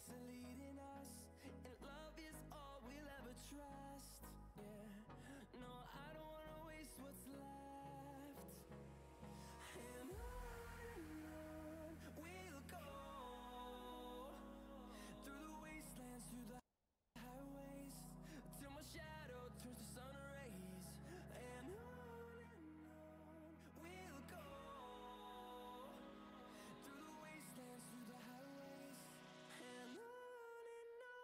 leading us, and love is all we'll ever trust. Yeah, no, I don't wanna waste what's left. And on we'll go, through the wastelands, through the highways, till my shadow turns to sun rays. And on we'll go, through the wastelands, through the highways, and on we'll go.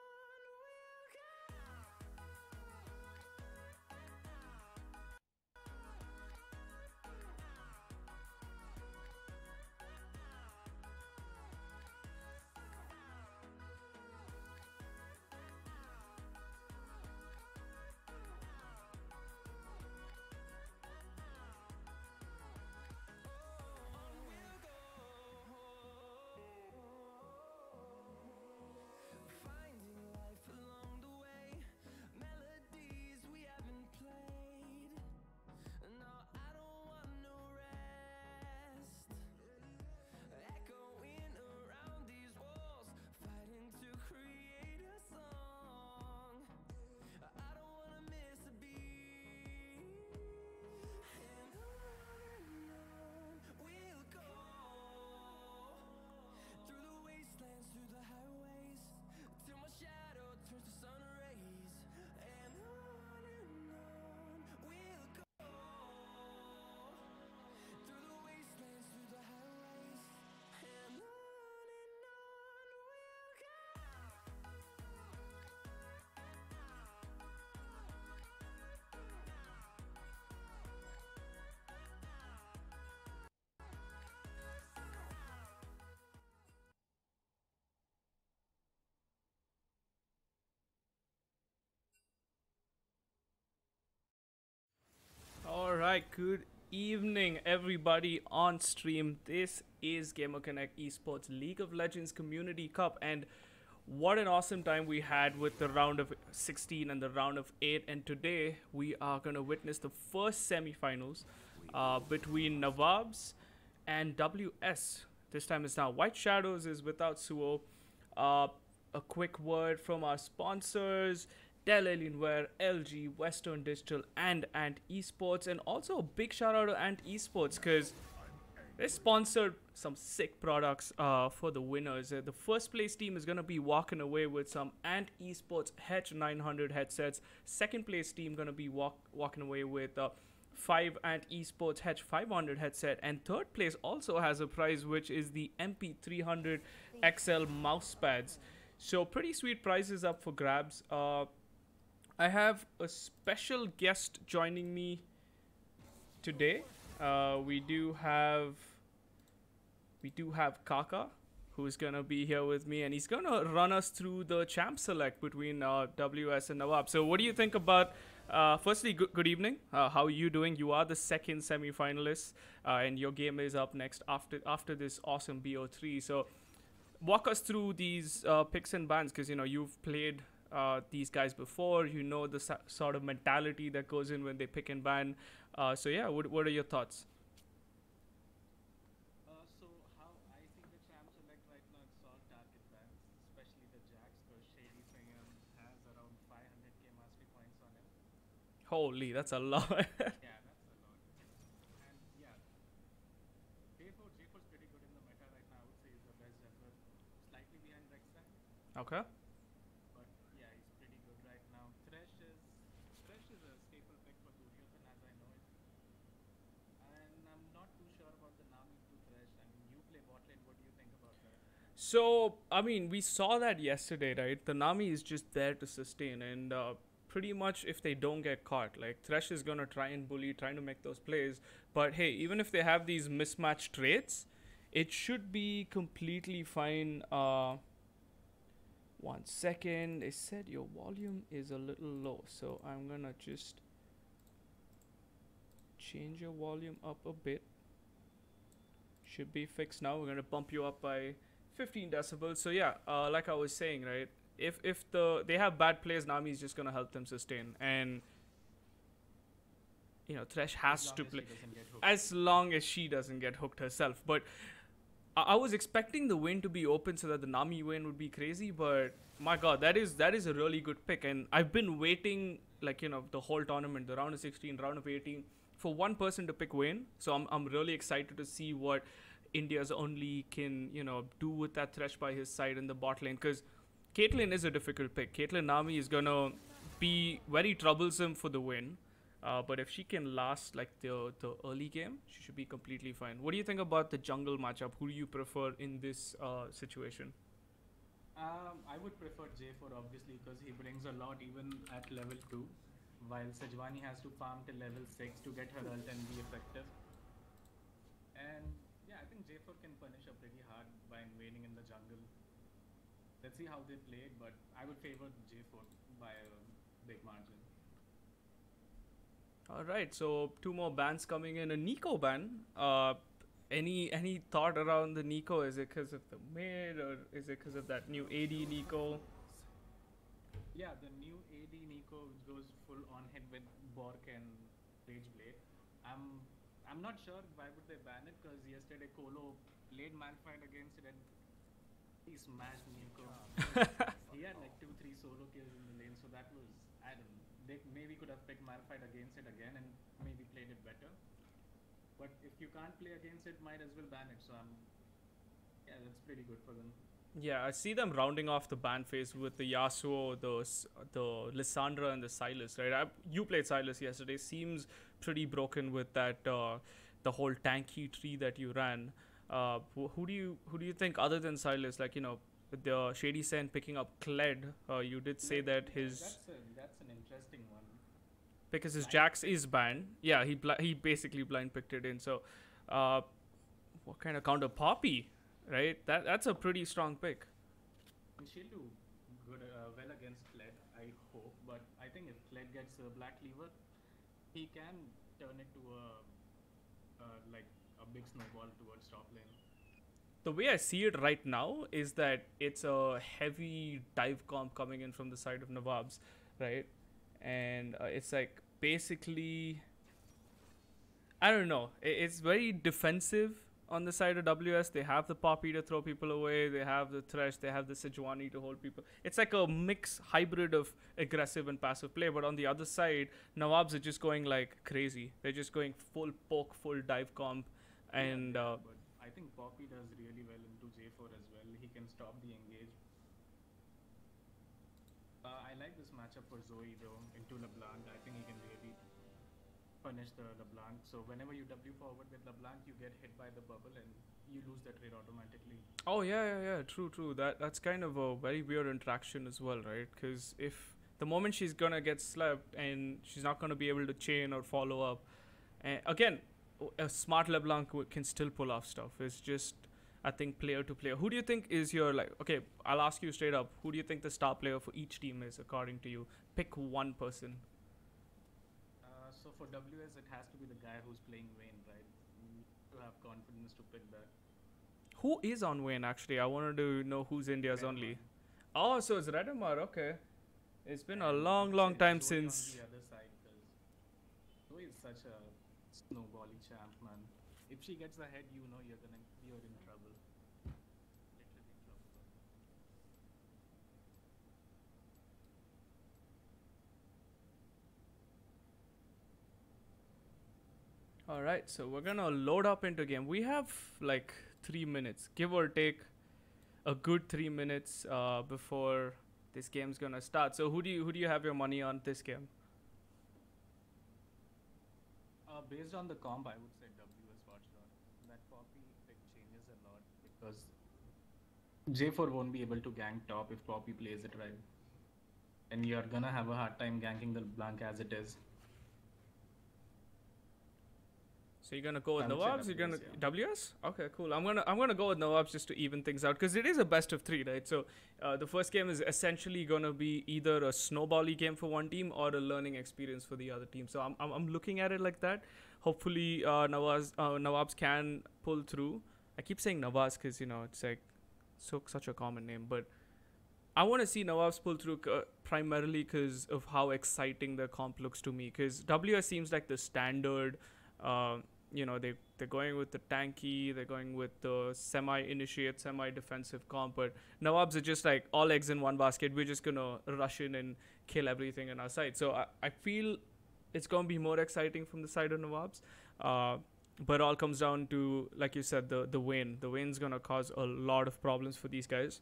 Finding life along the way, melodies we haven't played. No, I don't want no rest. Echoing around these walls, fighting to create a song. I don't wanna miss a beat. And on we'll go, through the wastelands, through the highways, till my shadow turns to sun rays. And on we'll go, through the wastelands, through the highways, and on we'll go. All right, good evening, everybody on stream. This is GamerConnect Esports League of Legends Community Cup, and what an awesome time we had with the round of 16 and the round of 8. And today we are going to witness the first semifinals between Nawabs and WS. This time it's now White Shadows is without Suo. A quick word from our sponsors: Dell Alienware, LG, Western Digital, and Ant Esports. And also a big shout out to Ant Esports because they sponsored some sick products for the winners. The first place team is going to be walking away with some Ant Esports H900 headsets. Second place team going to be walking away with 5 Ant Esports H500 headset. And third place also has a prize, which is the MP300 XL mouse pads. So pretty sweet prizes up for grabs. I have a special guest joining me today. We do have Kaka, who is gonna be here with me, and he's gonna run us through the champ select between WS and Nawab. So, what do you think about? Firstly, good evening. How are you doing? You are the second semi-finalist, and your game is up next after this awesome BO3. So, walk us through these picks and bans, because you've played these guys before. You know the sort of mentality that goes in when they pick and ban. So yeah, what are your thoughts? So how I see the champ select right now, it's all target bans, especially the Jax, because Shady Singham has around 500k mastery points on him. Holy, that's a lot. Yeah, that's a lot. And yeah, J4's pretty good in the meta right now. I would say he's the best jungler, slightly behind Rek'Sai. Okay. But yeah, he's pretty good right now. Thresh is a staple pick for Duryodhan, as I know it. And I'm not too sure about the Nami to Thresh. I mean, you play bot lane. What do you think about that? So I mean, we saw that yesterday, right? The Nami is just there to sustain, and pretty much if they don't get caught, like Thresh is gonna try and bully, trying to make those plays. But hey, even if they have these mismatched traits, it should be completely fine. 1 second. They said your volume is a little low, so I'm gonna just change your volume up a bit. Should be fixed now. We're gonna bump you up by 15 decibels. So yeah, like I was saying, right? If they have bad plays, Nami is just gonna help them sustain, and Thresh has to play as long as she doesn't get hooked herself. But I was expecting the win to be open so that the Nami win would be crazy, but my God, that is a really good pick, and I've been waiting like the whole tournament, the round of 16, round of 18, for one person to pick Wayne. So I'm really excited to see what India's only can do with that Thresh by his side in the bot lane, because Caitlyn is a difficult pick. Caitlyn Nami is gonna be very troublesome for the win. But if she can last like the early game, she should be completely fine. What do you think about the jungle matchup? Who do you prefer in this situation? I would prefer J4 obviously because he brings a lot even at level 2, while Sejwani has to farm till level 6 to get her ult and be effective. And yeah, I think J4 can punish her pretty hard by waning in the jungle. Let's see how they play it, but I would favor J4 by a big margin. All right, so two more bans coming in. A Nico ban. Any thought around the Nico? Is it because of the mid, or is it because of that new AD Nico? Yeah, the new AD Nico goes full on hit with Bork and Rage Blade. I'm not sure why would they ban it because yesterday Colo played Malphite against it and he smashed Nico. He had like 2-3 solo kills in the lane, so that was, I don't know. They maybe could have picked Malphite against it again and maybe played it better. But if you can't play against it, might as well ban it. So yeah, that's pretty good for them. Yeah, I see them rounding off the ban phase with the Yasuo, the Lissandra, and the Silas. Right, you played Silas yesterday. Seems pretty broken with that the whole tanky tree that you ran. Who do you think other than Silas? Like the Shady Sen picking up Kled. You did say that his that's an interesting one. because his Jax is banned. Yeah, he basically blind picked it in. So, what kind of counter Poppy? Right, that's a pretty strong pick. And she'll do good, well against Kled, I hope. But I think if Kled gets a Black Cleaver, he can turn it to like a big snowball towards top lane. The way I see it right now is that it's a heavy dive comp coming in from the side of Nawabs, right? And it's like basically, I don't know. It's very defensive on the side of WS. They have the Poppy to throw people away. They have the Thresh. They have the Sejuani to hold people. It's like a mix hybrid of aggressive and passive play. But on the other side, Nawabs are just going like crazy. They're just going full poke, full dive comp. And but I think Poppy does really well into J4 as well. He can stop the engage. I like this matchup for Zoe though into LeBlanc. I think he can really punish the LeBlanc. So whenever you W forward with LeBlanc, you get hit by the bubble and you lose that trade automatically. oh yeah, true. That's kind of a very weird interaction as well, right? Because if the moment she's gonna get slapped and she's not gonna be able to chain or follow up, and again, a smart LeBlanc can still pull off stuff. It's just, I think, player to player. Who do you think is your, like, okay, I'll ask you straight up. Who do you think the star player for each team is, according to you? Pick one person. So for WS, it has to be the guy who's playing Vayne, right? You need to have confidence to pick that. Who is on Wayne, actually? I wanted to know who's India's Redmar. only. Oh, so it's Redmar, okay. It's been a And long I'd say time Zoe since... on the other side because Zoe is such a snowbally champ, man. If she gets ahead, you know you're in trouble. Literally in trouble. All right, so we're gonna load up into game. We have like 3 minutes, give or take, a good 3 minutes before this game's gonna start. So who do you have your money on this game? Based on the comp, I would say WS Watchdog. That Poppy pick changes a lot because J4 won't be able to gank top if Poppy plays it right. And you're gonna have a hard time ganking the Blanc as it is. So you're gonna go with I would say Nawabs? You're gonna WS, yeah. WS? Okay, cool. I'm gonna go with Nawabs just to even things out because it is a best of 3, right? So the first game is essentially gonna be either a snowbally game for one team or a learning experience for the other team. So I'm looking at it like that. Hopefully Nawabs can pull through. I keep saying Nawaz because it's like such a common name, but I want to see Nawabs pull through primarily because of how exciting the comp looks to me. Because WS seems like the standard they're going with the tanky, they're going with the semi-initiate, semi-defensive comp, but Nawabs are just like all eggs in one basket. We're just gonna rush in and kill everything in our side. So I feel it's gonna be more exciting from the side of Nawabs. But all comes down to, like you said, the Vayne. The Vayne's gonna cause a lot of problems for these guys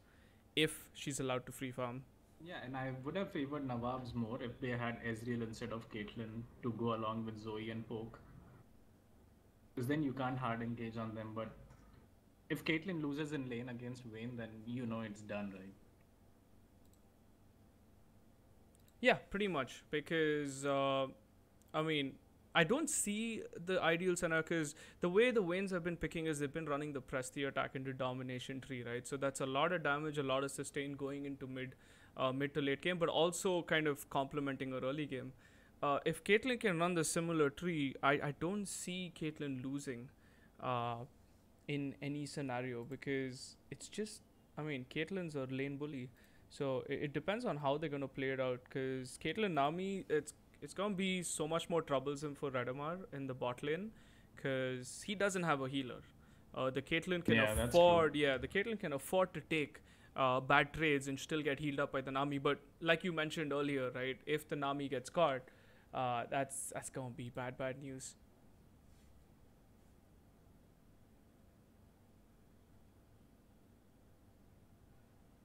if she's allowed to free farm. Yeah, and I would have favored Nawabs more if they had Ezreal instead of Caitlyn to go along with Zoe and Poke. Because then you can't hard engage on them. But if Caitlyn loses in lane against Vayne, then you know it's done, right? Yeah, pretty much. Because, I mean, I don't see the ideal scenario because the way the Vaynes have been picking is they've been running the Prestige attack into domination tree, right? So that's a lot of damage, a lot of sustain going into mid to late game, but also kind of complementing her early game. If Caitlyn can run the similar tree, I don't see Caitlyn losing in any scenario because it's just, I mean, Caitlyn's a lane bully. So it depends on how they're going to play it out because Caitlyn Nami, it's going to be so much more troublesome for Redamar in the bot lane because he doesn't have a healer. The Caitlyn can afford, the Caitlyn can afford to take bad trades and still get healed up by the Nami. But like you mentioned earlier, right, if the Nami gets caught, that's gonna be bad news.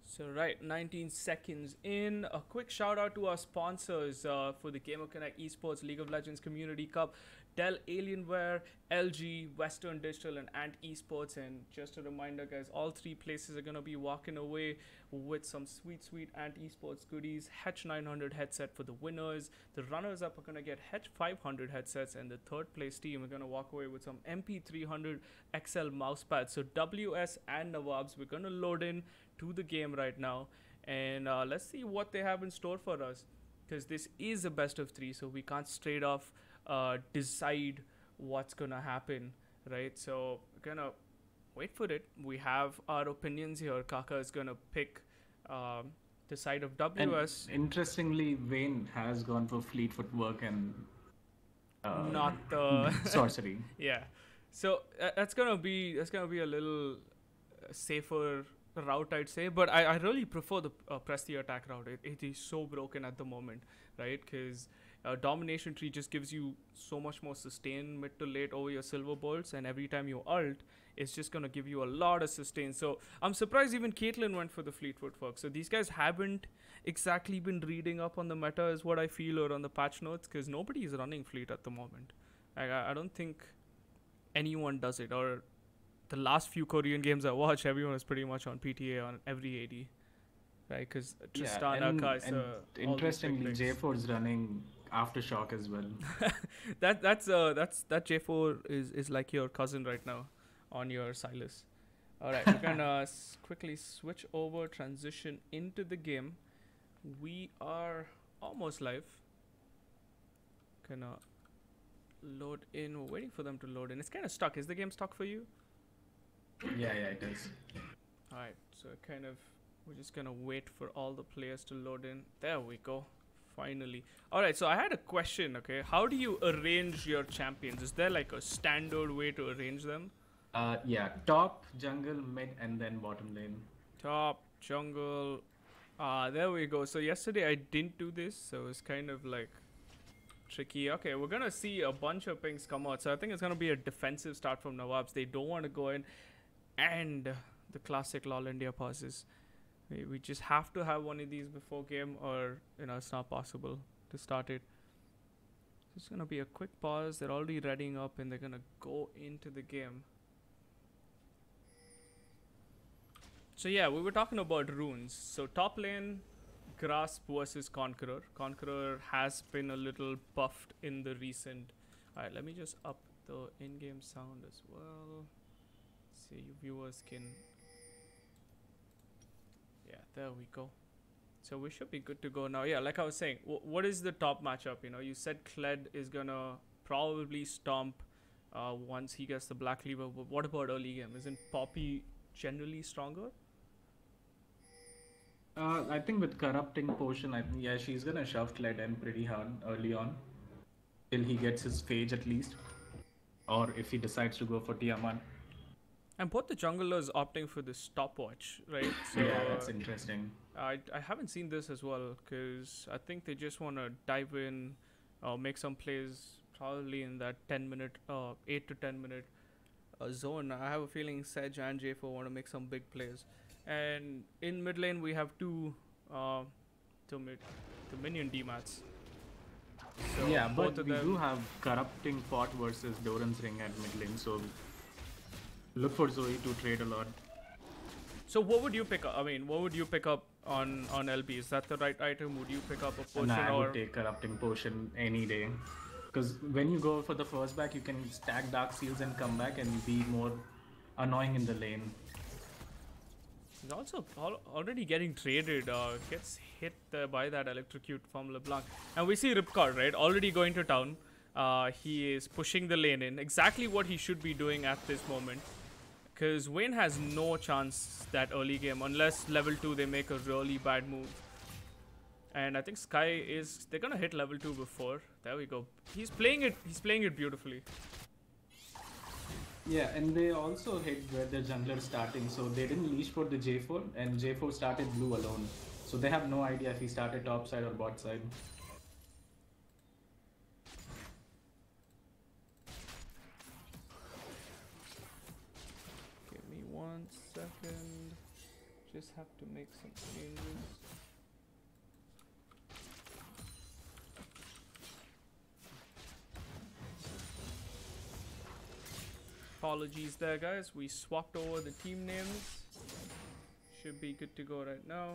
So right, 19 seconds in. A quick shout out to our sponsors for the GamerConnect Esports League of Legends Community Cup. Dell Alienware, LG, Western Digital, and Ant Esports. And just a reminder, guys, all three places are going to be walking away with some sweet Ant Esports goodies. Hedge 900 headset for the winners. The runners up are going to get Hedge 500 headsets. And the third place team are going to walk away with some MP300 XL mousepad. So WS and Nawabs, we're going to load in to the game right now. And let's see what they have in store for us. Because this is a best of three, so we can't straight off decide what's gonna happen, right? So we're gonna wait for it. We have our opinions here. Kaka is gonna pick the side of WS. And interestingly, Vayne has gone for fleet footwork and not the sorcery. Yeah, so that's gonna be a little safer route, I'd say, but I really prefer the Prestige attack route. It is so broken at the moment, right? Because domination tree just gives you so much more sustain mid to late over your silver bolts, and every time you ult, it's just gonna give you a lot of sustain. So I'm surprised even Caitlyn went for the fleet footwork. So these guys haven't exactly been reading up on the meta, is what I feel, or on the patch notes, because nobody is running fleet at the moment. I don't think anyone does it, or the last few Korean games I watched, everyone was pretty much on PTA on every AD, right? Because Tristan, and interestingly, J4 is running Aftershock as well. that J4 is like your cousin right now on your Silas. All right, we're gonna quickly switch over, transition into the game. We are almost live. Gonna load in. We're waiting for them to load in. It's kind of stuck. Is the game stuck for you? Yeah, it is. All right, so we're just gonna wait for all the players to load in. There we go. Finally. All right, so I had a question. Okay, how do you arrange your champions? Is there like a standard way to arrange them? Yeah, top, jungle, mid, and then bottom lane. Top, jungle. There we go. So yesterday I didn't do this, so it's kind of like tricky. Okay, we're gonna see a bunch of pings come out. So I think it's gonna be a defensive start from Nawabs. They don't want to go in, and the classic LoL India pauses. We just have to have one of these before game, or it's not possible to start it. It's gonna be a quick pause. They're already readying up, and they're gonna go into the game. So yeah, we were talking about runes. So top lane, Grasp versus Conqueror. Conqueror has been a little buffed in the recent. Alright, let me just up the in-game sound as well. So you viewers can. Yeah, there we go. So we should be good to go now. Yeah, like I was saying, what is the top matchup? You said Kled is gonna probably stomp once he gets the Black Cleaver. But what about early game? Isn't Poppy generally stronger? I think with Corrupting Potion, she's gonna shove Kled in pretty hard early on, till he gets his Phage at least, or if he decides to go for Tiamat. And both the junglers opting for the stopwatch, right? So Yeah, that's interesting. I haven't seen this as well because I think they just want to dive in, make some plays probably in that 10 minute, 8 to 10 minute zone. I have a feeling Sedge and J4 want to make some big plays. And in mid lane we have uh, two minion D-mats. So Yeah, both but of we them. do have Corrupting Pot versus Doran's Ring at mid lane, so look for Zoe to trade a lot. So what would you pick up? I mean, what would you pick up on LB? Is that the right item? Would you pick up a potion Nah, I or? would take Corrupting Potion any day. Because when you go for the first back, you can stack Dark Seals and come back and be more annoying in the lane. He's also already getting traded. Gets hit by that electrocute from LeBlanc. And we see Ripcord, right? Already going to town. He is pushing the lane in. Exactly what he should be doing at this moment. Because Wayne has no chance that early game unless level 2 they make a really bad move. And I think Sky is... They're going to hit level 2 before. There we go. He's playing it beautifully. Yeah, and they also hit where the jungler starting, so they didn't leash for the J4, and J4 started blue alone. So they have no idea if he started top side or bot side. Give me 1 second. Just have to make some changes. Apologies there, guys. We swapped over the team names. Should be good to go right now.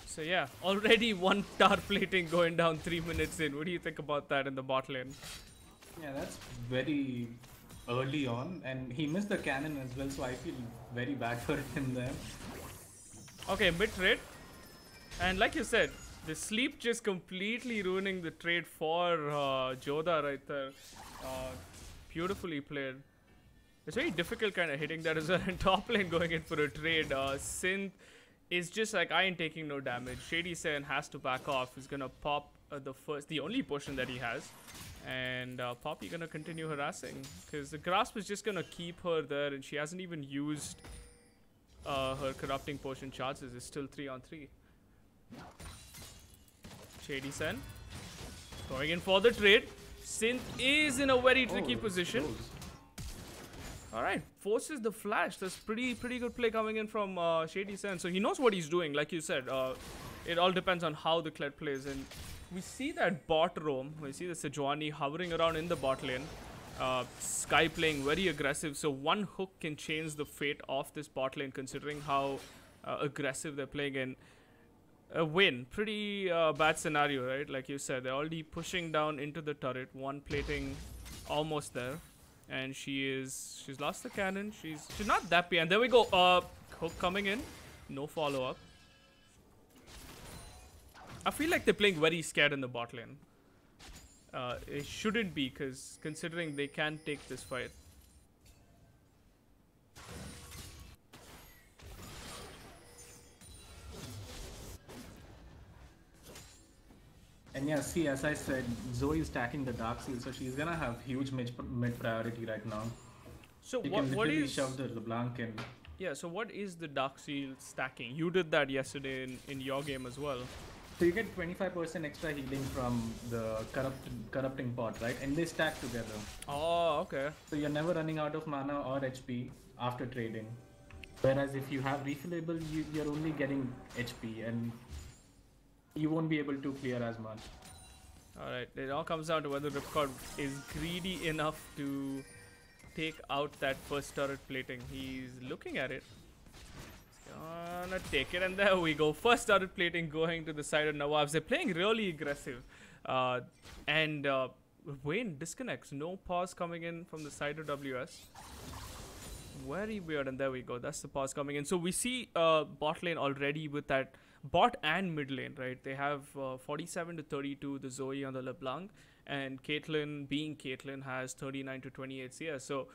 So yeah, already one tar plating going down 3 minutes in. What do you think about that in the bot lane? Yeah, that's very early on, and he missed the cannon as well, so I feel very bad for him there. Okay, mid trade. And like you said, the sleep just completely ruining the trade for Joda right there. Beautifully played. It's very difficult kind of hitting that as well. And top lane going in for a trade. Synth is just like, I ain't taking no damage. Shady Sen has to back off. He's gonna pop the only potion that he has. And Poppy gonna continue harassing. Because the grasp is just gonna keep her there. And she hasn't even used her corrupting potion chances. It's still 3-on-3. Shady Sen going in for the trade. Synth is in a very tricky position. Alright, forces the flash. That's pretty good play coming in from Shady Sen. So he knows what he's doing, like you said. It all depends on how the Kled plays. And we see that bot roam. We see the Sejuani hovering around in the bot lane. Sky playing very aggressive. So one hook can change the fate of this bot lane, considering how aggressive they're playing. And a win. Pretty bad scenario, right? Like you said, they're already pushing down into the turret. One plating almost there. And she's lost the cannon. She's not that bad. And there we go. Hook coming in. No follow-up. I feel like they're playing very scared in the bot lane. It shouldn't be, because considering they can take this fight. And yeah, see, as I said, Zoe is stacking the Dark Seal, so she's gonna have huge mid priority right now. So She what can literally is... shove the LeBlanc in. Yeah, so what is the Dark Seal stacking? You did that yesterday in your game as well. So you get 25% extra healing from the corrupting pot, right? And they stack together. Oh, okay. So you're never running out of mana or HP after trading. Whereas if you have refillable, you're only getting HP and you won't be able to clear as much. Alright, it all comes down to whether Ripcord is greedy enough to take out that first turret plating. He's looking at it. Gonna take it, and there we go. First turret plating going to the side of Nawabs. They're playing really aggressive. And Wayne disconnects. No pause coming in from the side of WS. Very weird, and there we go. That's the pause coming in. So we see bot lane already with that bot and mid lane, right? They have 47 to 32, the Zoe on the LeBlanc, and Caitlyn, being Caitlyn, has 39 to 28 CS. So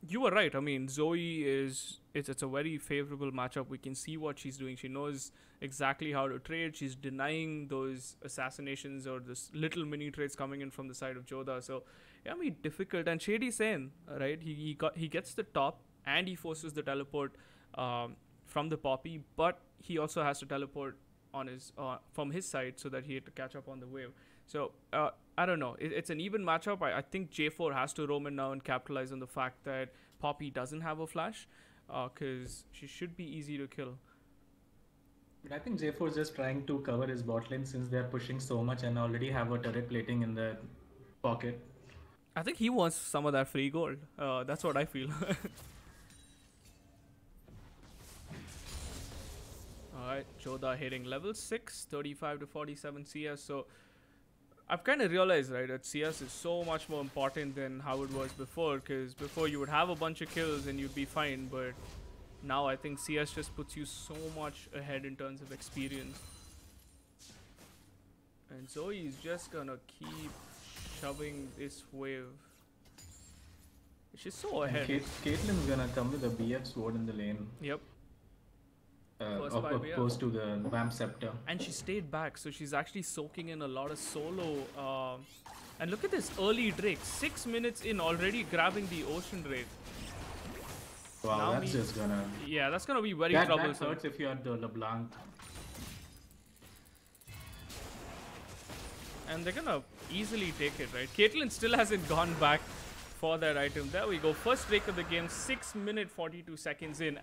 You were right. I mean, Zoe is it's a very favorable matchup. We can see what she's doing. She knows exactly how to trade. She's denying those assassinations or this little mini trades coming in from the side of Joda. So yeah, I mean difficult. And Shady Sen, right? He gets the top and he forces the teleport from the Poppy, but he also has to teleport on his from his side so that he had to catch up on the wave. So I don't know. It's an even matchup. I think J4 has to roam in now and capitalize on the fact that Poppy doesn't have a flash, because she should be easy to kill. But I think J4 is just trying to cover his bot lane since they're pushing so much and already have a turret plating in their pocket. I think he wants some of that free gold. That's what I feel. Alright, Joda hitting level 6, 35 to 47 CS. So I've kind of realized, right, that CS is so much more important than how it was before. Because before you would have a bunch of kills and you'd be fine, but now I think CS just puts you so much ahead in terms of experience. And Zoe is just gonna keep shoving this wave. She's so ahead. Caitlyn's gonna come with a BF sword in the lane. Yep. Opposed to the Vamp Scepter. And she stayed back, so she's actually soaking in a lot of solo. And look at this early Drake. 6 minutes in, already grabbing the Ocean Drake. Wow, Now that's just gonna... Yeah, that's gonna be very That troublesome. hurts if you're the LeBlanc. And they're gonna easily take it, right? Caitlyn still hasn't gone back for that item. There we go. First Drake of the game, 6 minute 42 seconds in,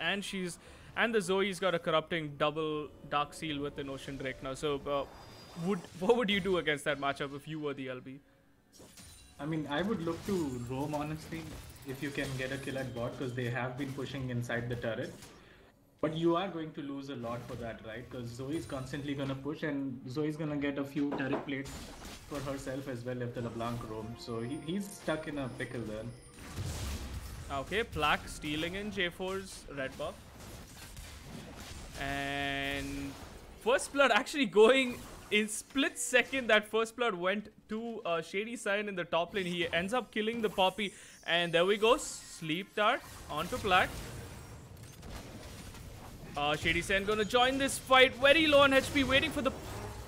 and the Zoe's got a corrupting double Dark Seal with an Ocean Drake now. So what would you do against that matchup if you were the LB? I mean, I would look to roam honestly if you can get a kill at bot, because they have been pushing inside the turret. But you are going to lose a lot for that, right? Because Zoe's constantly going to push, and Zoe's going to get a few turret plates for herself as well if the LeBlanc roams. So he's stuck in a pickle there. Okay, Plaque stealing in J4's red buff. And First Blood actually going in split second. That First Blood went to Shady Sign in the top lane. He ends up killing the Poppy. And there we go. Sleep Dart onto Plaque. Shady Sign gonna join this fight. Very low on HP, waiting for the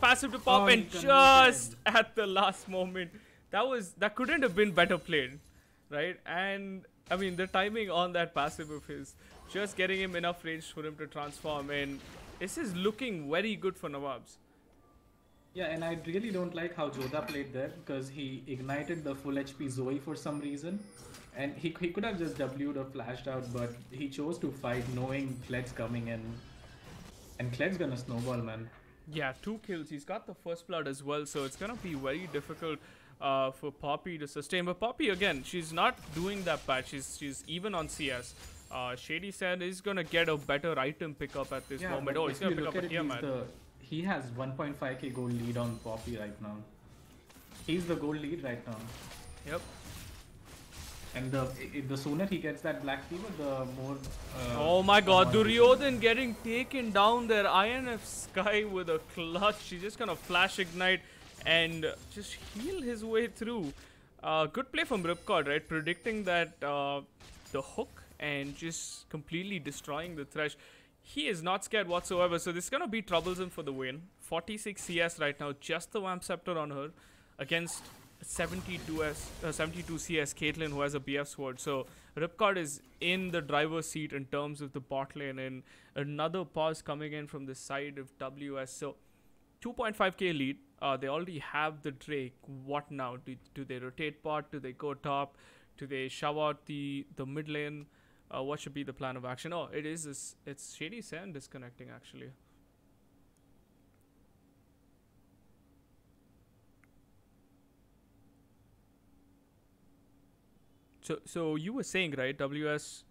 passive to pop, and just at the last moment. That couldn't have been better played, right? And I mean, the timing on that passive of his, just getting him enough range for him to transform, and this is looking very good for Nawabs. Yeah, and I really don't like how Joda played there, because he ignited the full HP Zoe for some reason. And he could have just W'd or flashed out, but he chose to fight knowing Kled's coming in. And Kled's gonna snowball, man. Yeah, 2 kills. He's got the First Blood as well, so it's gonna be very difficult for Poppy to sustain. But Poppy, again, she's not doing that bad. She's even on CS. Shady said he's gonna get a better item pickup at this moment. Oh, he's gonna pick up a Tiamat. He has 1.5k gold lead on Poppy right now. He's the gold lead right now. Yep. And the sooner he gets that Black Fever, the more... oh my god, Duryodhan getting taken down there. INF Sky with a clutch. She's just gonna flash ignite and just heal his way through. Good play from Ripcord, right? Predicting that the hook and just completely destroying the Thresh. He is not scared whatsoever, so this is gonna be troublesome for the win. 46 CS right now, just the Vamp Scepter on her against 72 CS Caitlyn, who has a BF sword. So Ripcord is in the driver's seat in terms of the bot lane, and another pause coming in from the side of WS. So 2.5k lead. They already have the Drake. What now? Do they rotate bot? Do they go top? Do they shove out the mid lane? What should be the plan of action? Oh, it's Shady Sand disconnecting actually. So you were saying, right, WS,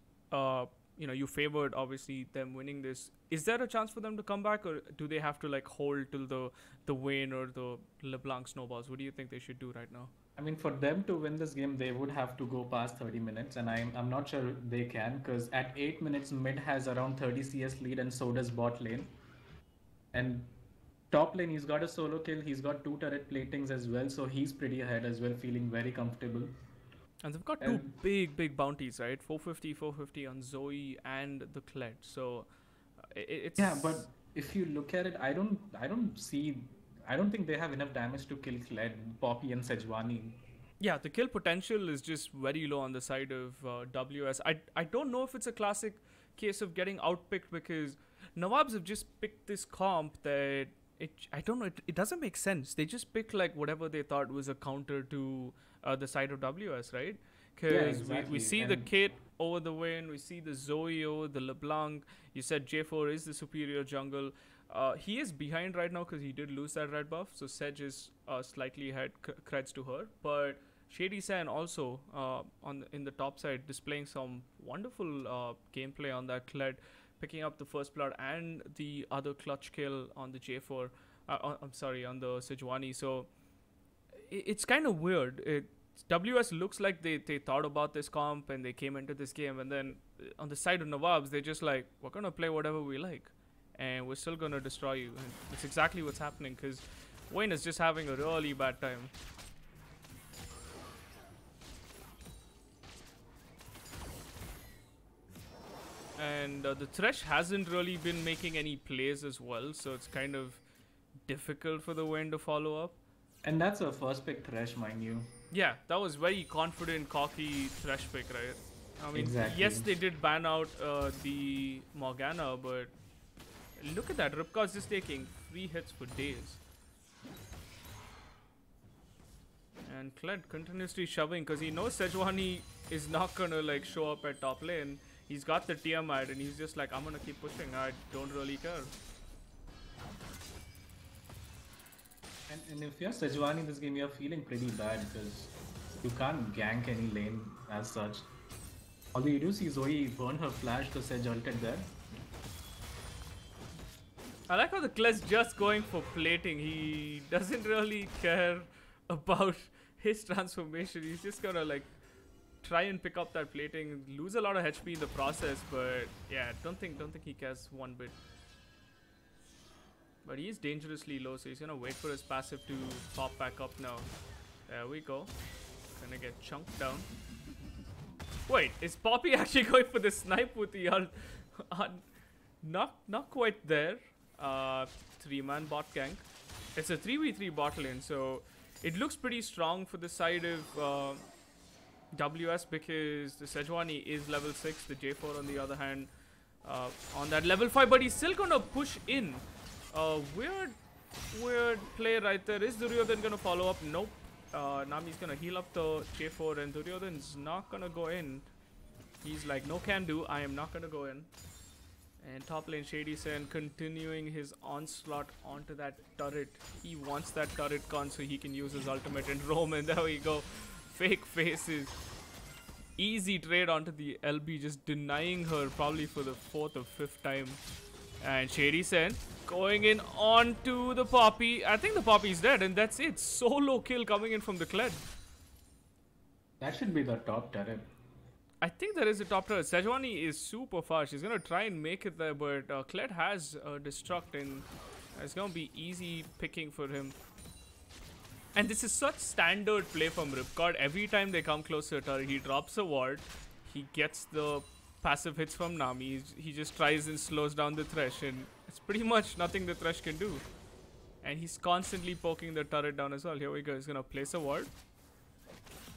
you favored obviously them winning this. Is there a chance for them to come back, or do they have to like hold till the Wayne or the LeBlanc snowballs? What do you think they should do right now? I mean, for them to win this game, they would have to go past 30 minutes, and I'm not sure they can, because at 8 minutes, mid has around 30 CS lead, and so does bot lane. And top lane, he's got a solo kill, he's got 2 turret platings as well, so he's pretty ahead as well, feeling very comfortable. And they've got two big bounties, right? 450, 450 on Zoe and the Kled. So it's Yeah, but if you look at it, I don't think they have enough damage to kill Kled, Poppy, and Sejuani. yeah, the kill potential is just very low on the side of WS. I don't know if it's a classic case of getting outpicked because Nawabs have just picked this comp that I don't know, it doesn't make sense. They just picked like whatever they thought was a counter to the side of WS, right? Because Yeah, exactly. we see the Kate over the win, we see the Zoe over the LeBlanc. You said J4 is the superior jungle. He is behind right now because he did lose that red buff, so Sedge is slightly ahead. Creds to her, but Shady San also in the top side displaying some wonderful gameplay on that Kled, picking up the first blood and the other clutch kill on the J4. I'm sorry, on the Sejuani. So it's kind of weird. WS looks like they thought about this comp and they came into this game, and then on the side of Nawabs, they're just like, we're gonna play whatever we like, and we're still gonna destroy you. And that's exactly what's happening because Wayne is just having a really bad time. And the Thresh hasn't really been making any plays as well, so it's kind of difficult for the Wayne to follow up. And that's a first pick Thresh, mind you. Yeah, that was very confident, cocky Thresh pick, right? I mean, Exactly. yes, they did ban out the Morgana, but look at that. Ripka's just taking 3 hits for days. And Kled continuously shoving because he knows Sejuani is not gonna like show up at top lane. He's got the Tiamat and he's just like, I'm gonna keep pushing. I don't really care. And if you're Sejuani in this game, you're feeling pretty bad because you can't gank any lane as such. Although you do see Zoe burn her flash to Sedge ulted there. I like how the Kled's just going for plating. He doesn't really care about his transformation. He's just gonna like try and pick up that plating, lose a lot of HP in the process, but yeah, don't think he cares one bit. But he is dangerously low, so he's gonna wait for his passive to pop back up now. There we go. Gonna get chunked down. Wait, is Poppy actually going for the snipe with the ult? Not quite there. 3-man bot gank. It's a 3v3 bot lane, so it looks pretty strong for the side of WS because the Sejuani is level 6, the J4 on the other hand on that level 5, but he's still gonna push in. Weird play right there. Is Duryodhan gonna follow up? Nope. Nami's gonna heal up the J4 and Duryodhan's not gonna go in. He's like, no can do, I am not gonna go in. And top lane Shady Sen continuing his onslaught onto that turret. He wants that turret con so he can use his ultimate and roam, and there we go. Fake faces. Easy trade onto the LB, just denying her probably for the 4th or 5th time. And Shady Sen going in onto the Poppy. I think the Poppy's dead, and that's it. Solo kill coming in from the Kled. That should be the top turret. I think there is a top turret. Sejuani is super fast. She's going to try and make it there, but Kled has Destruct, and it's going to be easy picking for him. And this is such standard play from Ripcord. Every time they come close to a turret, he drops a ward. He gets the passive hits from Nami. He just tries and slows down the Thresh, and it's pretty much nothing the Thresh can do. And he's constantly poking the turret down as well. Here we go. He's going to place a ward.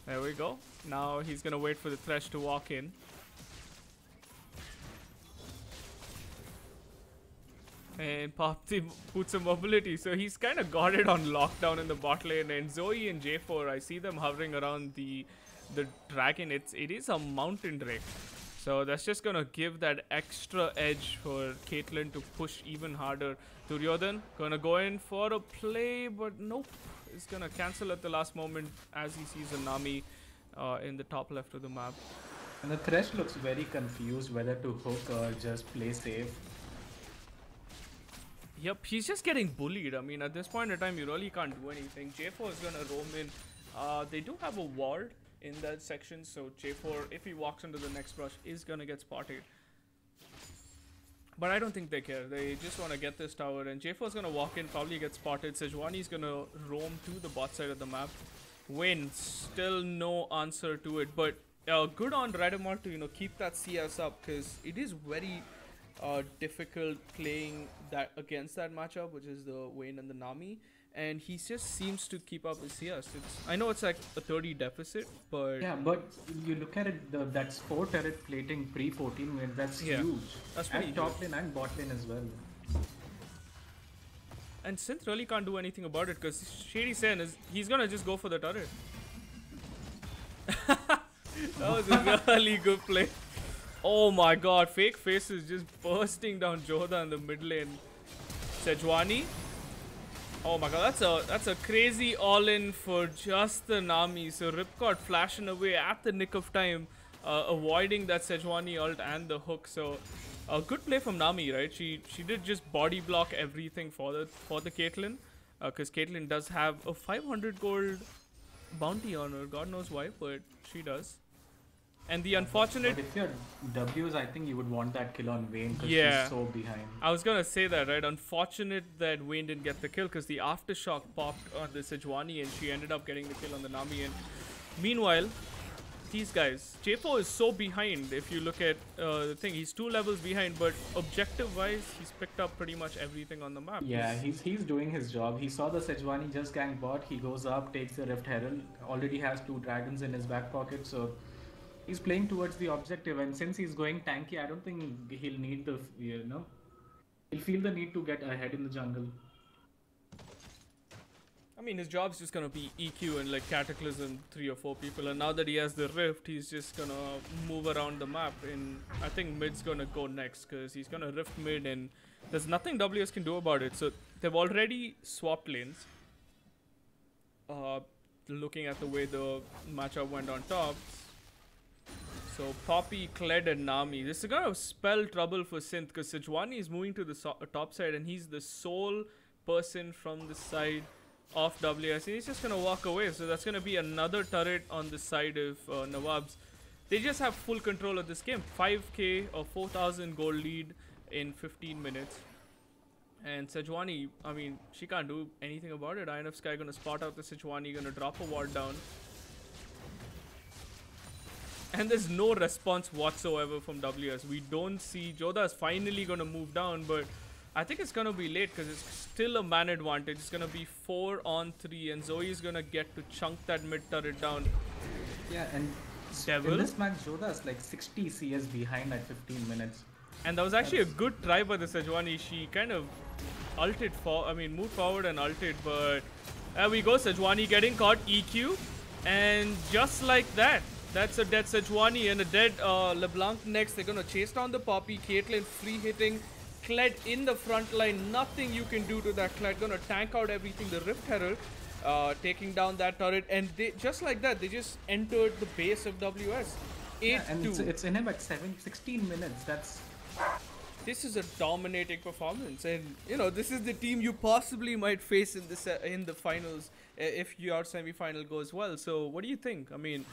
There we go. Now he's going to wait for the Thresh to walk in. And Popti puts some mobility. So he's kind of got it on lockdown in the bot lane. And Zoe and J4, I see them hovering around the dragon. It is a mountain drake. So that's just going to give that extra edge for Caitlyn to push even harder. Duryodhan going to go in for a play, but nope. He's going to cancel at the last moment as he sees a Nami in the top left of the map. And the Thresh looks very confused whether to hook or just play safe. Yep, he's just getting bullied. I mean, at this point in time, you really can't do anything. J4 is going to roam in. They do have a ward in that section, so J4, if he walks into the next brush, is going to get spotted. But I don't think they care. They just want to get this tower, and J4 is going to walk in, probably get spotted. Sejuani is going to roam to the bot side of the map. Win, still no answer to it, but good on Redemar to keep that CS up, because it is very difficult playing that against that matchup, which is the Wayne and the Nami, and he just seems to keep up his CS. I know it's like a 30 deficit, but Yeah, but you look at it, that's 4 turret plating pre 14 minutes. That's yeah, huge. that's pretty And top lane and bot lane as well. and Synth really can't do anything about it because Shady Sen he's gonna just go for the turret. That was a really good play. Oh my god, Fake Face is just bursting down Joda in the mid lane. Sejuani. Oh my god, that's a crazy all-in for just the Nami. So Ripcord flashing away at the nick of time, avoiding that Sejuani ult and the hook. So a good play from Nami, right? She did just body block everything for the Caitlyn, because Caitlyn does have a 500 gold bounty on her. God knows why, but she does. And the unfortunate... But if you're W's, I think you would want that kill on Vayne because Yeah. she's so behind. I was gonna say that, right? Unfortunate that Wayne didn't get the kill because the aftershock popped on the Sejuani and she ended up getting the kill on the Nami. And meanwhile, these guys, J4 is so behind. If you look at the thing, he's 2 levels behind, but objective-wise, he's picked up pretty much everything on the map. Yeah, he's doing his job. He saw the Sejuani just gank bot. He goes up, takes the Rift Herald. Already has 2 dragons in his back pocket, so he's playing towards the objective. And since he's going tanky, I don't think he'll need the he'll feel the need to get ahead in the jungle. I mean, his job's just gonna be EQ and like Cataclysm 3 or 4 people, and now that he has the Rift, he's just gonna move around the map. And I think mid's gonna go next because he's gonna Rift mid, and there's nothing WS can do about it. So they've already swapped lanes. Looking at the way the matchup went on top. So Poppy, Kled, and Nami. This is gonna spell trouble for Synth because Sejuani is moving to the top side, and he's the sole person from the side of WS. And he's just gonna walk away. So that's gonna be another turret on the side of Nawabs. They just have full control of this game. 5k or 4,000 gold lead in 15 minutes. And Sejuani, I mean, she can't do anything about it. INF Sky gonna spot out the Sejuani, gonna drop a ward down. And there's no response whatsoever from WS. We don't see... Joda is finally going to move down, but I think it's going to be late because it's still a man advantage. It's going to be 4 on 3, and Zoe is going to get to chunk that mid turret down. Yeah, and Devil. in this match, Joda is like 60 CS behind at 15 minutes. And that was actually a good try by the Sejuani. She kind of ulted moved forward and ulted, but there we go. Sejuani getting caught EQ, and just like that, that's a dead Sejuani and a dead LeBlanc next. They're going to chase down the Poppy. Caitlyn free hitting. Kled in the front line. Nothing you can do to that. Kled going to tank out everything. The Rift Herald taking down that turret. And they just like that, they just entered the base of WS. 8-2. Yeah, and it's in him at 16 minutes. This is a dominating performance. And, this is the team you possibly might face in the finals if your semi-final goes well. So what do you think? I mean...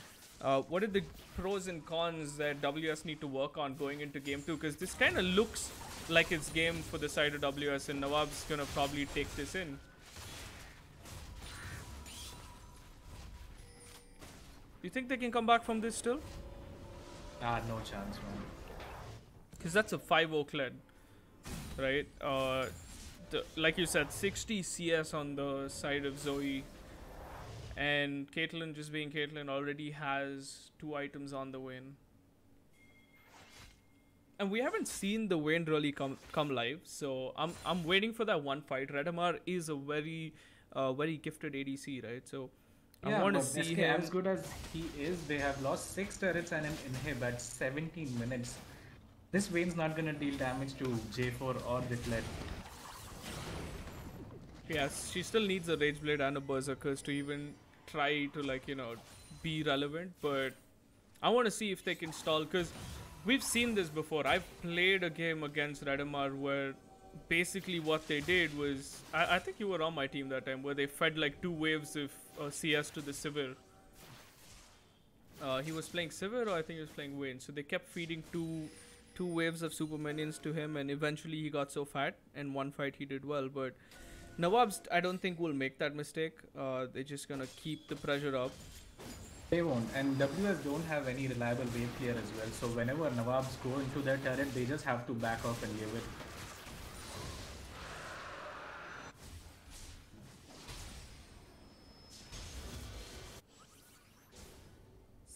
what are the pros and cons that WS need to work on going into game 2? Because this kind of looks like it's game for the side of WS, and Nawab's going to probably take this in. You think they can come back from this still? No chance, man. Because that's a 5-0 Kled, right? Like you said, 60 CS on the side of Zoe. And Caitlyn, just being Caitlyn, already has 2 items on the Vayne. And we haven't seen the Vayne really come live, so I'm waiting for that one fight. Redemar is a very gifted ADC, right? So I want to see SK, him. As good as he is, they have lost 6 turrets and an inhib at 17 minutes. This Vayne's not gonna deal damage to J4 or the Kled. Yes, she still needs a Rage Blade and a Berserkers to even try to be relevant, but I want to see if they can stall, because we've seen this before. I've played a game against Redemar where basically what they did was, I think you were on my team that time, where they fed like 2 waves of CS to the Sivir. He was playing Sivir, or I think he was playing Vayne, so they kept feeding two waves of super minions to him, and eventually he got so fat, and one fight he did well. But Nawabs, I don't think will make that mistake. They're just gonna keep the pressure up. They won't, and WS don't have any reliable wave clear as well. So whenever Nawabs go into their turret, they just have to back off and give it.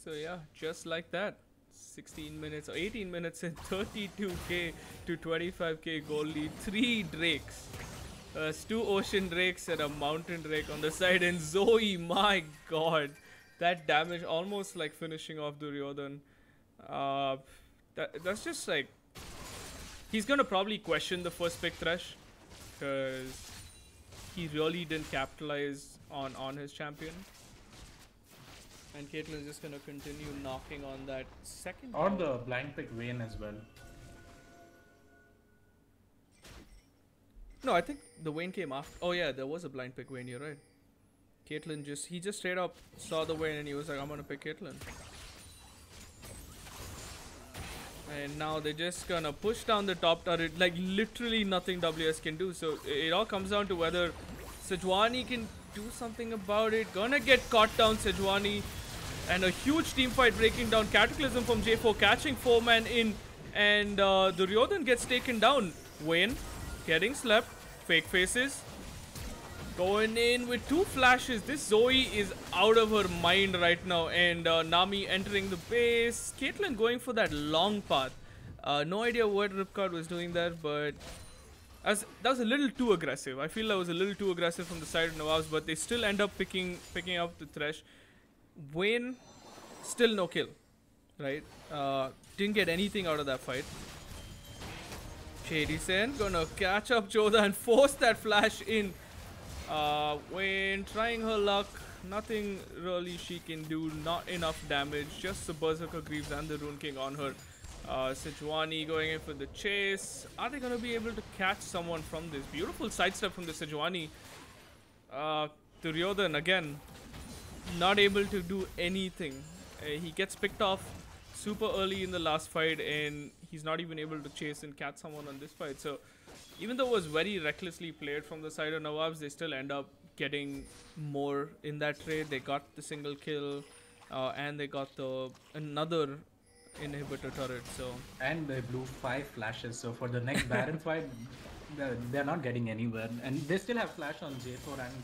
So yeah, just like that, 16 minutes or 18 minutes and 32k to 25k goal lead. 3 drakes, 2 ocean drakes and a mountain drake on the side. And Zoe, my god, that damage almost like finishing off Duryodhan. That's just like, he's gonna probably question the first pick Thresh, because he really didn't capitalize on his champion. And Caitlyn is just gonna continue knocking on that second. Or the blind pick Vayne as well. No, I think the Vayne came after. Oh yeah, there was a blind pick Vayne, you're right. Caitlyn he just straight up saw the Vayne and he was like, I'm gonna pick Caitlyn. And now they're just gonna push down the top turret, like literally nothing WS can do. So it all comes down to whether Sejuani can do something about it. Gonna get caught down, Sejuani. And a huge team fight breaking down. Cataclysm from J4 catching 4-man in. And Duryodhan gets taken down. Vayne getting slept. Fake faces. Going in with 2 flashes. This Zoe is out of her mind right now. And Nami entering the base. Caitlyn going for that long path. No idea what Ripcord was doing there, but that was a little too aggressive. I feel that was a little too aggressive from the side of Nawabs, but they still end up picking up the Thresh. Vayne, still no kill, right? Didn't get anything out of that fight. Shady Sen gonna catch up Joda and force that flash in. Vayne trying her luck. Nothing really she can do. Not enough damage. Just the Berserker Greaves and the Rune King on her. Sejuani going in for the chase. Are they going to be able to catch someone from this? Beautiful sidestep from the Sejuani. Duryodhan again, not able to do anything. He gets picked off super early in the last fight and he's not even able to chase and catch someone on this fight. So even though it was very recklessly played from the side of Nawabs, they still end up getting more in that trade. They got the single kill and they got another inhibitor turret. So and they blew 5 flashes. So for the next Baron fight, they're not getting anywhere. And they still have flash on J4 and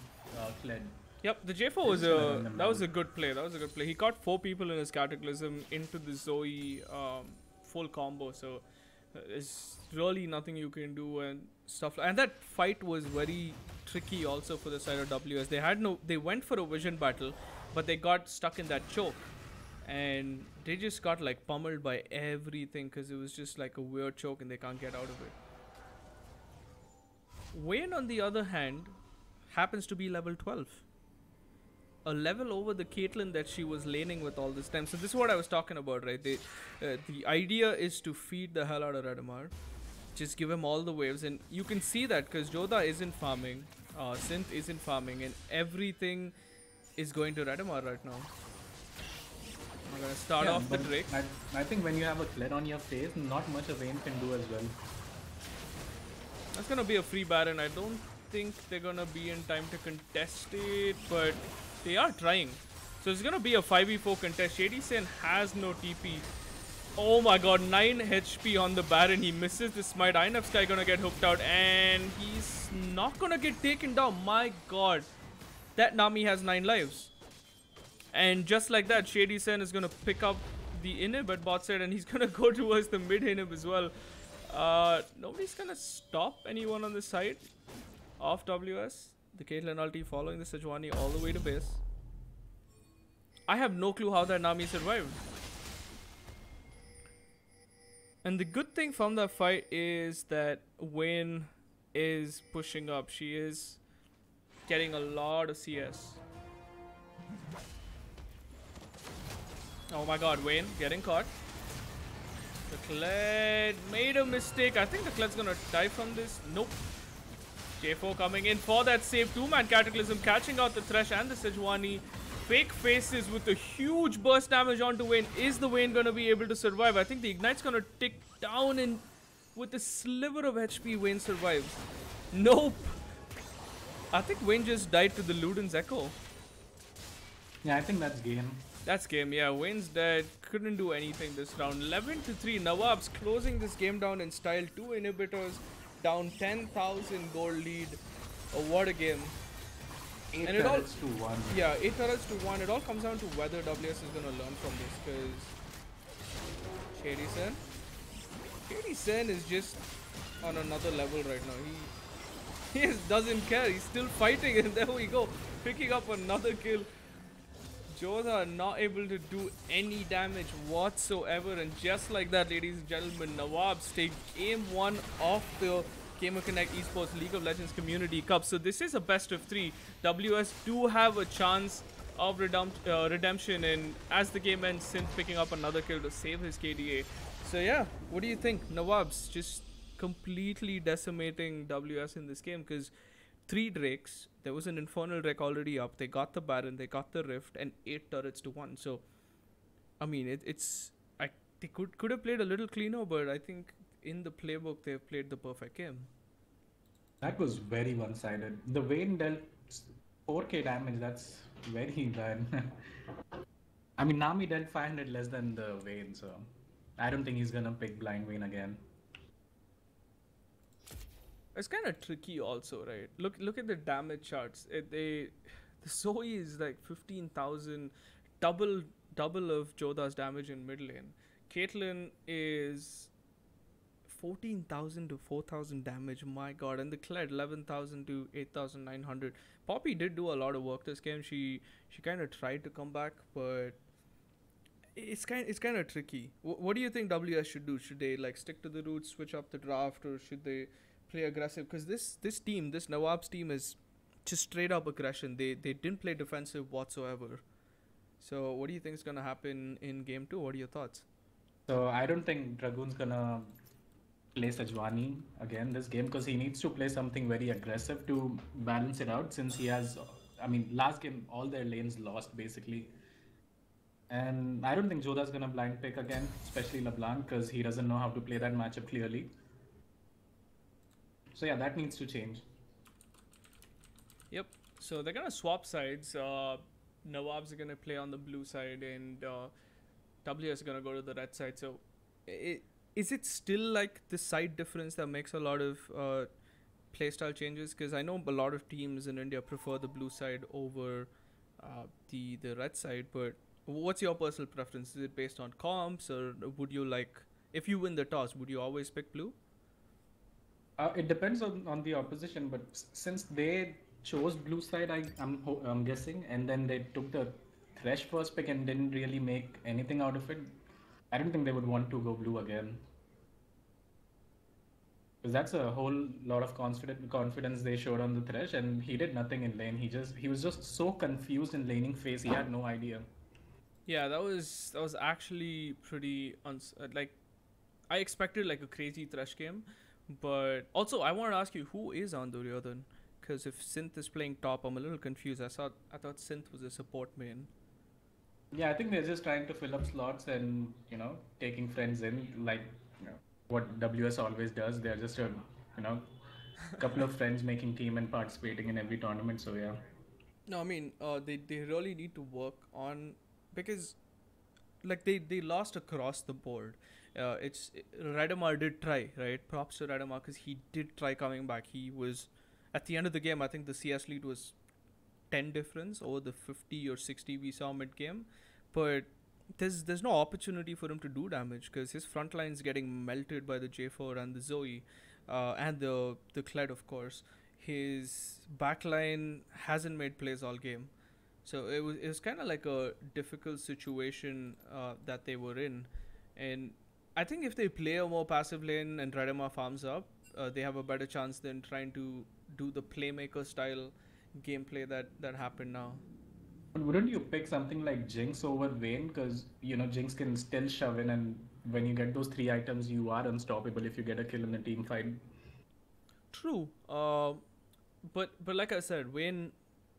Kled. Yep, the J4 was a good play. That was a good play. He caught 4 people in his Cataclysm into the Zoe full combo. So there's really nothing you can do and stuff. And that fight was very tricky also for the side of WS. They went for a vision battle, but they got stuck in that choke. And they just got like pummeled by everything because it was just like a weird choke and they can't get out of it. Vayne, on the other hand, happens to be level 12. A level over the Caitlyn that she was laning with all this time. So this is what I was talking about, right? The idea is to feed the hell out of Radamar. Just give him all the waves. And you can see that because Joda isn't farming. Synth isn't farming. And everything is going to Radamar right now. I'm going to start off the Drake. I think when you have a Kled on your face, not much a Vayne can do as well. That's going to be a free Baron. I don't think they're going to be in time to contest it. But they are trying. So it's going to be a 5v4 contest. Shady Sen has no TP. Oh my god, 9 HP on the Baron. He misses the smite. INF's guy going to get hooked out. And he's not going to get taken down. My god. That Nami has 9 lives. And just like that, Shady Sen is going to pick up the inhib at bot side. And he's going to go towards the mid inhib as well. Nobody's going to stop anyone on the side of WS. The Caitlyn ulti following the Sejuani all the way to base. I have no clue how that Nami survived. And the good thing from that fight is that Vayne is pushing up. She is getting a lot of CS. Oh my god, Vayne getting caught. The Kled made a mistake. I think the Kled's gonna die from this. Nope. J4 coming in for that save. 2-man Cataclysm catching out the Thresh and the Sejuani. Fake faces with a huge burst damage onto Vayne. Is the Vayne going to be able to survive? I think the Ignite's going to tick down, and with a sliver of HP, Vayne survives. Nope. I think Wayne just died to the Luden's Echo. Yeah, I think that's game. That's game, yeah. Wayne's dead. Couldn't do anything this round. 11-3. Nawab's closing this game down in style. 2 inhibitors. Down 10,000 gold lead. Oh, what a game. 8 And it all- turrets to 1. Yeah, 8 turrets to 1. It all comes down to whether WS is going to learn from this. Because Shady Sen is just on another level right now. He just doesn't care. He's still fighting. And there we go. Picking up another kill. Jodha not able to do any damage whatsoever, and just like that, ladies and gentlemen, Nawabs take game 1 of the GamerConnect Esports League of Legends Community Cup. So this is a best of 3. WS do have a chance of redemption, and as the game ends, Synth picking up another kill to save his KDA. So yeah, what do you think? Nawabs just completely decimating WS in this game, because 3 Drakes, there was an Infernal Drake already up, they got the Baron, they got the Rift, and 8 turrets to 1. So, I mean, they could have played a little cleaner, but I think in the playbook, they've played the perfect game. That was very one-sided. The Vayne dealt 4k damage, that's very bad. I mean, Nami dealt 500 less than the Vayne, so I don't think he's gonna pick blind Vayne again. It's kind of tricky also, right? Look at the damage charts. The Zoe is like 15,000, double of Jodha's damage in mid lane. Caitlyn is 14,000 to 4,000 damage. My god. And the Kled 11,000 to 8,900. Poppy did do a lot of work this game. She kind of tried to come back, but it's kind of tricky. What do you think WS should do? Should they like stick to the roots, switch up the draft, or should they play aggressive? Because this Nawab's team is just straight up aggression. They didn't play defensive whatsoever. So what do you think is gonna happen in game 2? What are your thoughts? So I don't think Dragoon's gonna play Sajwani again this game, because he needs to play something very aggressive to balance it out, since he has, I mean, last game all their lanes lost basically. And I don't think Jodha's gonna blind pick again, especially LeBlanc, because he doesn't know how to play that matchup clearly. So yeah, that needs to change. Yep. So they're gonna swap sides. Nawabs are gonna play on the blue side, and WS is gonna go to the red side. So, is it still like the side difference that makes a lot of playstyle changes? Because I know a lot of teams in India prefer the blue side over the red side. But what's your personal preference? Is it based on comps, or would you like, if you win the toss, would you always pick blue? It depends on the opposition, but since they chose blue side, I'm guessing, and then they took the Thresh first pick and didn't really make anything out of it, I don't think they would want to go blue again. Because that's a whole lot of confidence they showed on the Thresh, and he did nothing in lane. He was just so confused in laning phase. He had no idea. Yeah, that was actually pretty like I expected like a crazy Thresh game, but also I wanted to ask you, who is on Duryodhan? Because if Synth is playing top, I'm a little confused. I thought Synth was a support main. Yeah, I think they're just trying to fill up slots and, taking friends in, like, what WS always does. They're just a, couple of friends making team and participating in every tournament. So yeah. No, I mean, they really need to work on, because like they lost across the board. Radamar did try, right? Props to Radamar, because he did try coming back. He was at the end of the game. I think the CS lead was 10 difference over the 50 or 60 we saw mid game, but there's no opportunity for him to do damage, because his front line's getting melted by the J4 and the Zoe, and the Kled, of course. His backline hasn't made plays all game, so it was kind of like a difficult situation that they were in. And I think if they play a more passive lane and Radama farms up, they have a better chance than trying to do the playmaker style gameplay that happened now. But wouldn't you pick something like Jinx over Vayne? Because, Jinx can still shove in, and when you get those 3 items, you are unstoppable if you get a kill in a team fight. True. But like I said, Vayne,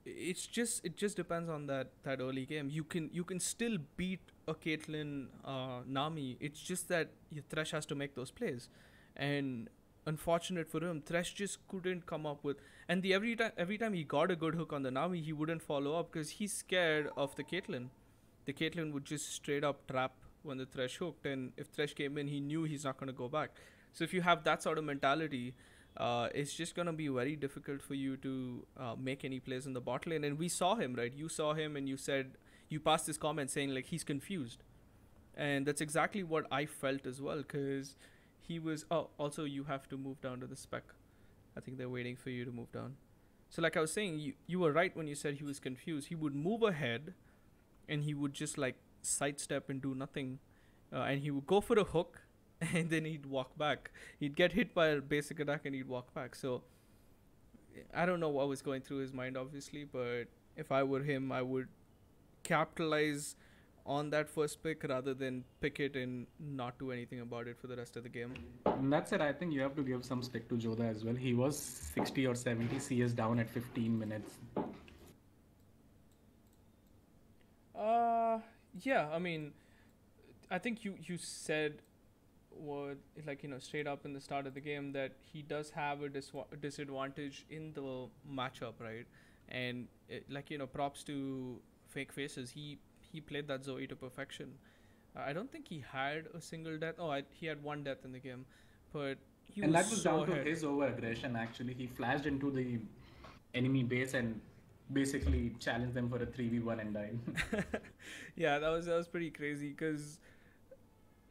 it just depends on that early game. You can still beat a Caitlyn Nami. It's just that your Thresh has to make those plays, and unfortunate for him, Thresh just couldn't come up with. And every time he got a good hook on the Nami, he wouldn't follow up because he's scared of the Caitlyn. The Caitlyn would just straight up trap when the Thresh hooked, and if Thresh came in, he knew he's not going to go back. So if you have that sort of mentality, it's just going to be very difficult for you to make any plays in the bot lane. And we saw him, right? You saw him, and you passed this comment saying like he's confused, and that's exactly what I felt as well, because he was. Oh, also you have to move down to the spec. I think they're waiting for you to move down. So like I was saying, you were right when you said he was confused. He would move ahead, and he would just like sidestep and do nothing, and he would go for a hook, and then he'd walk back. He'd get hit by a basic attack, and he'd walk back. So I don't know what was going through his mind, obviously, but if I were him, I would capitalize on that first pick rather than pick it and not do anything about it for the rest of the game. And that's it. I think you have to give some stick to Jodha as well. He was 60 or 70 CS down at 15 minutes. Yeah, I mean, I think you said what, like, straight up in the start of the game, that he does have a disadvantage in the matchup, right? And props to Fake Faces. He played that Zoe to perfection. I don't think he had a single death. Oh, he had one death in the game, but and that was so down to his over aggression. Actually, he flashed into the enemy base and basically challenged them for a 3v1 and died. Yeah, that was pretty crazy, because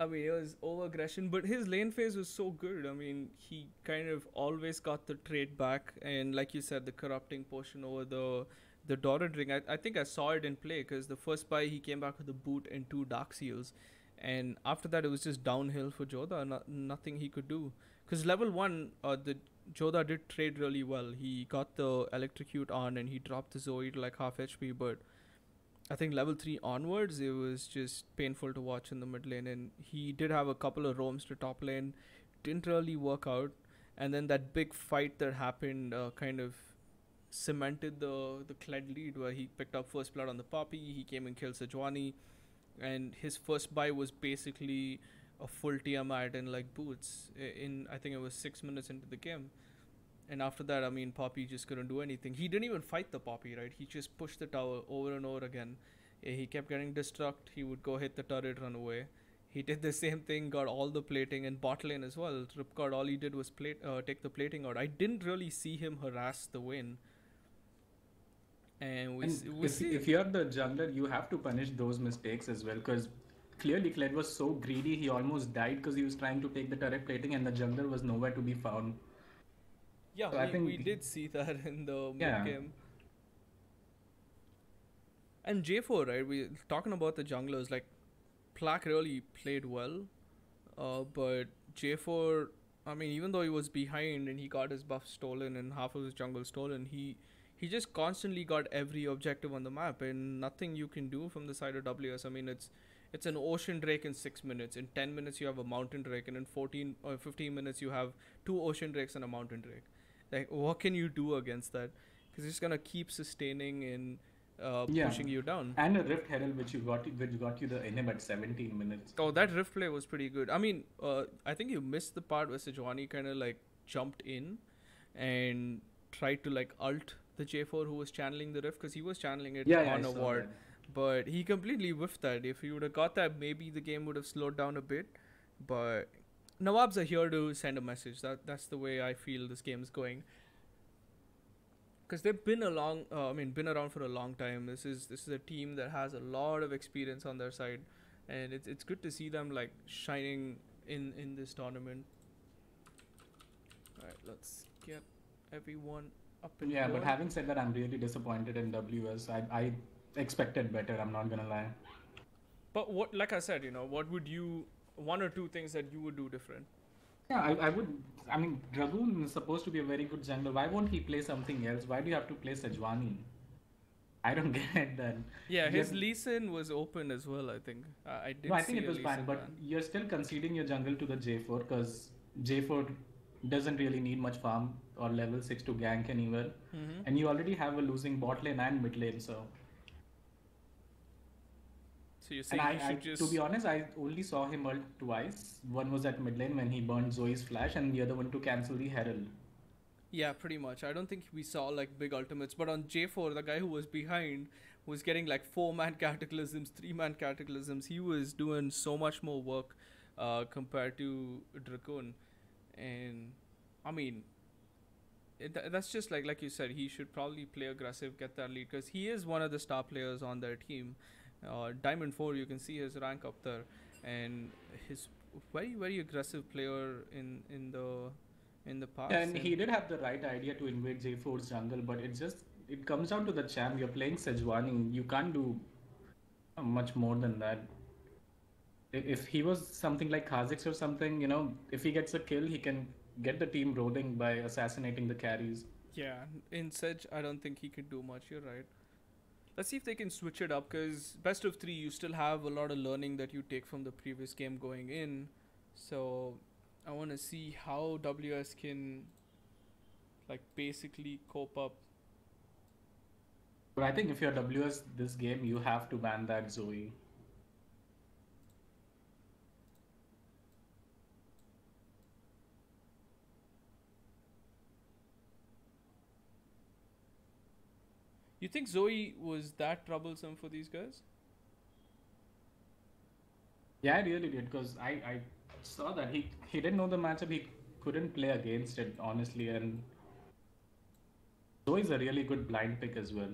I mean, it was over aggression, but his lane phase was so good. I mean, he kind of always got the trade back, and like you said, the corrupting potion over the Dorid ring. I think I saw it in play, because the first buy he came back with a boot and 2 dark seals, and after that it was just downhill for Jodha. Nothing he could do, because level 1 the Jodha did trade really well. He got the electrocute on, and he dropped the Zoe to like half HP, but I think level 3 onwards, it was just painful to watch in the mid lane. And he did have a couple of roams to top lane. Didn't really work out. And then that big fight that happened kind of cemented the Kled lead, where he picked up first blood on the Poppy. He came and killed Sejuani. And his first buy was basically a full Tiamat and like boots. I think it was 6 minutes into the game. And after that, I mean, Poppy just couldn't do anything. He didn't even fight the Poppy, right? He just pushed the tower over and over again. He kept getting destruct. He would go hit the turret, run away. He did the same thing, got all the plating, and bot lane as well. Ripcord, all he did was take the plating out. I didn't really see him harass the win. And if you're the jungler, you have to punish those mistakes as well, because clearly Kled was so greedy, he almost died because he was trying to take the turret plating, and the jungler was nowhere to be found. Yeah, so I think we did see that in the mid game. And J4, right? We talking about the junglers, like Plaque really played well, but J4, I mean, even though he was behind and he got his buff stolen and half of his jungle stolen, he just constantly got every objective on the map, and nothing you can do from the side of WS. I mean, it's an ocean drake in 6 minutes. In 10 minutes you have a mountain drake, and in 14 or 15 minutes you have 2 ocean drakes and a mountain drake. Like, what can you do against that? Because it's gonna keep sustaining and pushing you down. And a Rift Herald which got you the inhib at 17 minutes. Oh, that Rift play was pretty good. I mean, I think you missed the part where Sejuani kind of like jumped in and tried to like ult the J4 who was channeling the Rift, because he was channeling it on a ward. But he completely whiffed that. If he would have got that, maybe the game would have slowed down a bit. But Nawabs are here to send a message. That's the way I feel this game is going. Because they've been been around for a long time. This is a team that has a lot of experience on their side, and it's good to see them like shining in this tournament. All right, let's get everyone up and going. But having said that, I'm really disappointed in WS. I expected better. I'm not gonna lie. But what, like I said, what would you? 1 or 2 things that you would do different? Yeah, I would. I mean, Dragoon is supposed to be a very good jungler. Why won't he play something else? Why do you have to play Sejuani? I don't get that. Yeah, his Lee Sin was open as well, I think. I think it was fine, but you're still conceding your jungle to the J4, because J4 doesn't really need much farm or level 6 to gank anywhere. Mm-hmm. And you already have a losing bot lane and mid lane, so... So you're saying he should just... To be honest, I only saw him ult twice. One was at mid lane when he burned Zoe's flash, and the other one to cancel the Herald. Yeah, pretty much. I don't think we saw like big ultimates, but on J4, the guy who was behind was getting like 4-man cataclysms, 3-man cataclysms. He was doing so much more work compared to Dracoon. And I mean, that's just like you said, he should probably play aggressive, get that lead, because he is one of the star players on their team. Diamond 4, you can see his rank up there, and his very aggressive player in the past. And he did have the right idea to invade J4's jungle, but it comes down to the champ. You're playing Sejuani, you can't do much more than that. If he was something like Kha'Zix or something, if he gets a kill, he can get the team rolling by assassinating the carries. Yeah, in Sedge, I don't think he could do much. You're right. Let's see if they can switch it up, because best of 3, you still have a lot of learning that you take from the previous game going in. So I want to see how WS can like basically cope up. But I think if you're WS this game, you have to ban that Zoe. You think Zoe was that troublesome for these guys? Yeah, I really did, because I saw that he didn't know the matchup. He couldn't play against it, honestly. And Zoe's a really good blind pick as well.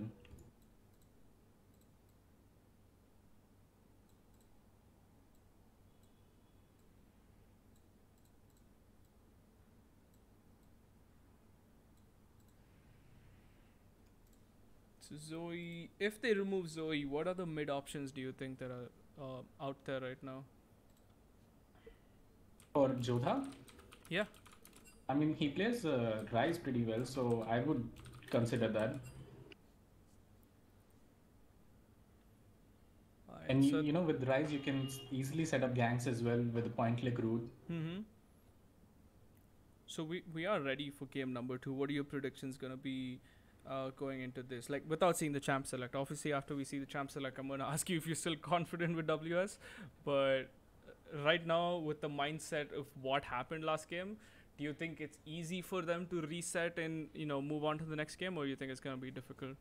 So Zoe, if they remove Zoe, what other mid options do you think that are out there right now? For Jodha, Yeah. I mean, he plays Rise pretty well, so I would consider that. And So with Rise, you can easily set up ganks as well with the point click route. So we are ready for game number 2. What are your predictions gonna be going into this? Like, without seeing the champ select. Obviously, after we see the champ select, I'm gonna ask you if you're still confident with WS. But right now, with the mindset of what happened last game, do you think it's easy for them to reset and move on to the next game, or you think it's gonna be difficult?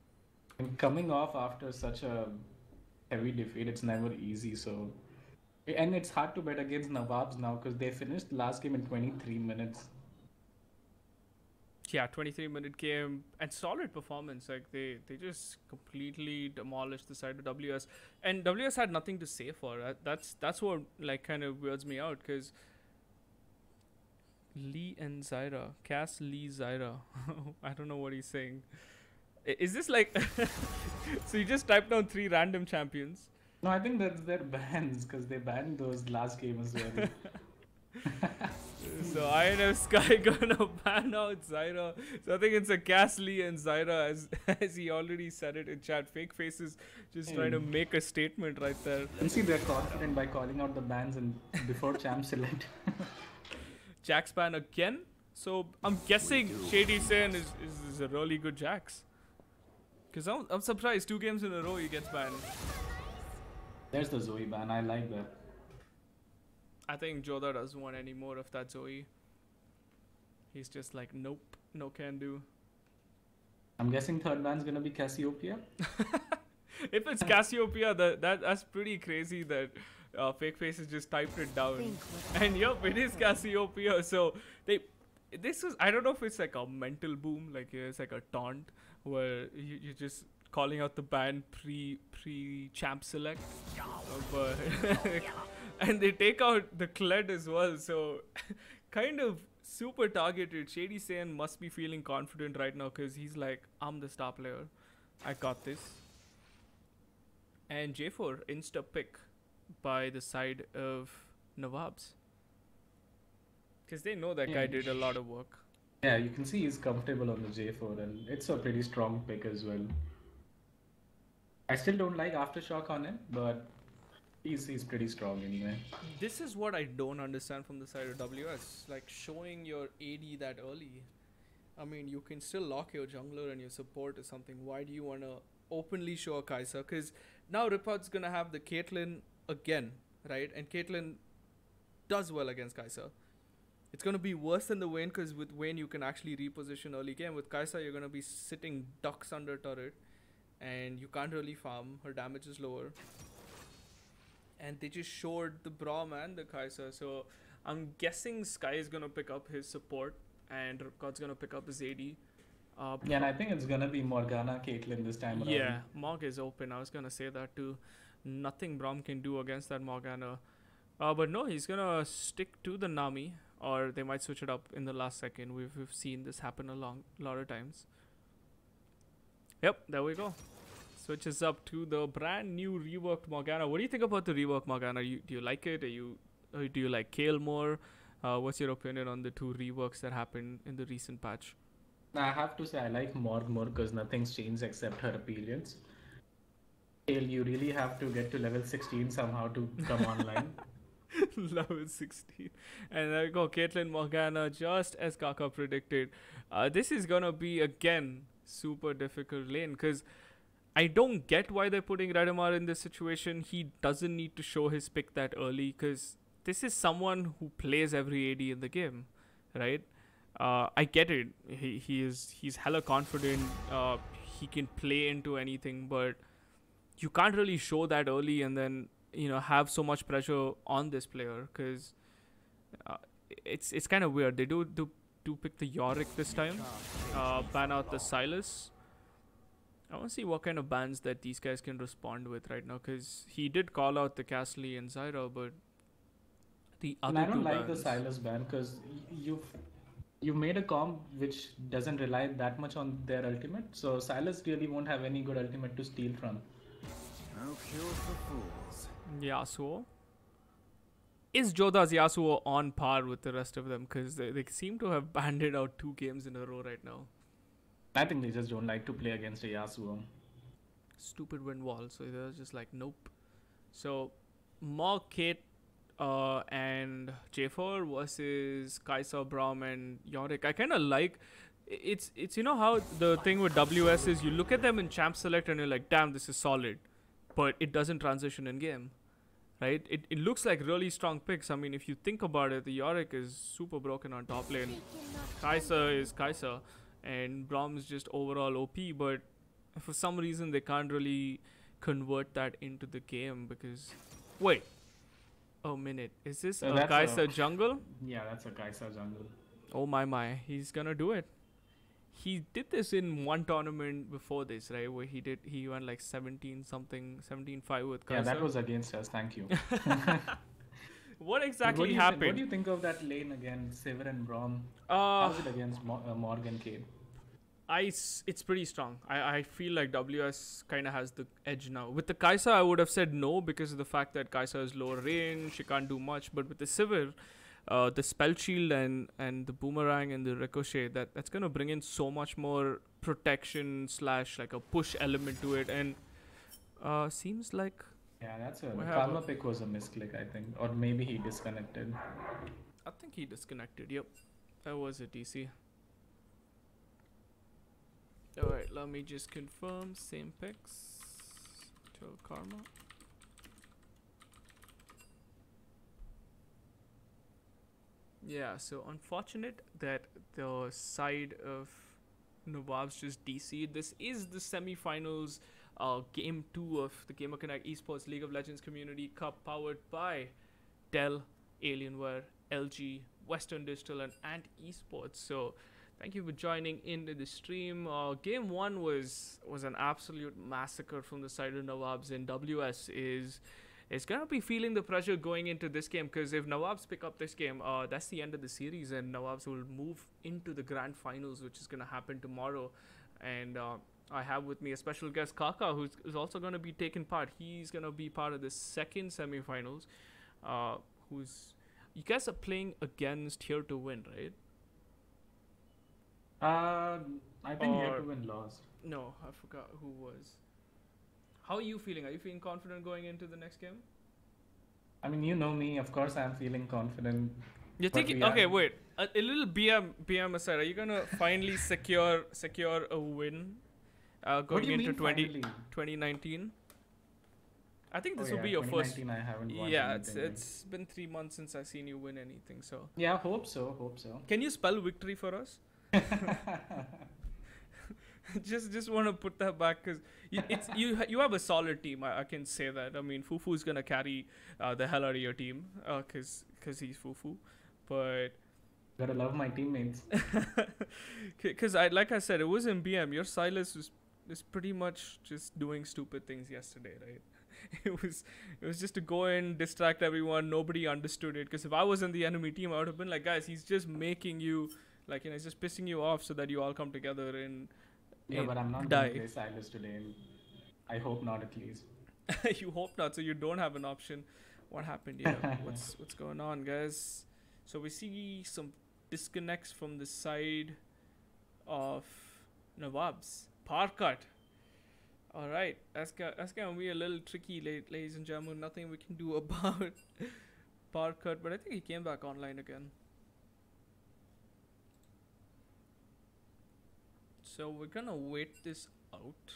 And coming off after such a heavy defeat, it's never easy. So, and it's hard to bet against Nawabs now because they finished last game in 23 minutes. Yeah, 23-minute game and solid performance. Like they just completely demolished the side of WS, and WS had nothing to say for it. That's what like kind of weirds me out, because Lee and Zyra, Cass, Lee, Zyra. I don't know what he's saying. Is this like so you just typed down 3 random champions? No, I think that's their bans because they banned those last game as well. So INF Sky gonna ban out Zyra. So I think it's a Ghastly and Zyra, as he already said it in chat. Fake Faces just trying to make a statement right there. You can see they're confident by calling out the bans and before champ select. Jax ban again. So I'm guessing Shady Sen is a really good Jax. Because I'm surprised 2 games in a row he gets banned. There's the Zoe ban. I like that. I think Joda doesn't want any more of that Zoe. He's just like, nope, no can do. I'm guessing third ban's gonna be Cassiopeia. If it's Cassiopeia, that's pretty crazy that Fake Faces just typed it down. And yup, it is Cassiopeia. So this was, I don't know if it's like a mental boom, like it's like a taunt where you're just calling out the ban pre champ select, but and they take out the Kled as well. So kind of super targeted. Shady Saiyan must be feeling confident right now because he's like, I'm the star player, I got this. And J4 insta pick by the side of Nawabs, because they know that guy did a lot of work. Yeah, you can see he's comfortable on the J4 and it's a pretty strong pick as well. I still don't like Aftershock on it, but he's pretty strong anyway. This is what I don't understand from the side of WS. Like, showing your AD that early. I mean, you can still lock your jungler and your support or something. Why do you want to openly show a Kai'Sa? Because now Ripod's going to have the Caitlyn again, right? And Caitlyn does well against Kai'Sa. It's gonna be worse than the Vayne because with Vayne you can actually reposition early game. With Kai'Sa you're gonna be sitting ducks under turret, and you can't really farm. Her damage is lower, and they just showed the Braum and the Kai'Sa. So I'm guessing Sky is gonna pick up his support, and Ripkod's gonna pick up his AD. Yeah, and I think it's gonna be Morgana Caitlyn this time around. Yeah, Morg is open. I was gonna say that too. Nothing Braum can do against that Morgana. But no, he's gonna stick to the Nami, or they might switch it up in the last second. We've seen this happen a lot of times. Yep, there we go. Switches up to the brand new reworked Morgana. What do you think about the reworked Morgana? Do you like it? Or do you like Kale more? What's your opinion on the two reworks that happened in the recent patch? I have to say I like Morg more because nothing's changed except her appearance. Kale, you really have to get to level 16 somehow to come online. Level 16. And there we go, Caitlyn Morgana, just as Kaka predicted. This is gonna be again super difficult lane because I don't get why they're putting Radamar in this situation. He doesn't need to show his pick that early because this is someone who plays every AD in the game, right? I get it. He's hella confident. He can play into anything, but you can't really show that early and then have so much pressure on this player because it's kind of weird. They do pick the Yorick this time, ban out the Silas. I want to see what kind of bans that these guys can respond with right now because he did call out the Castle and Zyra, but the other and I don't two like the bans, Silas ban because you made a comp which doesn't rely that much on their ultimate, so Silas really won't have any good ultimate to steal from. No cure for fools. Yasuo. Is Joda's Yasuo on par with the rest of them? Because they seem to have banded out 2 games in a row right now. I think they just don't like to play against a Yasuo. Stupid wind wall. So they're just like, nope. So, Morg, Kate, and J4 versus Kai'Sa, Braum, and Yorick. I kind of like... It's how the thing with WS is you look at them in Champ Select and you're like, damn, this is solid. But it doesn't transition in game. Right? It looks like really strong picks. I mean, if you think about it, the Yorick is super broken on top lane. Kai'Sa is Kai'Sa. And Braum is just overall OP. But for some reason, they can't really convert that into the game because... Wait. Oh, minute. Is this a Kai'Sa jungle? Yeah, that's a Kai'Sa jungle. Oh, my. He's gonna do it. He did this in one tournament before this, right? Where he went like 17-5 with Kai'Sa. Yeah, that was against us. Thank you. What exactly happened? What do you think of that lane against Sivir and Braum? How's it against Morg and Cade? It's pretty strong. I feel like WS kind of has the edge now. With the Kai'Sa, I would have said no because of the fact that Kai'Sa is lower range. She can't do much. But with the Sivir, the spell shield and the boomerang and the ricochet, that's going to bring in so much more protection / like a push element to it. And seems like... Yeah, the Karma pick was a misclick, I think. Or maybe he disconnected. I think he disconnected, yep. That was a DC. Alright, let me just confirm. Same picks. Till Karma. Yeah, so unfortunate that the side of Nawab's just DC'd. This is the semi-finals, game 2 of the GamerConnect Esports League of Legends Community Cup, powered by Dell, Alienware, LG, Western Digital, and Ant Esports. So thank you for joining into the stream. Game 1 was an absolute massacre from the side of Nawabs, and WS is gonna be feeling the pressure going into this game, because if Nawabs pick up this game, that's the end of the series, and Nawabs will move into the grand finals, which is gonna happen tomorrow. And I have with me a special guest, Kaka, who's also gonna be taking part. He's gonna be part of the second semi-finals. You guys are playing against Here to Win, right? I think Here to Win lost. No, I forgot who was. How are you feeling? Are you feeling confident going into the next game? I mean, you know me. Of course, I'm feeling confident. You're thinking, okay, wait. A little BM aside, are you gonna finally secure a win going into 2019? I think Oh this will yeah, be your first. 2019 I haven't won Yeah, anything. it's been 3 months since I seen you win anything. So Yeah, hope so, hope so. can you spell victory for us? Just want to put that back because you have a solid team. I can say that. I mean, Fufu's gonna carry the hell out of your team because he's Fufu, but Gotta love my teammates. because I like I said, it was in BM. Your Silas was pretty much just doing stupid things yesterday, right? It was just to go in, distract everyone. Nobody understood it because if I was in the enemy team, I would have been like, guys, he's just making you like he's just pissing you off so that you all come together and Yeah, but I'm not die. gonna play Silas today. I hope not, at least. You hope not, so you don't have an option. What happened here? What's going on, guys? So we see some disconnects from the side of Nawab's par cut. All right, that's gonna be a little tricky, ladies and gentlemen. Nothing we can do about par cut, but I think he came back online again. So we're gonna wait this out.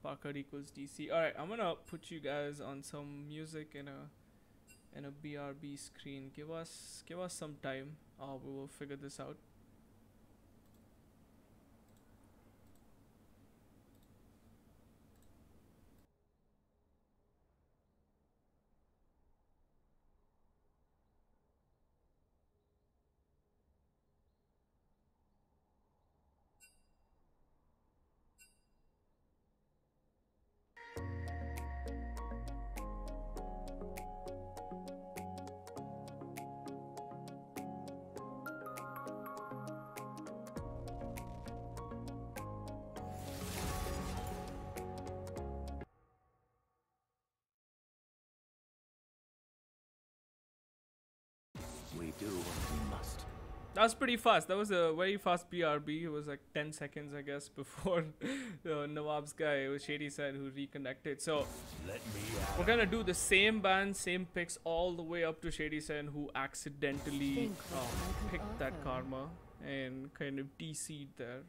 Parker equals DC. All right, I'm gonna put you guys on some music and a BRB screen. Give us some time. We will figure this out. We do what we must. That was pretty fast. That was a very fast BRB. It was like 10 seconds, I guess, before Nawab's guy, it was Shady Side, who reconnected. So we're gonna do the same ban, same picks all the way up to Shady Sen, who accidentally picked that karma and kind of DC'd there.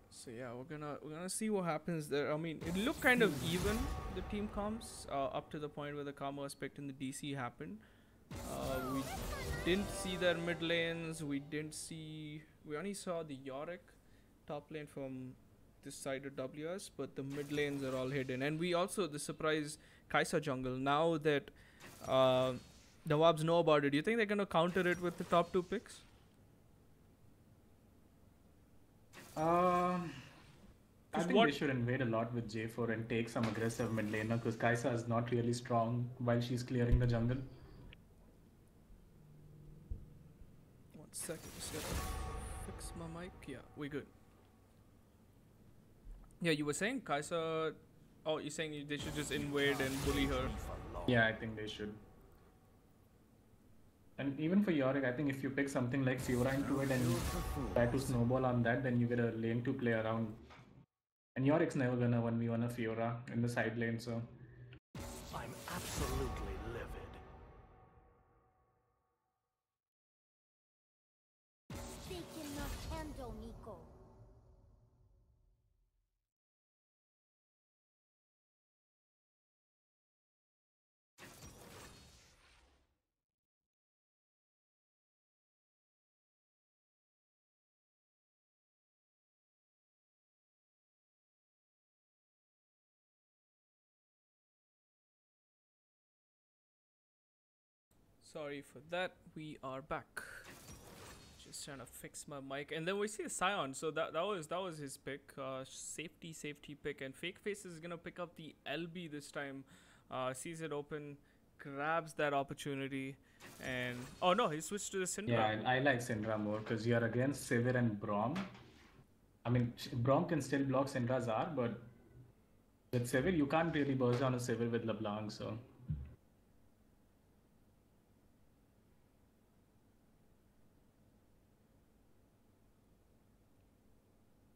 So yeah, we're gonna see what happens there. I mean, it looked kind of even, the team comps, up to the point where the karma was picked and the DC happened. We didn't see their mid lanes. We only saw the Yorick top lane from this side of WS, but the mid lanes are all hidden. And we also the surprise Kaisa jungle. Now that the Wabs know about it, do you think they're gonna counter it with the top 2 picks? I think what- they should invade a lot with J4 and take some aggressive mid laner because Kaisa is not really strong while she's clearing the jungle. 1 second, just gotta fix my mic. Yeah, we good. Yeah, you were saying Kaisa. Oh, you're saying they should just invade and bully her. Yeah, I think they should. And even for Yorick, I think if you pick something like Fiora into it and try to snowball on that, then you get a lane to play around. And Yorick's never gonna 1v1 a Fiora in the side lane, so. I'm absolutely livid. Speaking of handle, Nico. Sorry for that. We are back. Just trying to fix my mic, and then we see Sion. So that was his pick. Safety pick, and Fake Face is gonna pick up the LB this time. Sees it open, grabs that opportunity, and oh no, he switched to the Syndra. Yeah, I like Syndra more because you're against Sivir and Braum. I mean, Braum can still block Syndra's R, but with Sivir, you can't really burst down a Sivir with LeBlanc, so.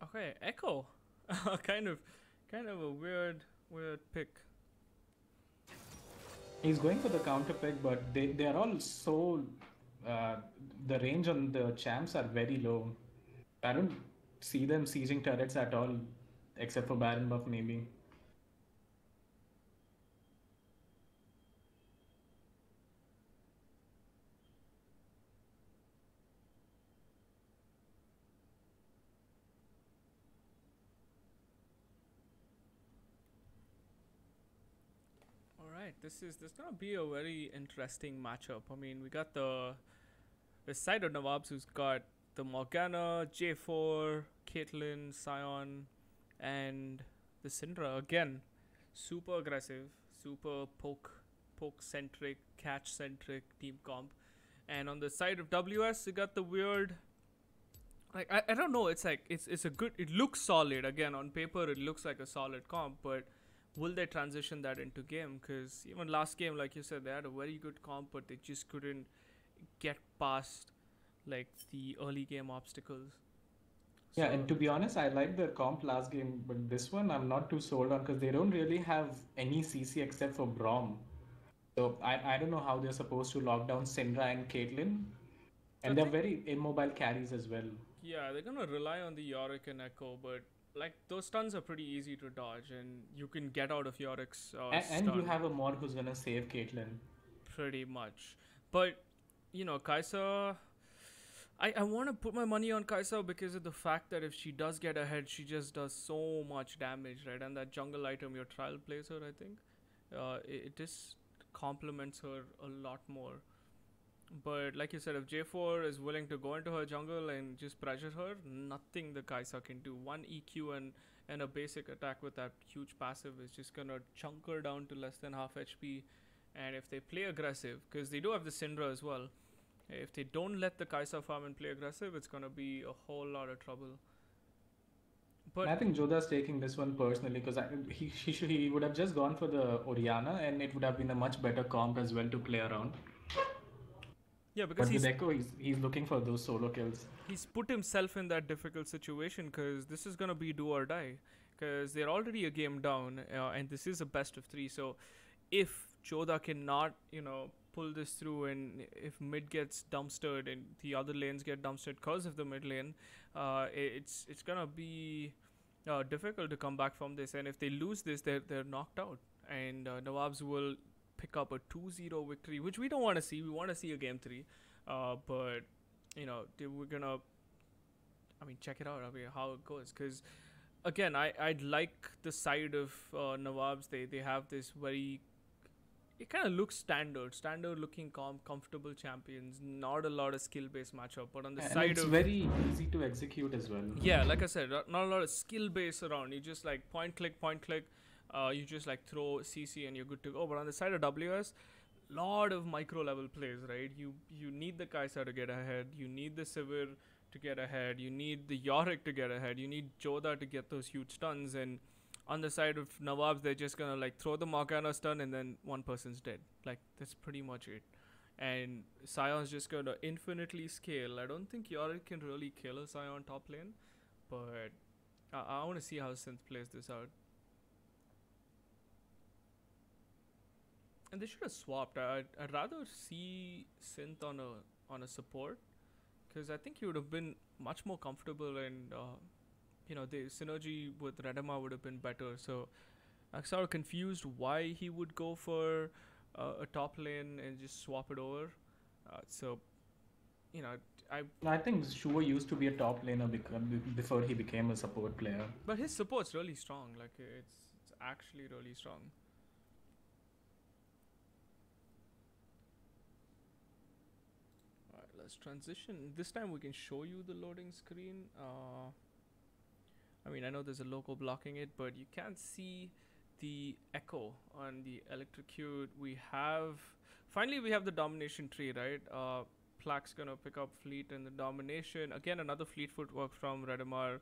Okay, Echo. kind of a weird pick. He's going for the counter pick, but they are all so. The range on the champs are very low. I don't see them sieging turrets at all. except for Baron buff maybe. All right, this gonna be a very interesting matchup. I mean, we got the side of Nawabs who's got the Morgana, J4, Caitlyn, Sion, and the Syndra again. Super aggressive, super poke centric, catch centric team comp. And on the side of WS, you got the weird, like I don't know. It's like it's a good. It looks solid. Again, on paper, it looks like a solid comp, but will they transition that into game? Because even last game, like you said, they had a very good comp, but they just couldn't get past like the early game obstacles. Yeah, and to be honest, I like their comp last game, but this one I'm not too sold on because they don't really have any CC except for Brom. So I don't know how they're supposed to lock down Syndra and Caitlyn. So I And they're think very immobile carries as well. yeah, they're gonna rely on the Yorick and Echo, but like those stuns are pretty easy to dodge, and you can get out of Yorick's And you stun have a mod who's gonna save Caitlyn. pretty much. But you know, Kaisa, I want to put my money on Kaisa because of the fact that if she does get ahead, she just does so much damage, right? And that jungle item, your trial plays her, I think, it just complements her a lot more. But like you said, if J4 is willing to go into her jungle and just pressure her, nothing the Kaisa can do. One EQ and a basic attack with that huge passive is just gonna chunk her down to less than half HP. And if they play aggressive, because they do have the Syndra as well, if they don't let the Kaisa farm and play aggressive, it's gonna be a whole lot of trouble. And But I think Joda's taking this one personally because he would have just gone for the Oriana and it would have been a much better comp as well to play around. yeah, because But with Echo, he's looking for those solo kills. he's put himself in that difficult situation because this is gonna be do or die. Because they're already a game down, and this is a best of 3. So if Joda cannot, pull this through, and if mid gets dumpstered and the other lanes get dumpstered because of the mid lane, it's gonna be difficult to come back from this. And if they lose this, they're knocked out, and Nawabs will pick up a 2-0 victory, which we don't want to see. We want to see a game 3, but we're gonna. I mean, check it out. I mean, how it goes, because again, I'd like the side of Nawabs. They have this very, it kind of looks standard looking comfortable champions. Not a lot of skill based matchup, but on the And side it's of very easy to execute as well. yeah, like I said, not a lot of skill base around. You just like point click. You just like throw CC and you're good to go. But on the side of WS, lot of micro level plays, right? You need the Kaisa to get ahead. You need the Sivir to get ahead. You need the Yorick to get ahead. You need Joda to get those huge stuns. And on the side of Nawabs, they're just gonna like throw the Morgana stun and then one person's dead. Like that's pretty much it. And Sion's just gonna infinitely scale. I don't think Yorick can really kill a Sion top lane, but I want to see how Synth plays this out. And they should have swapped. I'd rather see Synth on a support, because I think he would have been much more comfortable, and the synergy with Redema would have been better. So I'm sort of confused why he would go for a top lane and just swap it over. So you know, I think Shua used to be a top laner before he became a support player. but his support's really strong. Like it's actually really strong. Alright, let's transition. This time we can show you the loading screen. I mean, I know there's a logo blocking it, but you can't see the echo on the electrocute. Finally we have the domination tree, right? Plaque's gonna pick up fleet and the domination. Again, another fleet footwork from Redemar.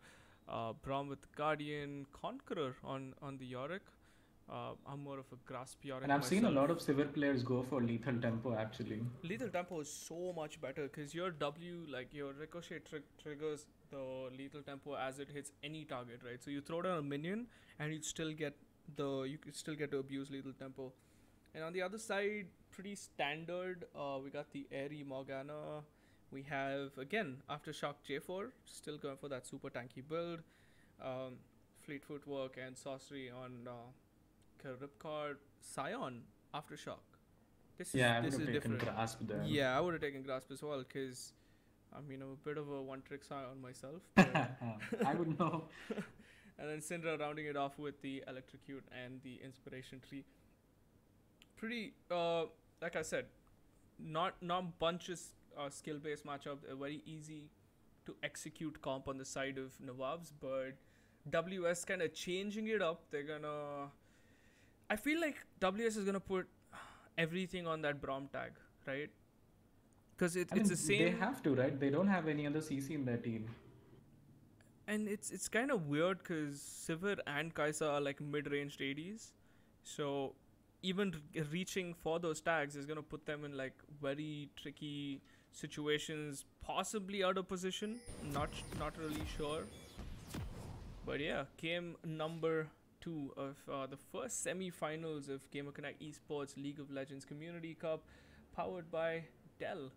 Braum with Guardian, Conqueror on the Yorick. I'm more of a grasp Yorick And I've myself. seen a lot of Sivir players go for lethal tempo actually. Lethal tempo is so much better because your W, like your ricochet triggers the lethal tempo as it hits any target, right? So you throw down a minion and you could still get to abuse lethal tempo. And on the other side, pretty standard. We got the airy Morgana. We have again Aftershock J4, still going for that super tanky build. Fleet Footwork and Sorcery on Ripcord Scion Aftershock. Yeah, I would This have is taken different. Grasp then. Yeah, I would have taken Grasp as well because I mean I'm a bit of a one-trick Scion myself. But I would know. and then Syndra rounding it off with the Electrocute and the Inspiration Tree. Pretty, like I said, not bunches skill-based matchup. They're very easy to execute comp on the side of Nawabs, but WS kind of changing it up. They're gonna. I feel like WS is gonna put everything on that Braum tag, right? Because it's the same. They have to, right? They don't have any other CC in their team. And it's kind of weird because Sivir and Kaisa are like mid-ranged ADs, so even reaching for those tags is gonna put them in like very tricky situations, possibly out of position. Not really sure. But yeah, game number 2 of the first semi-finals of GamerConnect Esports League of Legends Community Cup, powered by Dell,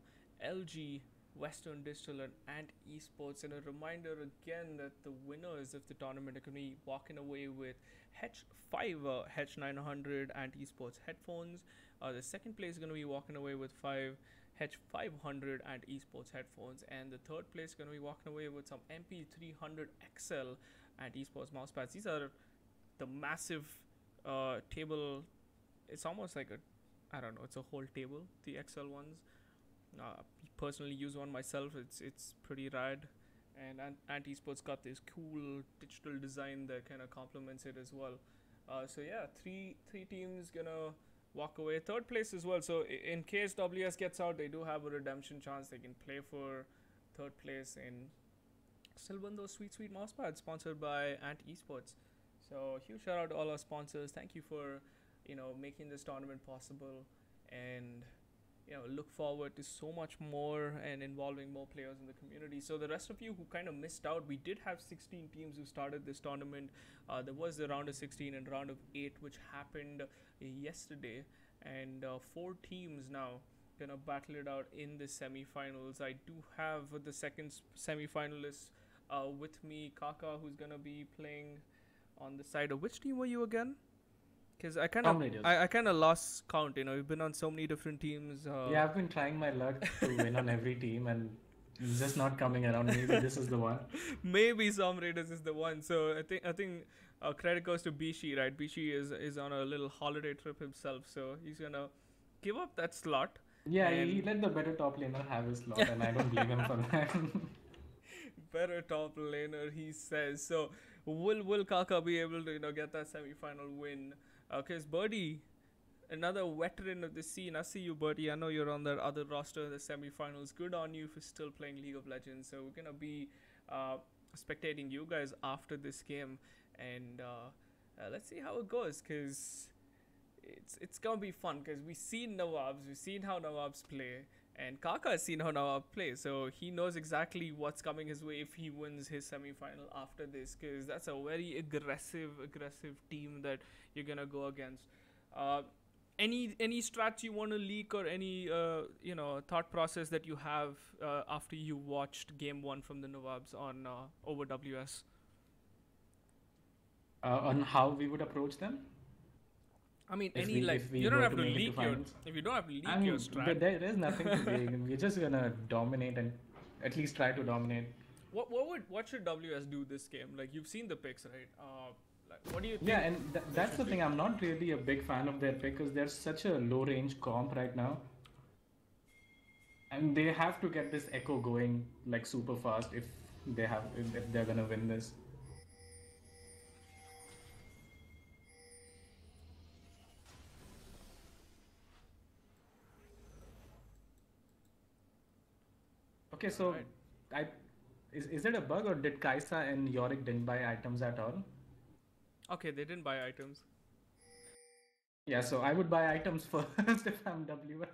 LG, Western Digital, and Esports. And a reminder again that the winners of the tournament are going to be walking away with H5 H900 and Esports headphones. The second place is going to be walking away with 5 H500 and Esports headphones, and the third place is going to be walking away with some MP300 XL and Esports mousepads. These are the massive table. It's almost like I don't know, it's a whole table, the XL ones. Personally use one myself. It's pretty rad, and Esports got this cool digital design that kind of complements it as well. So yeah, three teams gonna walk away. Third place as well. So in case WS gets out, they do have a redemption chance. They can play for third place and still win those sweet mouse pads sponsored by Ant Esports. So huge shout out to all our sponsors. Thank you for making this tournament possible, and look forward to so much more and involving more players in the community. So the rest of you who kind of missed out, we did have 16 teams who started this tournament. There was the round of 16 and round of 8 which happened yesterday, and 4 teams now gonna battle it out in the semi-finals. I do have the second semi-finalist with me, Kaka, who's gonna be playing on the side of which team were you again? Because I kind of lost count. We've been on so many different teams. Yeah, I've been trying my luck to win on every team, and it's just not coming around. Maybe this is the one. Maybe Som Raiders is the one. So I think credit goes to Bishi, right? Bishi is on a little holiday trip himself, so he's gonna give up that slot. Yeah, he let the better top laner have his slot, and I don't blame him for that. Better top laner, he says. So will Kaka be able to get that semi-final win? Because Birdie, another veteran of the scene. I see you, Birdie. I know you're on that other roster in the semi-finals. Good on you for still playing League of Legends. So we're gonna be spectating you guys after this game, and let's see how it goes. Because it's gonna be fun. Because we've seen Nawabs, we've seen how Nawabs play, and Kaka has seen how Nawab play. So he knows exactly what's coming his way if he wins his semi-final after this. Because that's a very aggressive team that you're gonna go against. Any strats you want to leak, or any thought process that you have after you watched game 1 from the Nawabs on over WS? On how we would approach them? I mean, If you don't have to leak if you don't have to leak your strat. There's nothing to leak. We're just gonna dominate, and at least try to dominate. What should WS do this game? Like, you've seen the picks, right? What do you think? Yeah, and that's the thing. I'm not really a big fan of their pick because they're such a low range comp right now, and they have to get this echo going like super fast if they're gonna win this. Okay, so Right. is it a bug, or did Kaisa and Yorick didn't buy items at all? Okay, they didn't buy items. Yeah, so I would buy items first if I'm WS.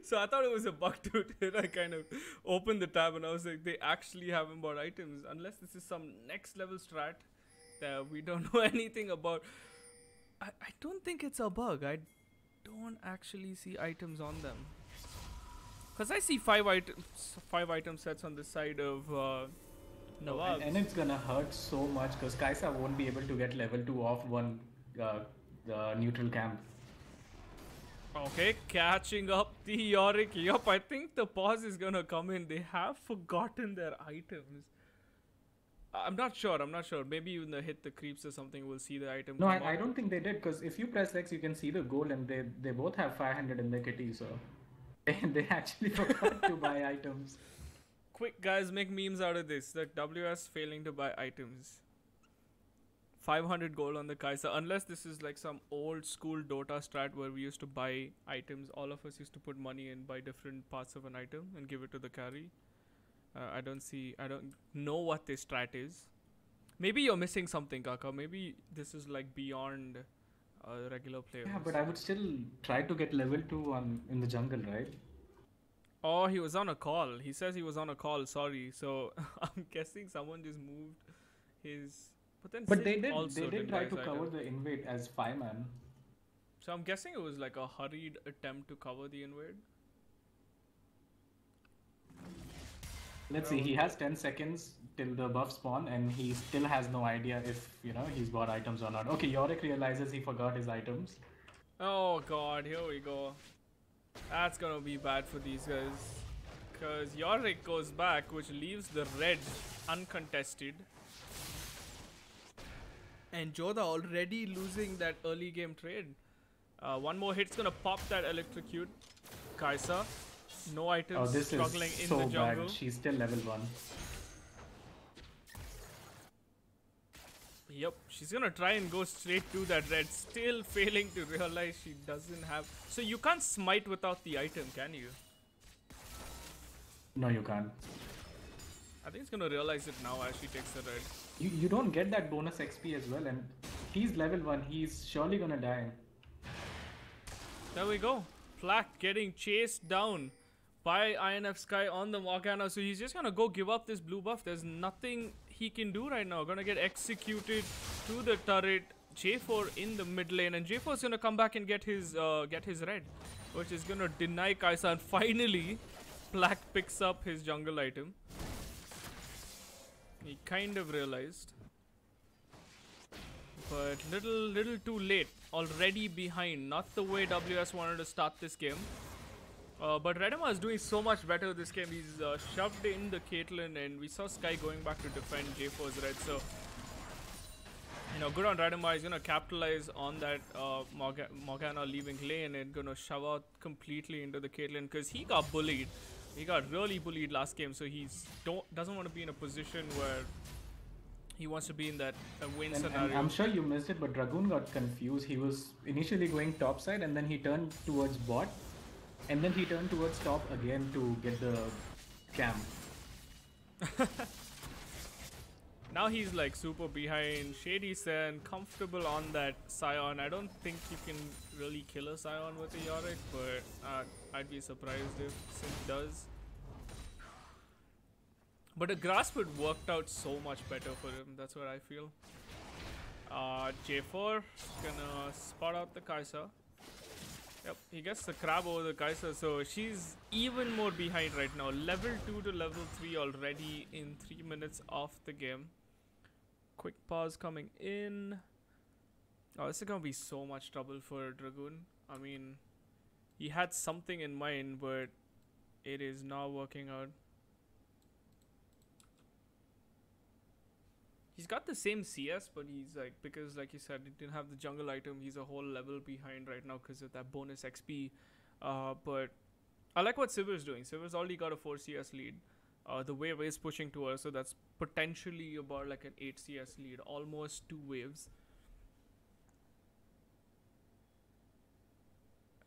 So I thought it was a bug too. I kind of opened the tab and I was like, they actually haven't bought items, unless this is some next level strat that we don't know anything about. I don't think it's a bug. I don't actually see items on them. Because I see 5 item sets on the side of Nawab. And it's gonna hurt so much because Kaisa won't be able to get level 2 off one the neutral camp. Okay, catching up the Yorick. Yup, I think the pause is gonna come in. They have forgotten their items. I'm not sure. I'm not sure. Maybe when they hit the creeps or something, we'll see the item No, come I up. don't think they did because if you press X, you can see the gold, and they both have 500 in their kitty, so they actually forgot to buy items. Quick, guys, make memes out of this. The WS failing to buy items. 500 gold on the Kai'Sa. Unless this is like some old school Dota strat where we used to buy items. All of us used to put money and buy different parts of an item and give it to the carry. I don't know what this strat is. Maybe you're missing something, Kaka. Maybe this is like beyond regular players. Yeah, but I would still try to get level 2 in the jungle, right? Oh, he was on a call. He says he was on a call. Sorry. So I'm guessing someone just moved his. But then But Sid they did also didn't try buy to his cover item. the invade as 5-man. So I'm guessing it was like a hurried attempt to cover the invade. Let's see, he has 10 seconds till the buff spawn and he still has no idea if, he's bought items or not. Okay, Yorick realizes he forgot his items. Oh god, here we go. That's gonna be bad for these guys. Because Yorick goes back, which leaves the red uncontested. And Joda already losing that early game trade. One more hit's gonna pop that electrocute. Kaisa, no items, Oh, this struggling is in so the jungle. bad. She's still level 1. Yep, she's gonna try and go straight to that red, still failing to realize she doesn't have. So you can't smite without the item, can you? No, you can't. I think it's gonna realize it now as she takes the red. You don't get that bonus XP as well, and he's level 1. He's surely gonna die. There we go. Flak getting chased down by INF Sky on the Morgana. So he's just gonna go give up this blue buff. There's nothing he can do right now. Gonna get executed to the turret. J4 in the mid lane, and J4 is gonna come back and get his red, which is gonna deny Kaisa. And finally, Flak picks up his jungle item. He kind of realized, but little too late. Already behind. Not the way WS wanted to start this game. But Redema is doing so much better this game. He's shoved in the Caitlyn, and we saw Sky going back to defend J4's red. So, good on Redema. He's gonna capitalize on that Morgana leaving lane and gonna shove out completely into the Caitlyn because he got bullied. He got really bullied last game, so he's doesn't want to be in a position where he wants to be in that win scenario. And I'm sure you missed it, but Dragoon got confused. He was initially going top side, and then he turned towards bot, and then he turned towards top again to get the camp. Now he's like super behind. Shady Sen, comfortable on that Scion. I don't think you can really kill a Scion with a Yorick, but I'd be surprised if Synth does. But the grasp would worked out so much better for him. That's what I feel. J4 gonna spot out the Kaisa. Yep, he gets the crab over the Kaisa, so she's even more behind right now. Level 2 to level 3 already in 3 minutes of the game. Quick pause coming in. Oh, this is gonna be so much trouble for Dragoon. I mean, he had something in mind, but it is not working out. He's got the same CS, but he's like, because like you said, he didn't have the jungle item, he's a whole level behind right now because of that bonus XP. But I like what Sivir's doing. Sivir's already got a 4 CS lead. The wave is pushing to her, so that's potentially about like an 8 CS lead, almost 2 waves.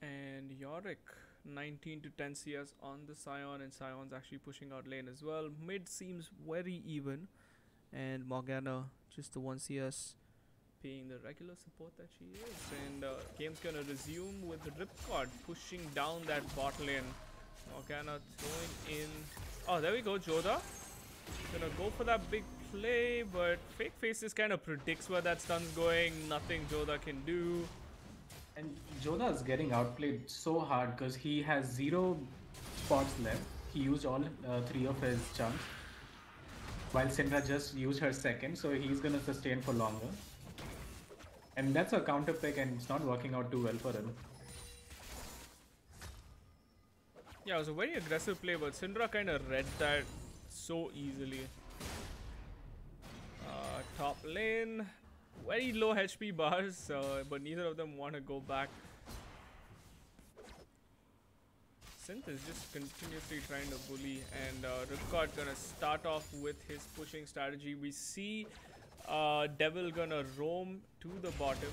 And Yorick, 19 to 10 CS on the Scion, and Scion's actually pushing out lane as well. Mid seems very even. And Morgana, just the 1 CS, being the regular support that she is. And game's gonna resume with the Ripcord pushing down that bot lane. Morgana throwing in. Oh, there we go, Joda. Gonna go for that big play, but Fake Faces kind of predicts where that stun's going. Nothing Joda can do. And Joda is getting outplayed so hard because he has 0 spots left. He used all 3 of his chunks. while Syndra just used her second, so he's gonna sustain for longer. And that's a counter pick, and it's not working out too well for him. Yeah, it was a very aggressive play, but Syndra kind of read that so easily. Top lane, very low HP bars, but neither of them want to go back. Synth is just continuously trying to bully, and Ripcord gonna start off with his pushing strategy. We see Devil gonna roam to the bottom.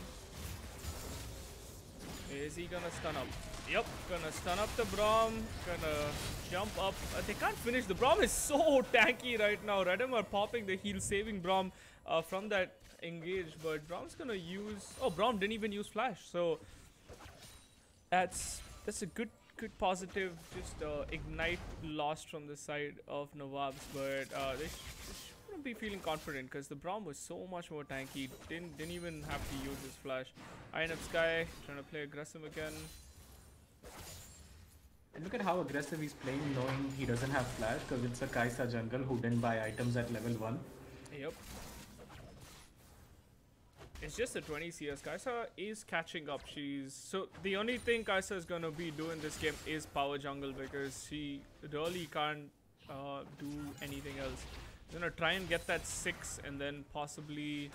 Is he gonna stun up? Yep, gonna stun up the Braum, gonna jump up. They can't finish. The Braum is so tanky right now. Redem are popping the heal, saving Braum from that engage, but Braum's gonna use... Oh, Braum didn't even use flash, so that's a good positive. Just ignite lost from the side of Nawabs, but they shouldn't be feeling confident because the Braum was so much more tanky. Didn't even have to use his flash. Iron Up Sky trying to play aggressive again. And look at how aggressive he's playing, knowing he doesn't have flash, because it's a Kaisa jungle who didn't buy items at level 1. Yep. It's just a 20 CS. Kaisa is catching up. So the only thing Kaisa is gonna be doing this game is power jungle, because she really can't do anything else. She's gonna try and get that 6 and then possibly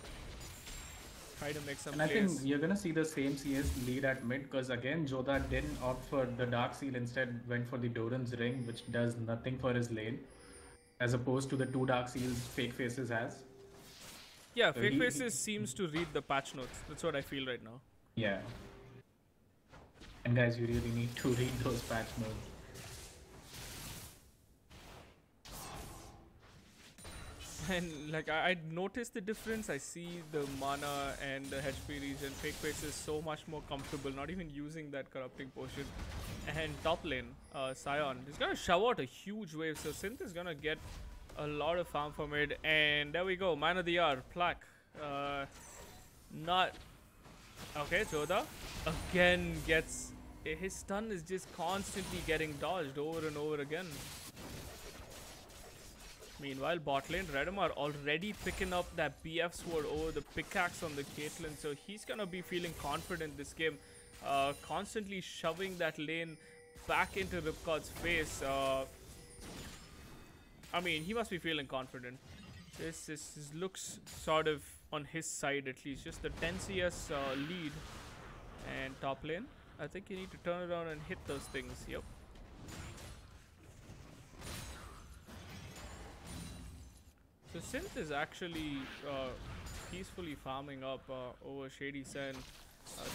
try to make some plays. And I think you're gonna see the same CS lead at mid, because again Joda didn't opt for the Dark Seal, instead went for the Doran's Ring, which does nothing for his lane, as opposed to the 2 Dark Seals Fake Faces has. Yeah, so Fake Faces seems to read the patch notes. That's what I feel right now. Yeah. And guys, you really need to read those patch notes. And like I noticed the difference. I see the mana and the HP region. Fake Face is so much more comfortable, not even using that corrupting potion. And top lane, Sion is gonna shove out a huge wave, so Synth is gonna get a lot of farm for mid. And there we go, man of the hour, Plaque. Not okay. Joda again gets his stun is just constantly getting dodged over and over again. Meanwhile, bot lane, Redem are already picking up that BF sword over the pickaxe on the Caitlyn, so he's gonna be feeling confident this game, constantly shoving that lane back into Ripcord's face. I mean, he must be feeling confident. This looks sort of on his side at least. Just the 10 CS lead. And top lane, I think you need to turn around and hit those things. Yep. So Synth is actually peacefully farming up over Shady Sen.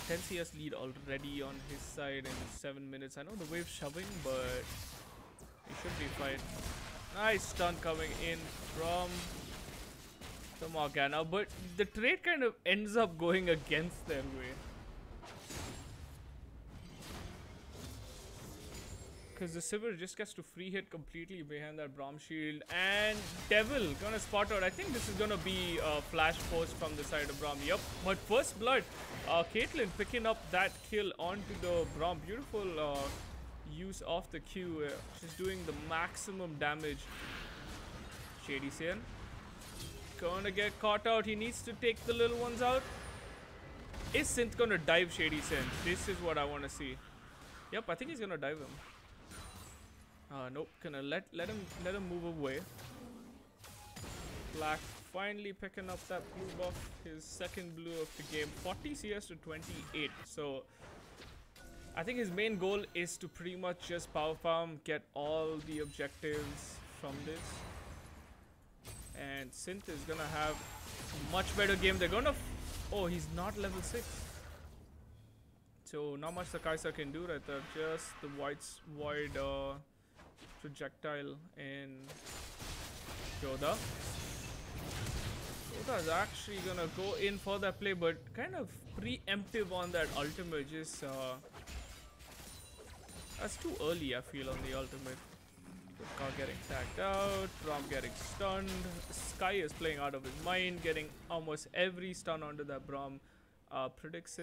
10 CS lead already on his side in 7 minutes. I know the wave's shoving, but he should be fine. Nice stun coming in from the Morgana, but the trade kind of ends up going against their way. Because the Sivir just gets to free hit completely behind that Braum shield. And Devil gonna spot out. I think this is gonna be a flash post from the side of Braum. Yep. But first blood, Caitlyn picking up that kill onto the Braum. Beautiful use of the Q. She's doing the maximum damage. Shady Sen gonna get caught out. He needs to take the little ones out. Is Synth gonna dive Shady Sen? This is what I want to see. Yep, I think he's gonna dive him. Nope, gonna let him move away. Black finally picking up that blue buff, his second blue of the game. 40 CS to 28. So I think his main goal is to pretty much just power farm, get all the objectives from this. And Synth is gonna have a much better game. They're gonna oh, he's not level 6. So not much the Kaisa can do right there. Just the void projectile in Joda. Joda is actually gonna go in for that play, but kind of preemptive on that ultimate. Just that's too early, I feel, on the ultimate. Car getting tagged out, Braum getting stunned. Sky is playing out of his mind, getting almost every stun onto that Braum. Predicts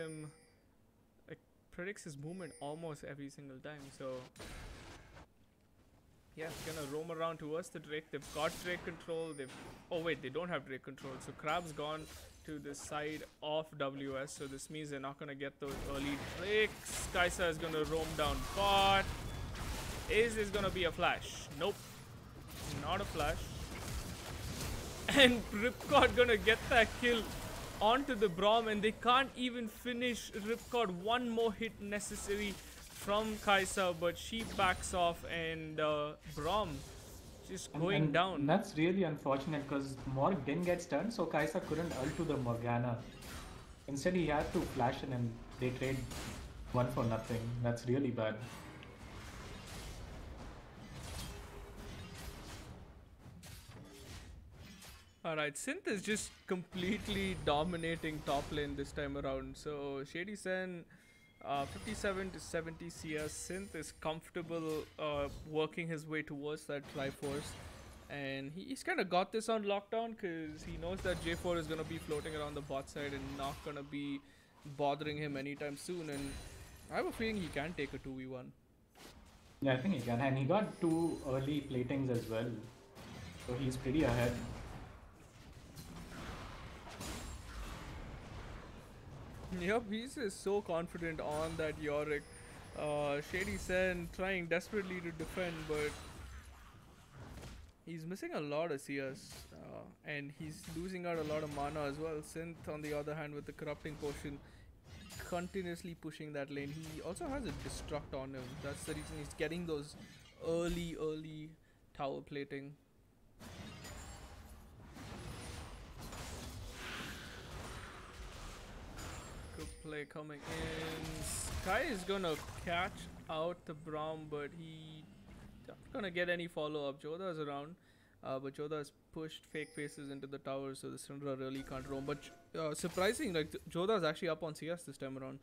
his movement almost every single time. So Yeah, it's gonna roam around towards the Drake. They've got Drake control. Oh wait, they don't have Drake control. So Crab's gone to the side of WS. So this means they're not gonna get those early Drakes. Kaisa is gonna roam down bot. Is this gonna be a flash? Nope, not a flash. And Ripcord gonna get that kill onto the Braum, and they can't even finish Ripcord. One more hit necessary from Kaisa, but she backs off, and Braum just going down. And that's really unfortunate because Morg didn't get stunned, so Kaisa couldn't ult to the Morgana. Instead, he had to flash in and they trade one for nothing. That's really bad. Alright, Synth is just completely dominating top lane this time around. So Shady Sen, 57 to 70 CS. Synth is comfortable working his way towards that Triforce. And he's kind of got this on lockdown because he knows that J4 is going to be floating around the bot side and not going to be bothering him anytime soon. And I have a feeling he can take a 2v1. Yeah, I think he can. And he got 2 early platings as well. So he's pretty ahead. Yep, he's just so confident on that Yorick. Shady Sen trying desperately to defend, but he's missing a lot of CS. And he's losing out a lot of mana as well. Synth, on the other hand, with the corrupting potion, continuously pushing that lane. He also has a destruct on him. That's the reason he's getting those early tower plating. Good play coming in. Sky is gonna catch out the Braum, but he not gonna get any follow-up. Joda's around, but Joda has pushed fake faces into the tower, so the Syndra really can't roam. But surprising, like Joda's actually up on CS this time around.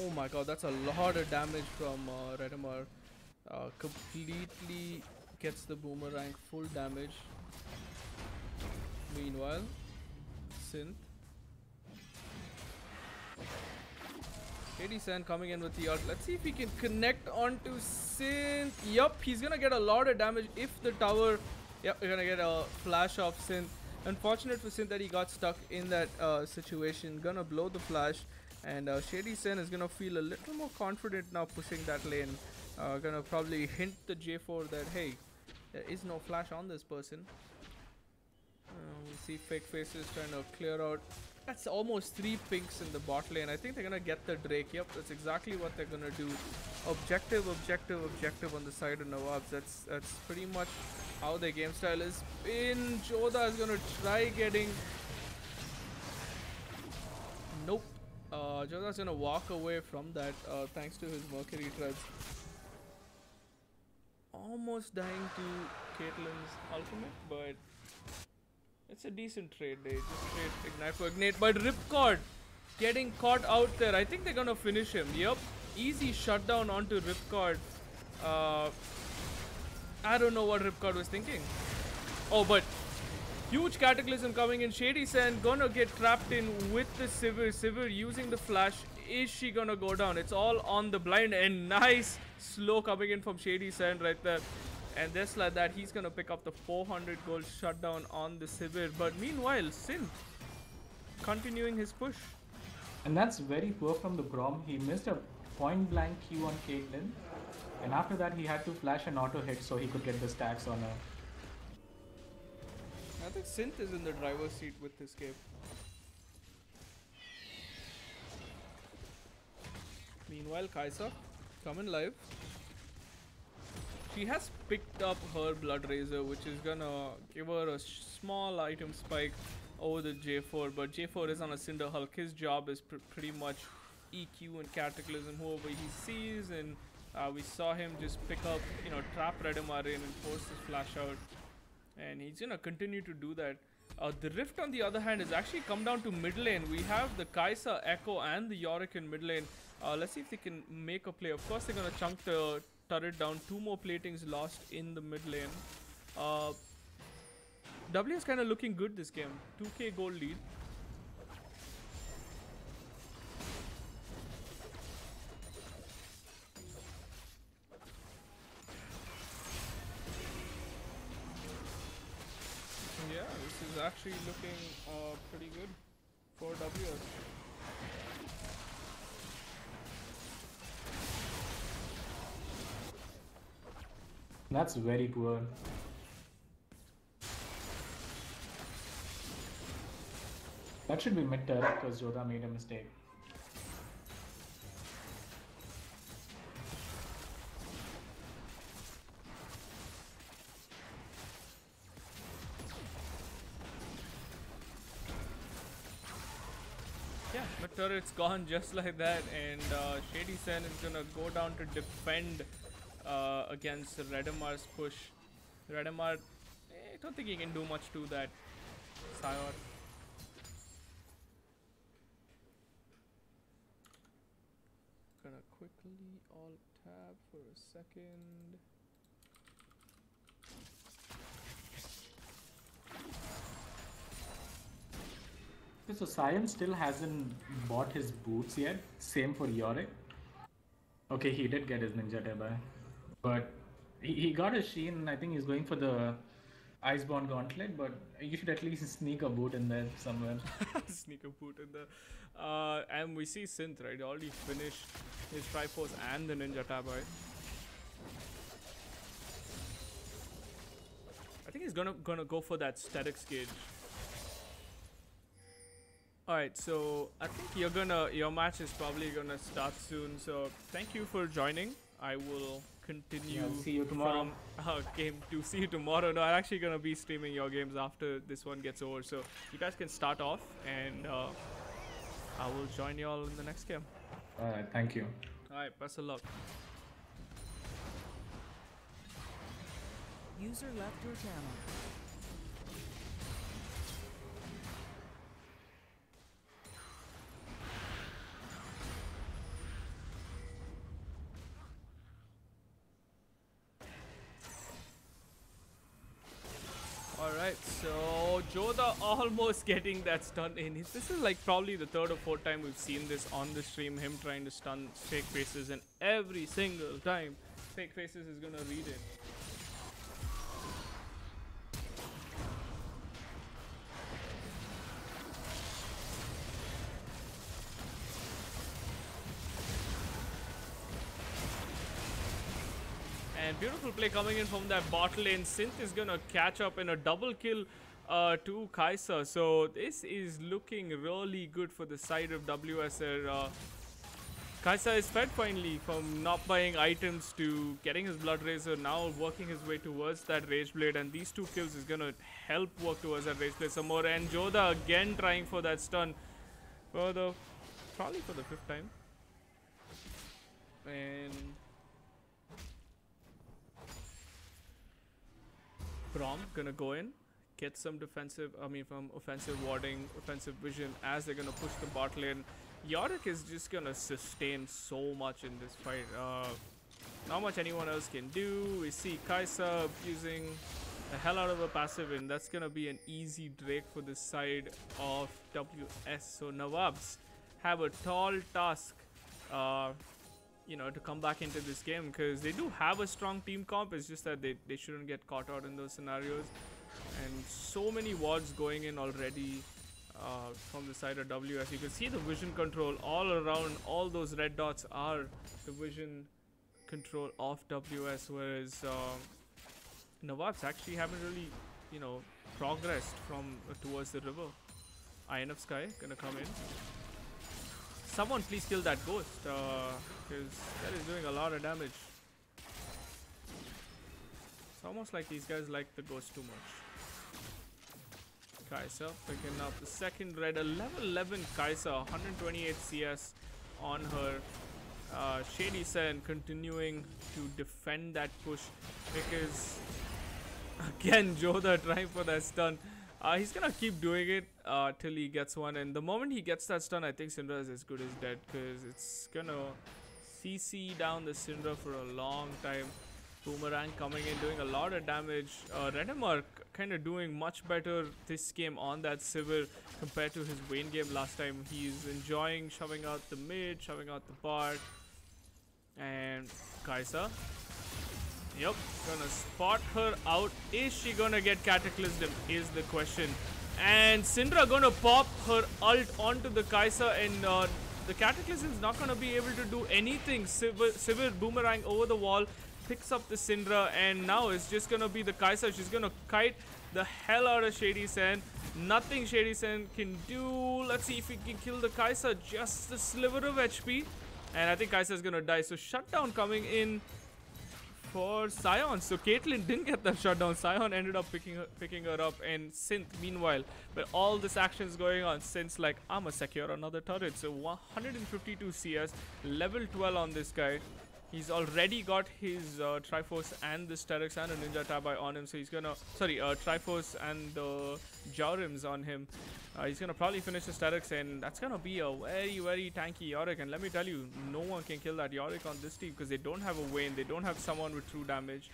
Oh my god, that's a lot of damage from Redemar. Completely gets the boomerang, full damage. Meanwhile, Synth. Shady Sen coming in with the ult. Let's see if he can connect onto Synth. Yup, he's gonna get a lot of damage if the tower. Yep, we're gonna get a flash off Synth. Unfortunate for Synth that he got stuck in that situation. Gonna blow the flash, and Shady Sen is gonna feel a little more confident now pushing that lane. Gonna probably hint the J4 that hey, there is no flash on this person. We see fake faces trying to clear out. That's almost 3 pinks in the bot lane. I think they're gonna get the Drake. Yep, that's exactly what they're gonna do. Objective on the side of Nawabs. That's pretty much how their game style is. Joda is gonna try getting. Nope. Joda's gonna walk away from that thanks to his Mercury treads. Almost dying to Caitlyn's ultimate, but it's a decent trade. They just trade Ignite for Ignite. But Ripcord getting caught out there. I think they're gonna finish him. Yep. Easy shutdown onto Ripcord. I don't know what Ripcord was thinking. Oh, but huge Cataclysm coming in. Shady Sen gonna get trapped in with the Sivir. Sivir using the flash. Is she gonna go down? It's all on the blind, and nice slow coming in from Shady Sen right there. And just like that, he's gonna pick up the 400 gold shutdown on the Sivir. But meanwhile, Synth continuing his push. And that's very poor from the Braum. He missed a point blank Q on Caitlyn. And after that, he had to flash an auto hit so he could get the stacks on her. I think Synth is in the driver's seat with this game. Meanwhile, Kaisa coming live. She has picked up her Blood Razor, which is gonna give her a small item spike over the J4. But J4 is on a Cinder Hulk. His job is pretty much EQ and Cataclysm whoever he sees, and we saw him just pick up, trap Redemar in and force his flash out. And he's gonna continue to do that. The Rift, on the other hand, has actually come down to mid lane. We have the Kaisa, Echo, and the Yorick in mid lane. Let's see if they can make a play. Of course, they're gonna chunk the turret down. 2 more platings lost in the mid lane. W is kind of looking good this game. 2k gold lead. actually looking pretty good for WS. That's very poor. That should be mid turret because Joda made a mistake. Yeah, but turret's gone just like that, and Shady Sen is gonna go down to defend against Redemar's push. Redemar, I don't think he can do much to that. Scion. Gonna quickly alt tab for a second. Okay, so Sion still hasn't bought his boots yet. Same for Yorick. Okay, he did get his Ninja Teba. But he got a Sheen. I think he's going for the Iceborne Gauntlet, but you should at least sneak a boot in there somewhere. Sneak a boot in there. And we see Synth, right? He already finished his Triforce and the Ninja Tab, right? I think he's gonna go for that statics gauge. Alright, so I think your match is probably gonna start soon. So thank you for joining. I will continue. Yeah, see you tomorrow. From game to see you tomorrow. No, I'm actually gonna be streaming your games after this one gets over. So you guys can start off, and I will join you all in the next game. Alright, thank you. Alright, best of luck. User left your channel. Alright, so Joda almost getting that stun in. This is like probably the third or fourth time we've seen this on the stream, him trying to stun Fake Faces, and every single time Fake Faces is gonna read it. And beautiful play coming in from that bot lane. Synth is gonna catch up in a double kill to Kai'Sa. So this is looking really good for the side of WSR. Kai'Sa is fed finally from not buying items to getting his Blood Razor, now working his way towards that Rage Blade, and these two kills is gonna help work towards that Rage Blade some more. And Joda again trying for that stun for the probably for the 5th time. And Brom gonna go in, get some defensive, from offensive warding, offensive vision as they're gonna push the bot lane. Yorick is just gonna sustain so much in this fight. Not much anyone else can do. We see Kai'Sa using the hell out of a passive, and that's gonna be an easy Drake for this side of WS. So Nawabs have a tall task, to come back into this game, because they do have a strong team comp. It's just that they shouldn't get caught out in those scenarios. And so many wards going in already from the side of WS. You can see the vision control all around. All those red dots are the vision control of WS, whereas Nawabs actually haven't really, progressed from towards the river. Iron of Sky gonna come in. Someone please kill that ghost, because that is doing a lot of damage. It's almost like these guys like the ghost too much. Kai'Sa picking up the second red, a level 11 Kai'Sa, 128 CS on her. Shady Sen continuing to defend that push, because again Joda trying for that stun. He's gonna keep doing it till he gets one, and the moment he gets that stun, I think Syndra is as good as dead, because it's gonna CC down the Syndra for a long time. Boomerang coming in, doing a lot of damage. Redemark kind of doing much better this game on that Sivir compared to his Vayne game last time. He's enjoying shoving out the mid, shoving out the bot. And Kai'Sa, yep, gonna spot her out. Is she gonna get Cataclysm is the question. And Syndra gonna pop her ult onto the Kai'Sa, and the Cataclysm's not gonna be able to do anything. Sivir boomerang over the wall, picks up the Syndra, and now it's just gonna be the Kai'Sa. She's gonna kite the hell out of Shady Sen. Nothing Shady Sen can do. Let's see if he can kill the Kai'Sa. Just a sliver of HP. And I think Kai'Sa is gonna die. So shutdown coming in for Sion. So Caitlyn didn't get that shutdown. Sion ended up picking her up, and Synth meanwhile, but all this action is going on, Synth's like, I'ma secure another turret. So 152 CS, level 12 on this guy. He's already got his Triforce and the Sterex and a Ninja Tabai on him. So he's gonna, Triforce and the Jarims on him. He's gonna probably finish the Sterex, and that's gonna be a very, very tanky Yorick. And let me tell you, no one can kill that Yorick on this team because they don't have a Vayne, they don't have someone with true damage.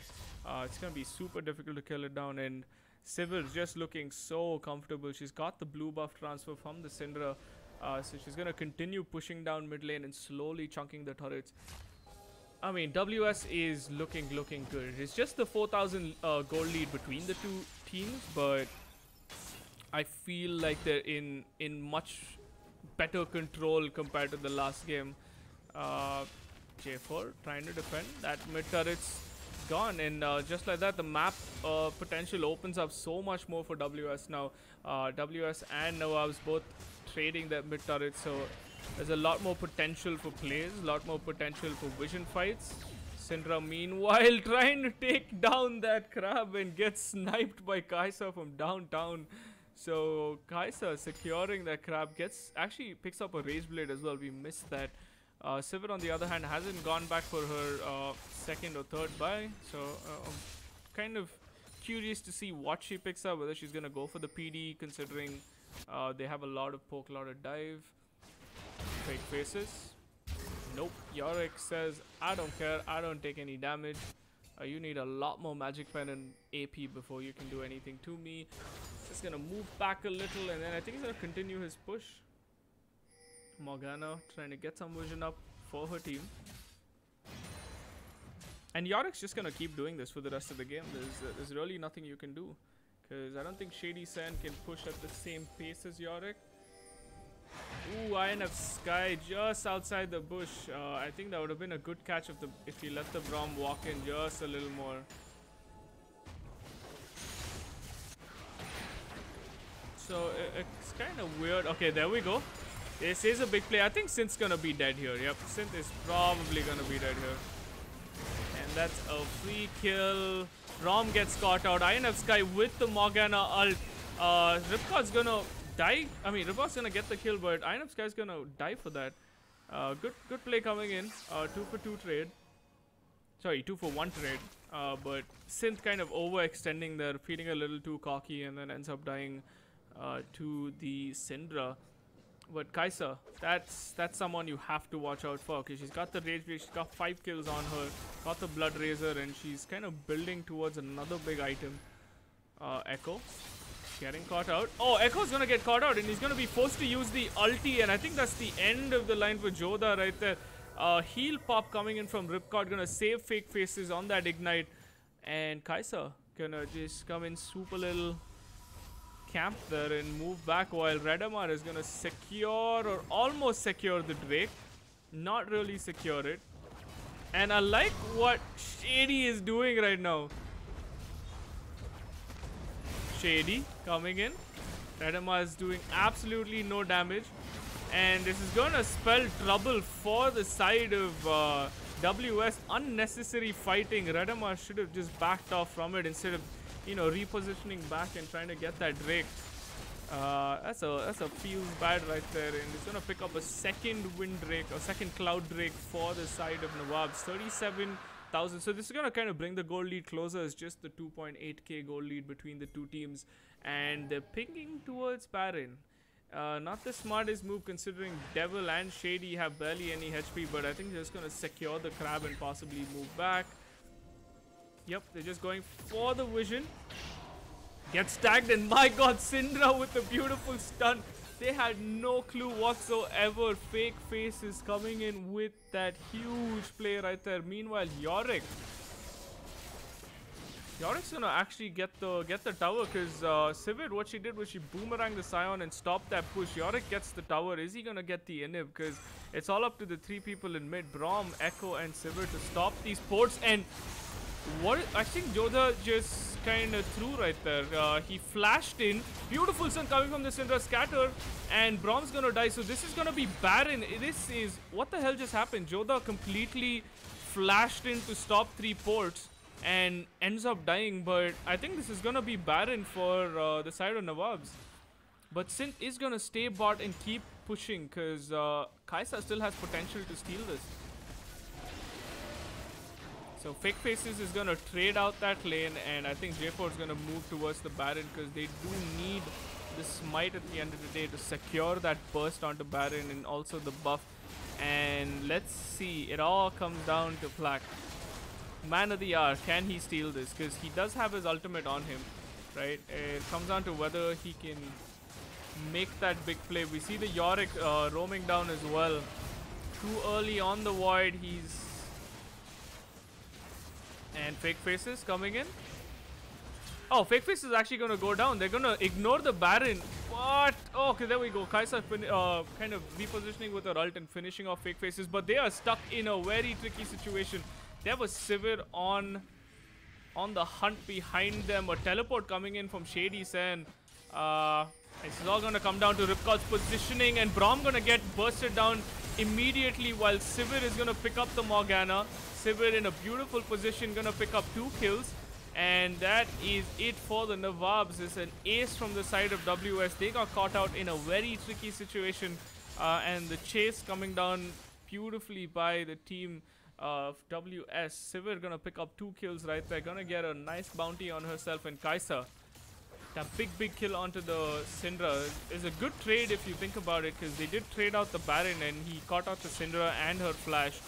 It's gonna be super difficult to kill it down. And Sivir's just looking so comfortable. She's got the blue buff transfer from the Syndra, so she's gonna continue pushing down mid lane and slowly chunking the turrets. I mean, WS is looking good. It's just the 4,000 gold lead between the two teams, but I feel like they're in much better control compared to the last game. J4 trying to defend. That mid turret's gone, and just like that, the map potential opens up so much more for WS now. WS and Nawab's both trading their mid turrets, so there's a lot more potential for plays, a lot more potential for vision fights. Syndra meanwhile trying to take down that crab and gets sniped by Kai'Sa from downtown. So Kai'Sa securing that crab, actually picks up a Rage Blade as well. We missed that. Sivir on the other hand hasn't gone back for her second or third buy. So I'm kind of curious to see what she picks up, whether she's going to go for the PD considering they have a lot of poke, a lot of dive. Fake faces. Nope. Yorick says, I don't care. I don't take any damage. You need a lot more magic pen and AP before you can do anything to me. Just gonna move back a little, and then I think he's gonna continue his push. Morgana trying to get some vision up for her team. And Yorick's just gonna keep doing this for the rest of the game. There's really nothing you can do, because I don't think Shady Sen can push at the same pace as Yorick. Ooh, INF Sky just outside the bush. I think that would have been a good catch if he let the Braum walk in just a little more. So it's kind of weird. Okay, there we go. This is a big play. I think Synth's gonna be dead here. Yep, Synth is probably gonna be dead here. And that's a free kill. Rom gets caught out. INF Sky with the Morgana ult. Ripcord's gonna die. I mean, Ripcord's gonna get the kill, but INF Sky's gonna die for that. Good play coming in. 2 for 2 trade. Sorry, 2 for 1 trade. But Synth kind of overextending there, feeling a little too cocky, and then ends up dying to the Syndra. But Kai'Sa, that's someone you have to watch out for, because she's got the Rage Blade, she's got 5 kills on her, got the Blood Razor, and she's kind of building towards another big item. Echo getting caught out. Oh, Echo's gonna get caught out, and he's gonna be forced to use the ulti, and I think that's the end of the line for Joda right there. Heal pop coming in from Ripcord, gonna save fake faces on that ignite, and Kai'Sa gonna just come in super little camp there and move back, while Redamar is gonna secure or almost secure the Drake. Not really secure it. And I like what Shady is doing right now. Shady coming in. Redamar is doing absolutely no damage. And this is gonna spell trouble for the side of WS. Unnecessary fighting. Redamar should have just backed off from it instead of, you know, repositioning back and trying to get that Drake. That's a feels bad right there, and it's gonna pick up a second Wind Drake, or second Cloud Drake for the side of Nawab's. 37,000. So this is gonna kind of bring the gold lead closer. It's just the 2.8k gold lead between the two teams, and they're pinging towards Baron. Not the smartest move considering Devil and Shady have barely any HP, but I think they're just gonna secure the crab and possibly move back. Yep, they're just going for the vision. Gets tagged, and my god, Syndra with the beautiful stun. They had no clue whatsoever. Fake faces coming in with that huge play right there. Meanwhile, Yorick Yorick's gonna actually get the tower because Sivir, what she did was she boomeranged the Scion and stopped that push. Yorick gets the tower. Is he gonna get the inhib? Because it's all up to the three people in mid, Braum, Echo, and Sivir to stop these ports. And what I think Jodha just kind of threw right there. He flashed in. Beautiful sun coming from the Syndra scatter, and Braum's gonna die. So this is gonna be Baron. This is what the hell just happened. Jodha completely flashed in to stop three ports and ends up dying, but I think this is gonna be Baron for the side of Nawabs. But Synth is gonna stay bot and keep pushing because Kaisa still has potential to steal this. So Fake Faces is gonna trade out that lane, and I think J4 is gonna move towards the Baron because they do need the smite at the end of the day to secure that burst onto Baron and also the buff. And let's see, it all comes down to Plak. Man of the hour, can he steal this? Because he does have his ultimate on him, right? It comes down to whether he can make that big play. We see the Yorick roaming down as well. Too early on the void. And Fake Faces coming in. Oh, Fake Face is actually going to go down. They're going to ignore the Baron. What? Oh, okay, there we go. Kaisa kind of repositioning with her ult and finishing off Fake Faces. But they are stuck in a very tricky situation. There was Sivir on the hunt behind them. A teleport coming in from Shady Sen. This is all going to come down to Ripcord's positioning. And Braum going to get bursted down immediately while Sivir is going to pick up the Morgana. Sivir in a beautiful position, going to pick up 2 kills. And that is it for the Nawabs. It's an ace from the side of WS. They got caught out in a very tricky situation. And the chase coming down beautifully by the team of WS. Sivir gonna pick up 2 kills right there. Gonna get a nice bounty on herself. And Kaisa, that big kill onto the Syndra is a good trade if you think about it. Because they did trade out the Baron and he caught out the Syndra and her flash.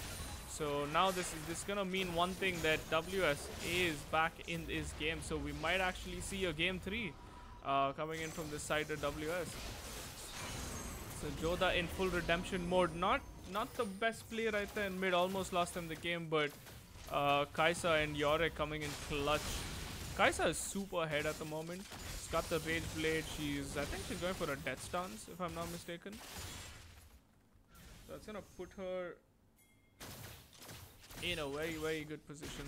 So now this is gonna mean one thing, that WS is back in this game. So we might actually see a game 3 coming in from this side of WS. So Jodha in full redemption mode. Not the best play right there in mid. Almost lost them the game, but Kaisa and Yorick coming in clutch. Kaisa is super ahead at the moment. She's got the Rage Blade. I think she's going for a Death Stance, if I'm not mistaken. So it's gonna put her in a very good position.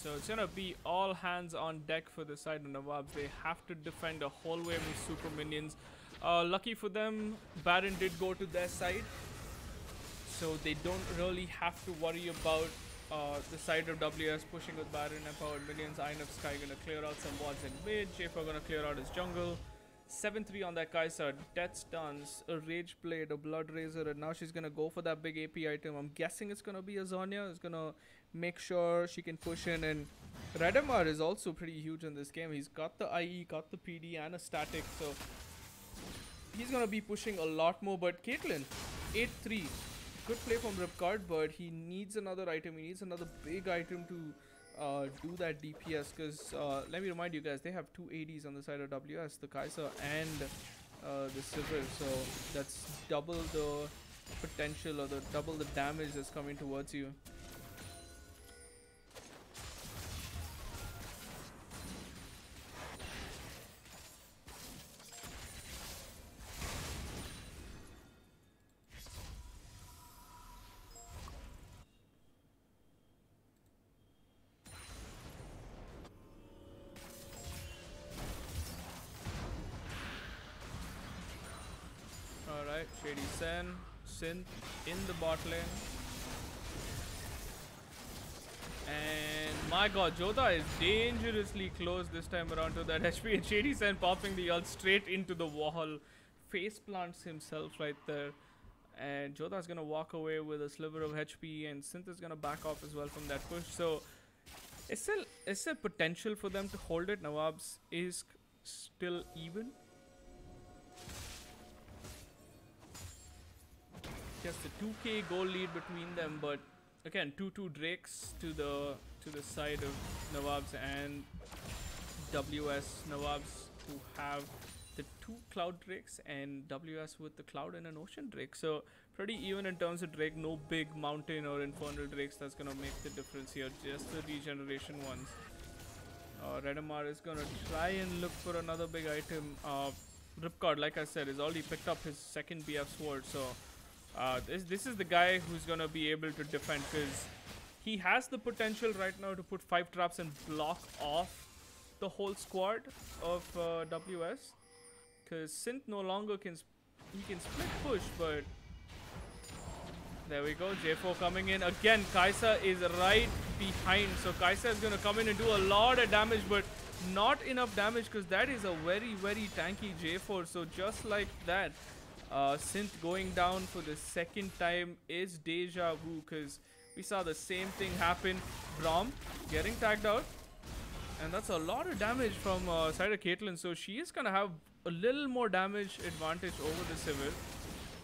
So it's gonna be all hands on deck for the side of Nawabs. They have to defend a whole way with super minions. Lucky for them, Baron did go to their side, so they don't really have to worry about the side of WS pushing with Baron and powered minions. Iron of Sky gonna clear out some wards in mid. J4 gonna clear out his jungle. 7-3 on that Kaisa. Death Stance, a Rage Blade, a Blood Razor, and now she's gonna go for that big AP item. I'm guessing it's gonna be a Zonya. It's gonna make sure she can push in. And Redemar is also pretty huge in this game. He's got the IE, got the PD, and a static, so he's gonna be pushing a lot more. But Caitlyn, 8-3. Good play from Ripcord, but he needs another item. He needs another big item to do that DPS, because let me remind you guys, they have 2 ADs on the side of WS, the Kaisa and the Sivir, so that's double the potential, or double the damage that's coming towards you. Alright, Shady Sen, Synth in the bot lane. And my god, Jodha is dangerously close this time around to that HP. And Shady Sen popping the ult straight into the wall. Face plants himself right there. And Jodha is going to walk away with a sliver of HP. And Synth is going to back off as well from that push. So it's still potential for them to hold it. Nawabs is still even. Just a 2k goal lead between them, but again 2-2 Drakes to the side of Nawabs and WS. Nawabs who have the 2 Cloud Drakes and WS with the Cloud and an Ocean Drake. So pretty even in terms of Drake. No big mountain or infernal Drakes that's gonna make the difference here. Just the regeneration ones. Redemar is gonna try and look for another big item. Ripcord, like I said, has already picked up his second BF sword, so this is the guy who's gonna be able to defend, because he has the potential right now to put 5 traps and block off the whole squad of WS. Because Synth no longer can split push, but there we go. J4 coming in again. Kaisa is right behind, so Kaisa is gonna come in and do a lot of damage, but not enough damage because that is a very tanky J4. So just like that, Synth going down for the second time is deja vu, because we saw the same thing happen. Braum getting tagged out, and that's a lot of damage from side of Caitlyn. So she is gonna have a little more damage advantage over the Civil.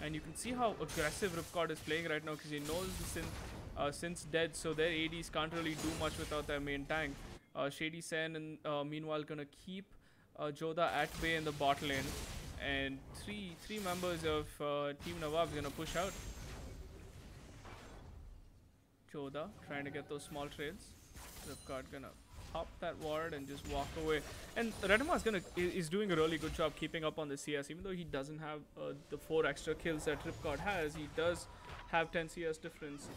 And you can see how aggressive Ripcord is playing right now, because he knows the Synth's dead, so their ADs can't really do much without their main tank. Shady Sen and meanwhile gonna keep Joda at bay in the bot lane, and three members of Team Nawab gonna push out. Joda trying to get those small trades. Ripcord gonna pop that ward and just walk away. And Redema is doing a really good job keeping up on the CS, even though he doesn't have the 4 extra kills that Ripcord has. He does have 10 CS difference,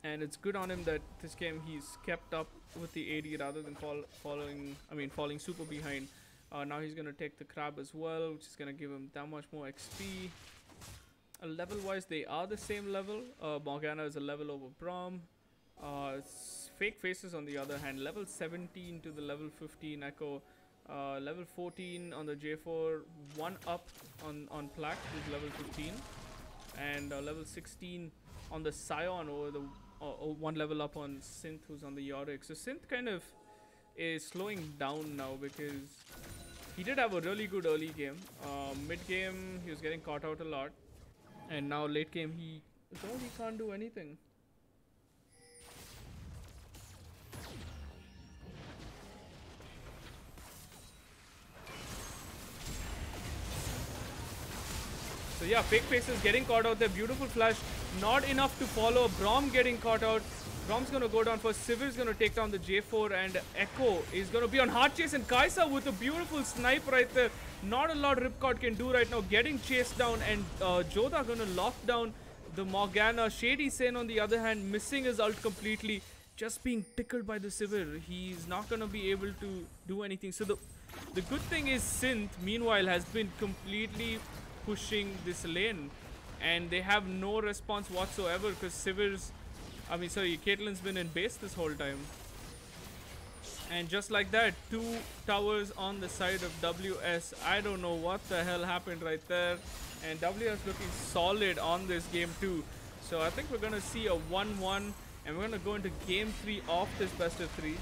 and it's good on him that this game he's kept up with the AD rather than falling super behind. Now he's gonna take the crab as well, which is gonna give him that much more XP. Level wise they are the same level. Morgana is a level over Braum. Fake Faces on the other hand, level 17 to the level 15 Echo, level 14 on the J4, 1 up on Plaque, who's level 15, and level 16 on the Scion, over the 1 level up on Synth, who's on the Yorick. So Synth kind of is slowing down now, because he did have a really good early game. Mid game he was getting caught out a lot, and now late game he can't do anything. So yeah, Fake Faces getting caught out there. Beautiful flash. Not enough to follow. Braum getting caught out. Braum's going to go down first. Sivir's going to take down the J4. And Echo is going to be on hard chase. And Kaisa with a beautiful snipe right there. Not a lot Ripcord can do right now. Getting chased down. And Joda going to lock down the Morgana. Shady Sen on the other hand, missing his ult completely. Just being tickled by the Sivir. He's not going to be able to do anything. So the good thing is Synth, meanwhile, has been completely pushing this lane, and they have no response whatsoever, because Caitlyn's been in base this whole time. And just like that, 2 towers on the side of WS. I don't know what the hell happened right there, and WS looking solid on this game too. So I think we're gonna see a 1-1, and we're gonna go into game 3 of this best of 3.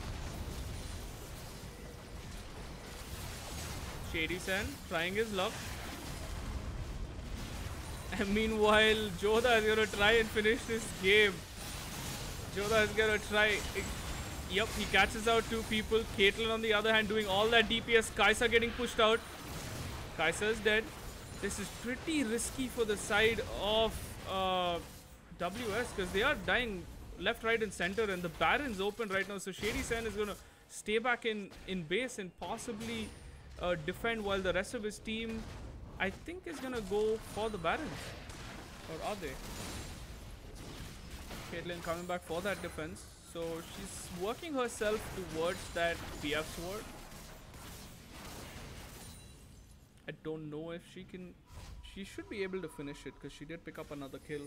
Shady Sen trying his luck. And meanwhile, Joda is going to try and finish this game. Joda is going to try. Yep, he catches out 2 people. Caitlyn on the other hand doing all that DPS. Kaisa getting pushed out. Kaisa is dead. This is pretty risky for the side of WS, because they are dying left, right and center, and the Baron's open right now. So Shady Sen is going to stay back in base and possibly defend, while the rest of his team, I think, is gonna go for the Baron. Or are they? Caitlyn coming back for that defense. So she's working herself towards that BF sword. I don't know if she can. She should be able to finish it, because she did pick up another kill.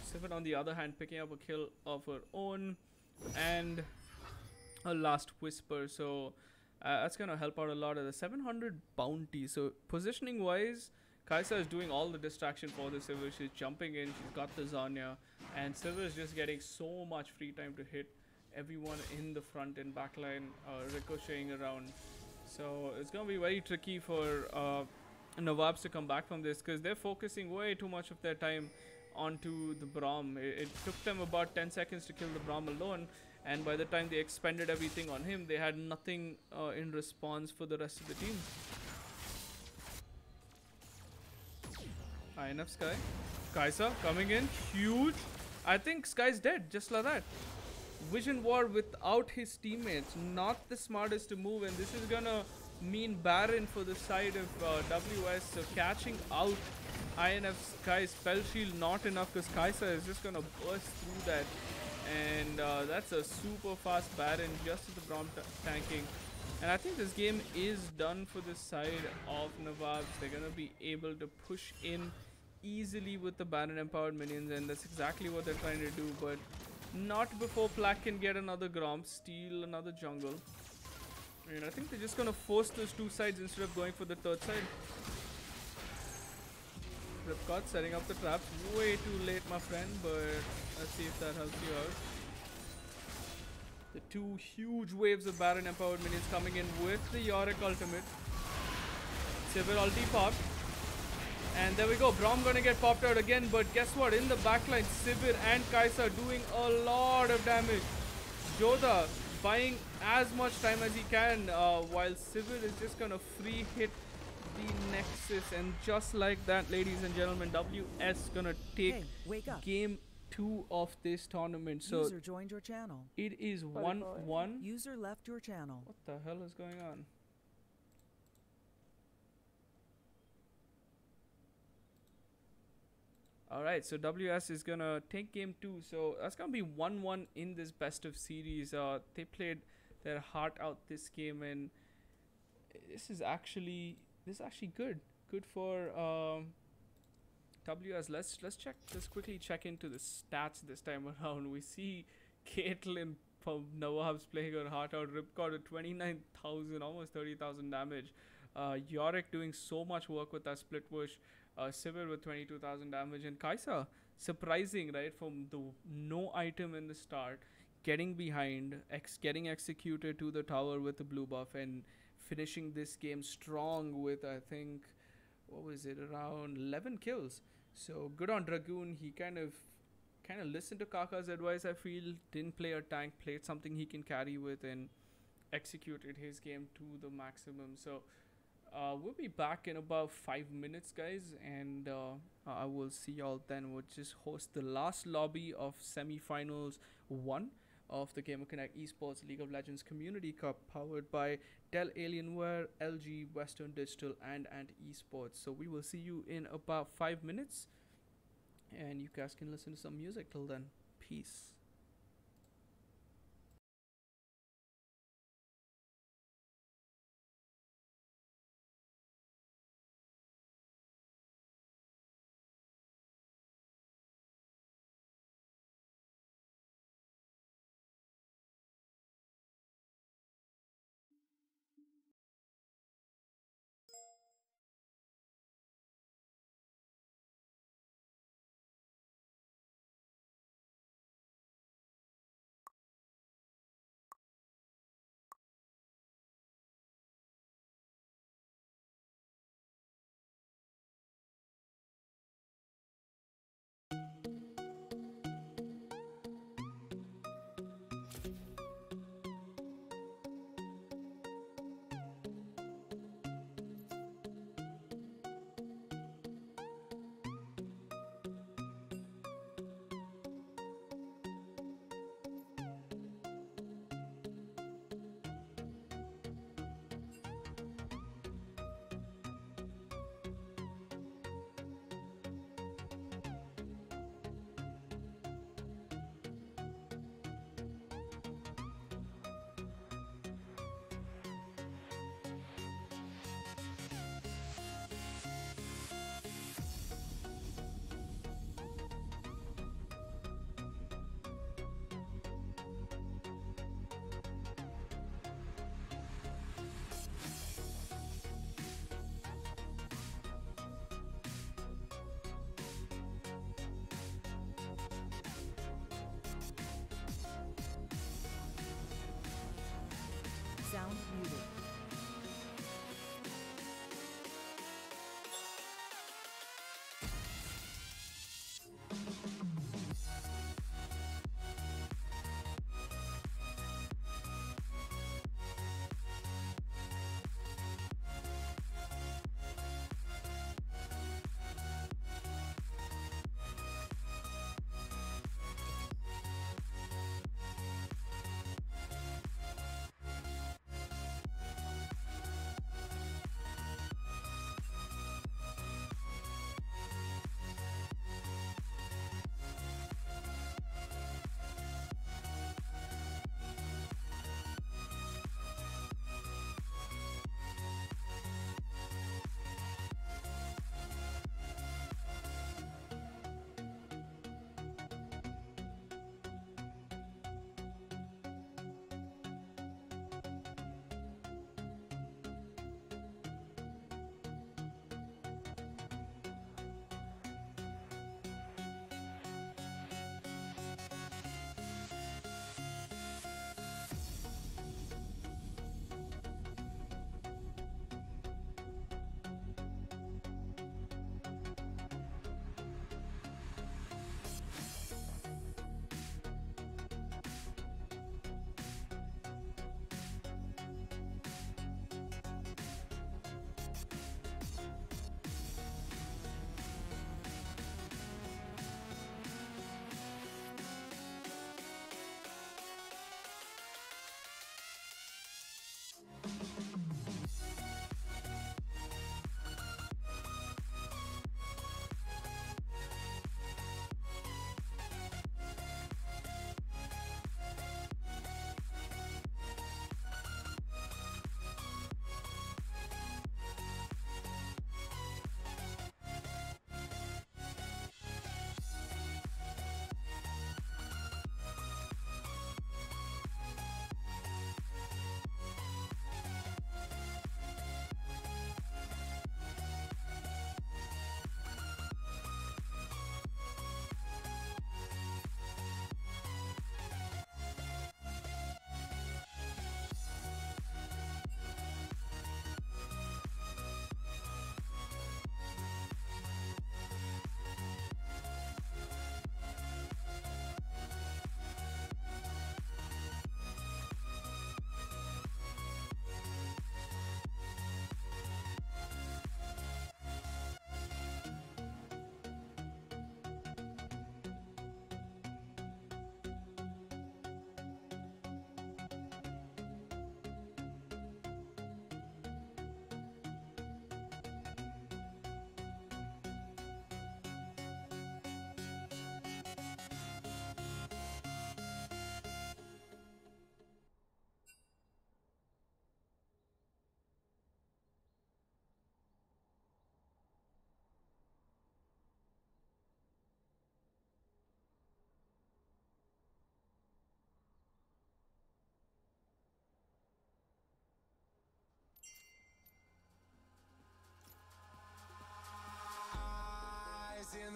Sivir on the other hand picking up a kill of her own, and a last whisper. So that's gonna help out a lot of the 700 bounty. So positioning wise, Kaisa is doing all the distraction for the Sivir. She's jumping in, she's got the Zarya, and Sivir is just getting so much free time to hit everyone in the front and back line, ricocheting around. So it's gonna be very tricky for Nawabs to come back from this, because they're focusing way too much of their time onto the Braum. It took them about 10 seconds to kill the Braum alone, and by the time they expended everything on him, they had nothing in response for the rest of the team. INF Sky. Kaisa coming in, huge. I think Sky's dead, just like that. Vision War without his teammates, not the smartest to move, and this is gonna mean Baron for the side of WS. So catching out INF Sky's spell shield not enough, because Kaisa is just gonna burst through that, and that's a super fast Baron just as the Braum tanking. And I think this game is done for the side of Nawabs. They're gonna be able to push in easily with the Baron empowered minions, and that's exactly what they're trying to do, but not before Plaque can get another Gromp, steal another jungle. And I think they're just gonna force those two sides instead of going for the third side. Ripcord setting up the traps. Way too late, my friend, but let's see if that helps you out. The two huge waves of Baron empowered minions coming in with the Yorick ultimate. Sivir ulti popped. And there we go. Braum gonna get popped out again, but guess what? In the backline, Sivir and Kaisa doing a lot of damage. Joda buying as much time as he can, while Sivir is just gonna free hit the Nexus. And just like that, ladies and gentlemen, WS gonna take game 2 of this tournament. So User joined your channel. it is 1-1. User left your channel. What the hell is going on? Alright, so WS is gonna take game 2. So that's gonna be 1-1 in this best of series. They played their heart out this game, and this is actually good. Good for WS. Let's quickly check into the stats this time around. We see Caitlyn from Nawabs playing her heart out. Ripcord at 29,000, almost 30,000 damage. Yorick doing so much work with that split push. Sivir with 22,000 damage, and Kaisa, surprising, right, from the no item in the start, getting behind, getting executed to the tower with the blue buff, and finishing this game strong with, I think, what was it, around 11 kills. So good on Dragoon. He kind of listened to Kaka's advice, I feel, didn't play a tank, played something he can carry with, and executed his game to the maximum. So we'll be back in about 5 minutes, guys, and I will see y'all then. We'll just host the last lobby of semi-finals 1 of the GamerConnect Esports League of Legends Community Cup, powered by Dell Alienware, LG, Western Digital, and Esports. So we will see you in about 5 minutes, and you guys can listen to some music till then. Peace.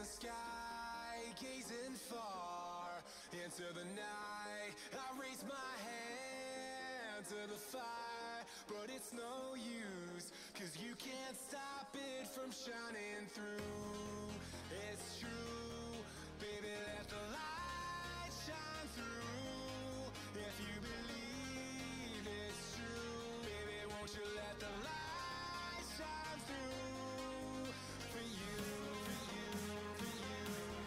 the sky, gazing far into the night. I raise my hand to the fire, but it's no use, 'cause you can't stop it from shining through. It's true, baby, let the light shine through. If you believe it's true, baby, won't you let the light shine through for you, for you, for you,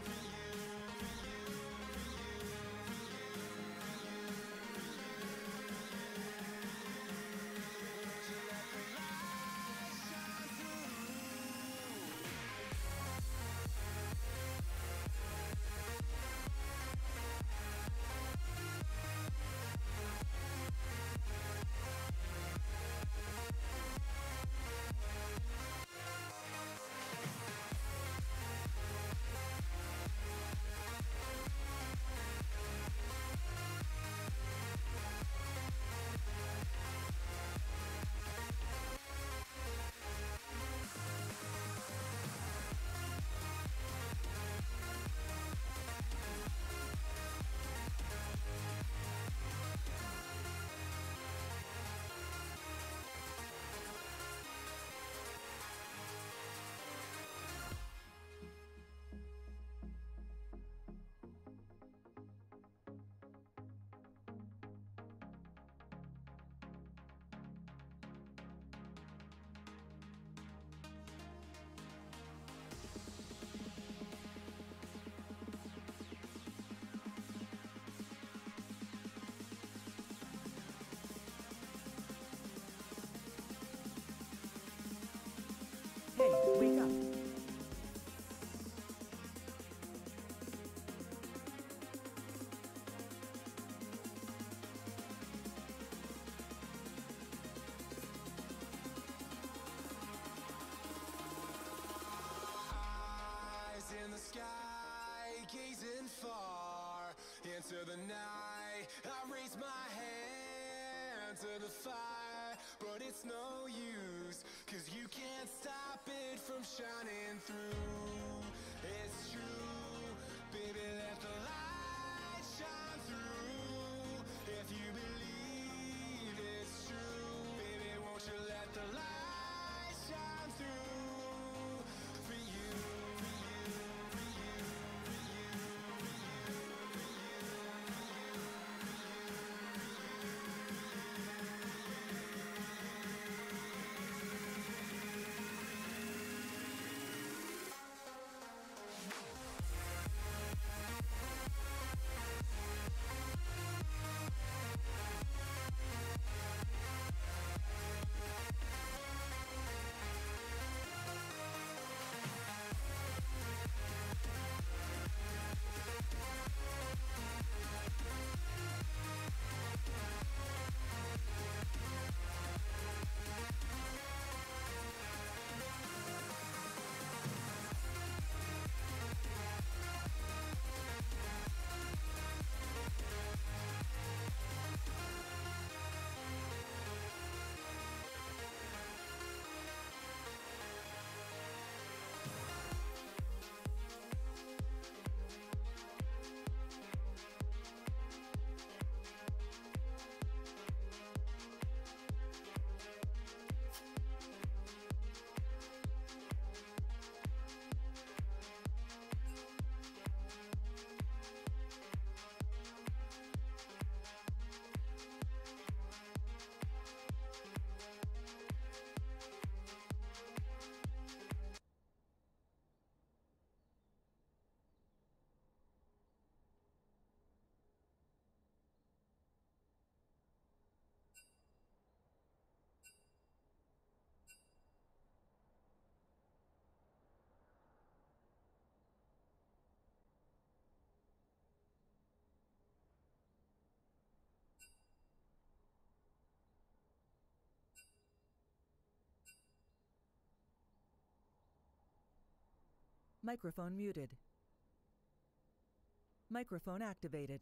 for you, for you, for you, won't you let the light shine through? Hey, wake up. Eyes in the sky, gazing far into the night. I raise my hand to the fire, but it's no use, 'cause you can't stop it from shining through. It's true, baby, let the light shine through. If you believe it's true, baby, won't you let the light shine through for you, for you, for you, for you, for you, for Microphone muted. Microphone activated.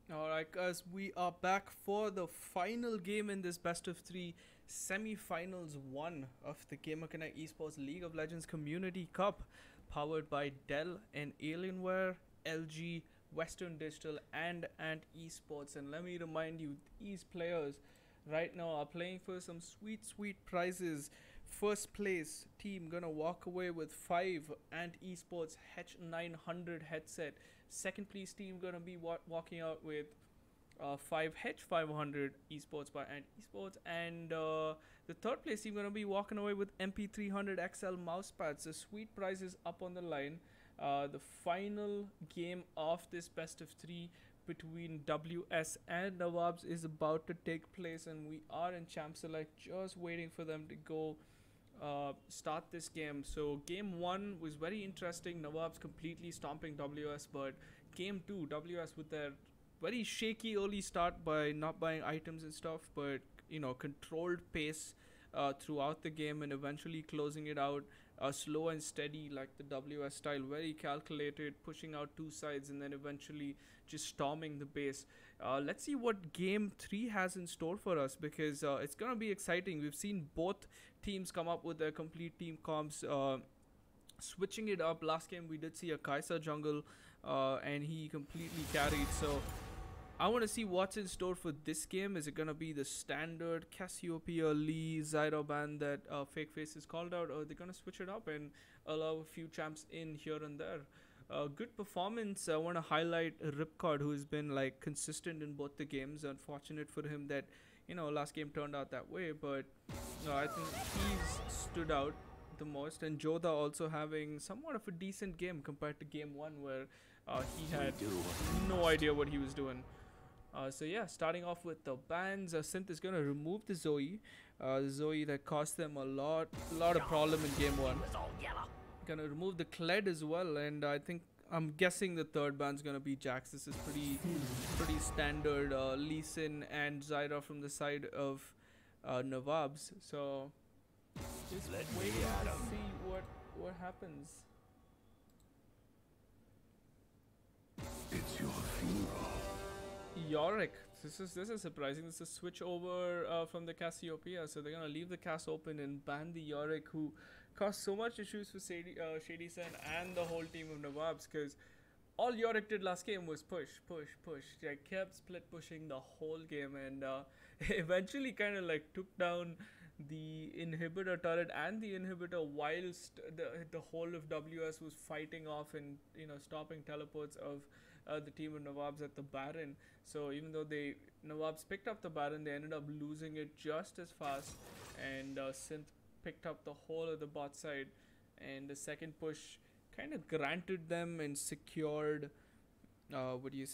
Alright, guys, we are back for the final game in this best of three semi-finals one of the GamerConnect Esports League of Legends Community Cup, powered by Dell and Alienware, LG, Western Digital, and Esports. And let me remind you, these players right now are playing for some sweet prizes. First place team gonna walk away with 5 and Esports H900 headset. Second place team gonna be walking out with 5 H500 esports by and esports, and the third place team gonna be walking away with MP300 XL mouse pads. So sweet prizes up on the line. The final game of this best of three between WS and Nawabs is about to take place, and we are in champ select, just waiting for them to go start this game. So game 1 was very interesting. Nawabs completely stomping WS, but game 2, WS with their very shaky early start by not buying items and stuff, but controlled pace throughout the game and eventually closing it out slow and steady like the WS style, very calculated, pushing out two sides and then eventually just storming the base. Let's see what game 3 has in store for us, because it's gonna be exciting. We've seen both teams come up with their complete team comps, switching it up. Last game we did see a Kai'Sa jungle, and he completely carried. So I want to see what's in store for this game. Is it going to be the standard Cassiopeia, Lee, Zyra ban that Fake Face is called out, or are they going to switch it up and allow a few champs in here and there? Good performance. I want to highlight Ripcord, who has been like consistent in both the games. Unfortunate for him that last game turned out that way, but I think he's stood out the most. And Joda also having somewhat of a decent game compared to game 1, where he had no idea what he was doing. So yeah, starting off with the bans, Synth is gonna remove the Zoe, that cost them a lot of problem in game 1. Gonna remove the Kled as well, and I'm guessing the third ban's gonna be Jax. This is pretty standard. Lee Sin and Zyra from the side of Nawabs. So just waiting to see what happens. It's your funeral. Yorick. This is surprising. This is a switch over from the Cassiopeia, so they're gonna leave the Cass open and ban the Yorick, who caused so much issues for Shady Sen and the whole team of Nawabs, because all Yorick did last game was push. They kept split pushing the whole game, and eventually kind of like took down the inhibitor turret and the inhibitor, whilst the whole of WS was fighting off and stopping teleports of the team of Nawabs at the Baron. So even though Nawabs picked up the Baron, they ended up losing it just as fast, and Synth picked up the whole of the bot side, and the second push kind of granted them and secured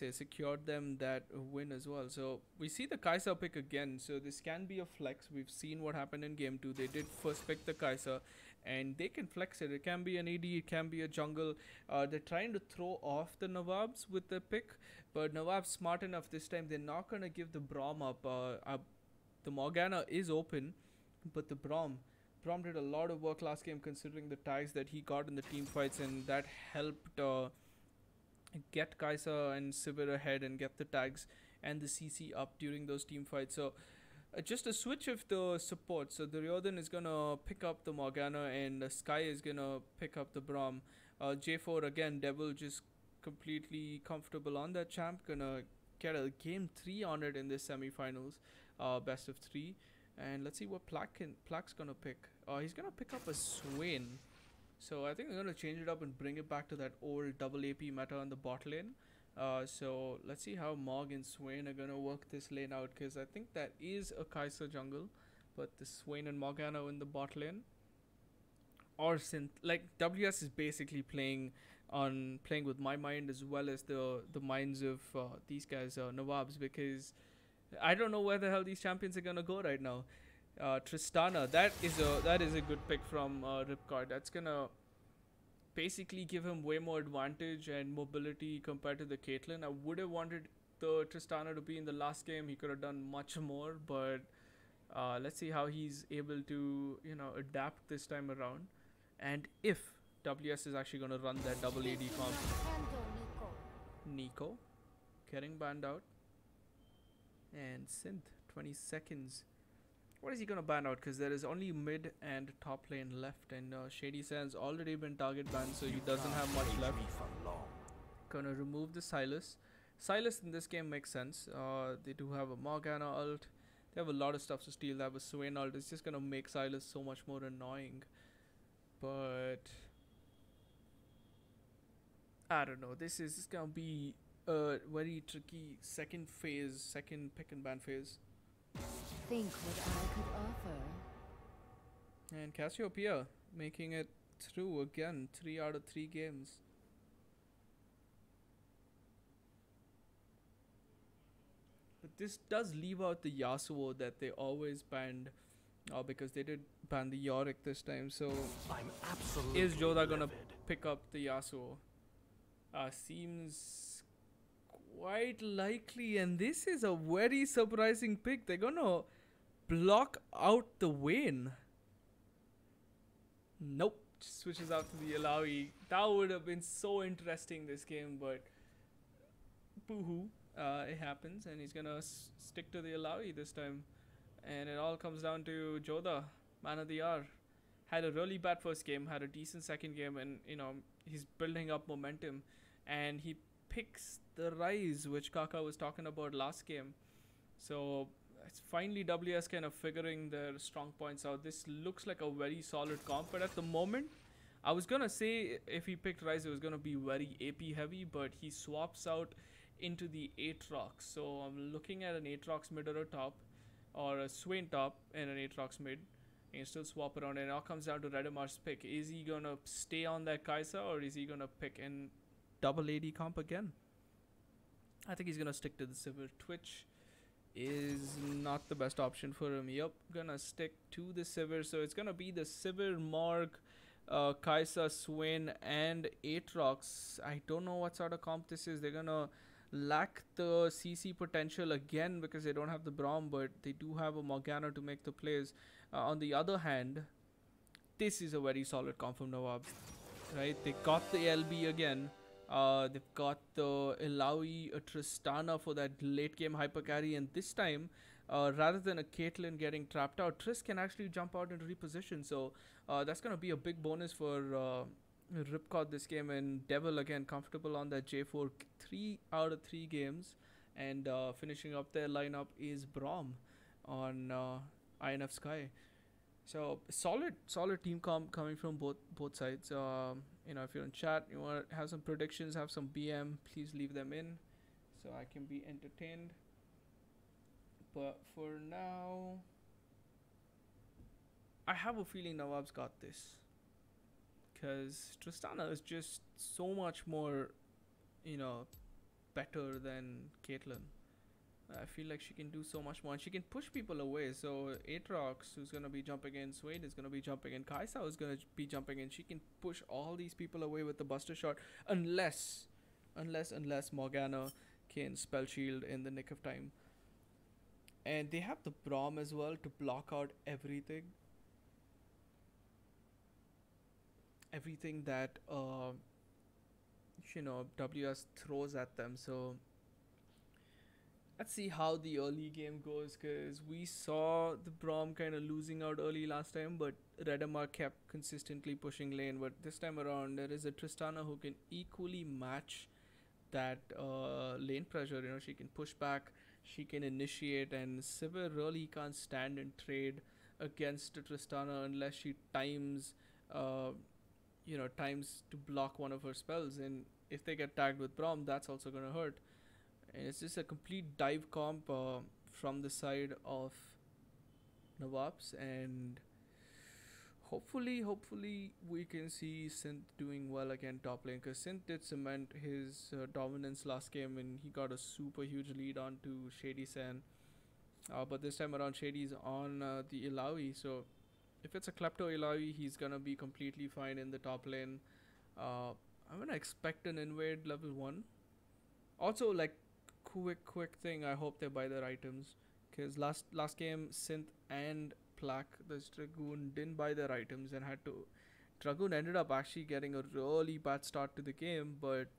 secured them that win as well. So we see the Kai'Sa pick again, so this can be a flex. We've seen what happened in game 2. They did first pick the Kai'Sa, and they can flex it. It can be an AD, it can be a jungle. They're trying to throw off the Nawabs with the pick, but Nawab's smart enough this time. They're not going to give the Braum up. The Morgana is open, but the Braum did a lot of work last game, considering the tags that he got in the team fights, and that helped get Kai'Sa and Sivir ahead and get the tags and the CC up during those team fights. So just a switch of the support. So the Duryodhan is gonna pick up the Morgana, and Sky is gonna pick up the Braum. J4 again, Devil just completely comfortable on that champ, gonna get a game 3 on it in this semi-finals, best of 3. And let's see what Plaque's gonna pick. He's gonna pick up a Swain. So I think they're going to change it up and bring it back to that old double AP meta on the bot lane. So let's see how Morg and Swain are going to work this lane out, because I think that is a Kai'Sa jungle, but the Swain and Morgana in the bot lane. Or Synth. Like, WS is basically playing with my mind as well as the minds of these guys, Nawabs, because I don't know where the hell these champions are going to go right now. Tristana, that is a good pick from Ripcord. That's gonna basically give him way more advantage and mobility compared to the Caitlyn. I would have wanted the Tristana to be in the last game. He could have done much more, but let's see how he's able to adapt this time around, and if WS is actually gonna run that double AD comp. Nico getting banned out. And Synth, 20 seconds. What is he gonna ban out? Because there is only mid and top lane left, and Shady Sands already been target banned, so he doesn't have much left. Gonna remove the Silas. Silas in this game makes sense. They do have a Morgana ult. They have a lot of stuff to steal. They have a Swain ult. It's just gonna make Silas so much more annoying. But I don't know. This is gonna be a very tricky second pick and ban phase. Think what I could offer. And Cassiopeia making it through again, 3 out of 3 games. But this does leave out the Yasuo that they always banned, because they did ban the Yorick this time. So I'm absolutely is Joda gonna livid. pick up the Yasuo? Seems quite likely, and this is a very surprising pick. They're gonna block out the Vayne. Nope, switches out to the Alawi. That would have been so interesting this game, but boo-hoo. It happens, and he's gonna stick to the Alawi this time. And it all comes down to Joda, man of the hour. Had a really bad first game, had a decent second game, and he's building up momentum. And he picks the Rise, which Kaka was talking about last game. So it's finally WS kind of figuring their strong points out. This looks like a very solid comp, but at the moment, I was gonna say if he picked Rise, it was gonna be very AP heavy, but he swaps out into the Aatrox. So I'm looking at an Aatrox mid or a top, or a Swain top and an Aatrox mid. And you still swap around, and it all comes down to Redemar's pick. Is he gonna stay on that Kai'Sa, or is he gonna pick an double AD comp again? I think he's gonna stick to the Sivir. Twitch is not the best option for him. Yep, gonna stick to the Sivir. So it's gonna be the Sivir, Morg, Kai'Sa, Swain, and Aatrox. I don't know what sort of comp this is. They're gonna lack the CC potential again because they don't have the Braum, but they do have a Morgana to make the plays. On the other hand, this is a very solid comp from Nawab, right? They got the LB again. They've got the Ilaoi, a Tristana for that late game hyper carry, and this time, rather than a Caitlyn getting trapped out, Triss can actually jump out and reposition. So that's gonna be a big bonus for Ripcord this game. And Devil again comfortable on that J4, 3 out of 3 games, and finishing up their lineup is Braum on INF Sky. So solid team comp coming from both sides. If you're in chat, you want to have some predictions, have some BM, please leave them in so I can be entertained. But for now, I have a feeling Nawab's got this, because Tristana is just so much more, better than Caitlyn. I feel like she can do so much more, and she can push people away. So Aatrox, who's gonna be jumping in, Swain is gonna be jumping in, Kai'Sa is gonna be jumping in. She can push all these people away with the Buster Shot, unless Morgana can spell shield in the nick of time. And they have the Braum as well to block out everything that WS throws at them. So let's see how the early game goes, because we saw the Braum kind of losing out early last time, but Redemar kept consistently pushing lane. But this time around, there is a Tristana who can equally match that lane pressure. She can push back, she can initiate, and Sivir really can't stand and trade against Tristana unless she times to block one of her spells. And if they get tagged with Braum, that's also gonna hurt. And it's just a complete dive comp from the side of Nawabs, and hopefully we can see Synth doing well again top lane, because Synth did cement his dominance last game, and he got a super huge lead onto Shady San. But this time around, Shady's on the Ilaoi, so if it's a Klepto Ilaoi, he's gonna be completely fine in the top lane. I'm gonna expect an invade level 1. Also, like, quick thing, I hope they buy their items, because last game Synth and Plak, this Dragoon, didn't buy their items and had to. Dragoon ended up actually getting a really bad start to the game, but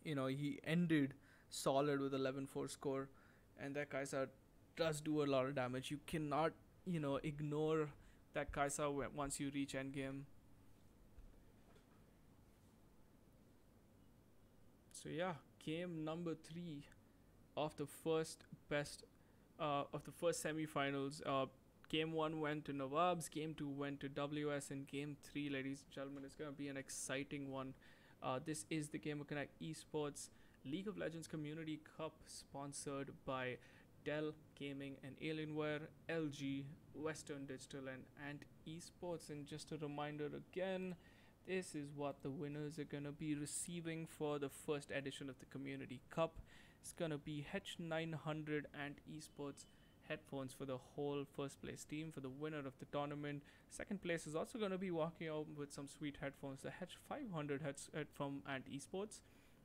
he ended solid with 11-4 score, and that Kaisa does do a lot of damage. You cannot, ignore that Kaisa once you reach endgame. So yeah, game number 3 of the first semifinals. Game 1 went to Nawabs, game 2 went to WS, and game 3, ladies and gentlemen, is going to be an exciting one. This is the GamerConnect Esports League of Legends Community Cup, sponsored by Dell Gaming and Alienware, LG, Western Digital, and Ant Esports. And just a reminder again, this is what the winners are going to be receiving for the first edition of the Community Cup. It's going to be H900 Ant Esports headphones for the whole first place team for the winner of the tournament. Second place is also going to be walking out with some sweet headphones, the H500 head from Ant Esports.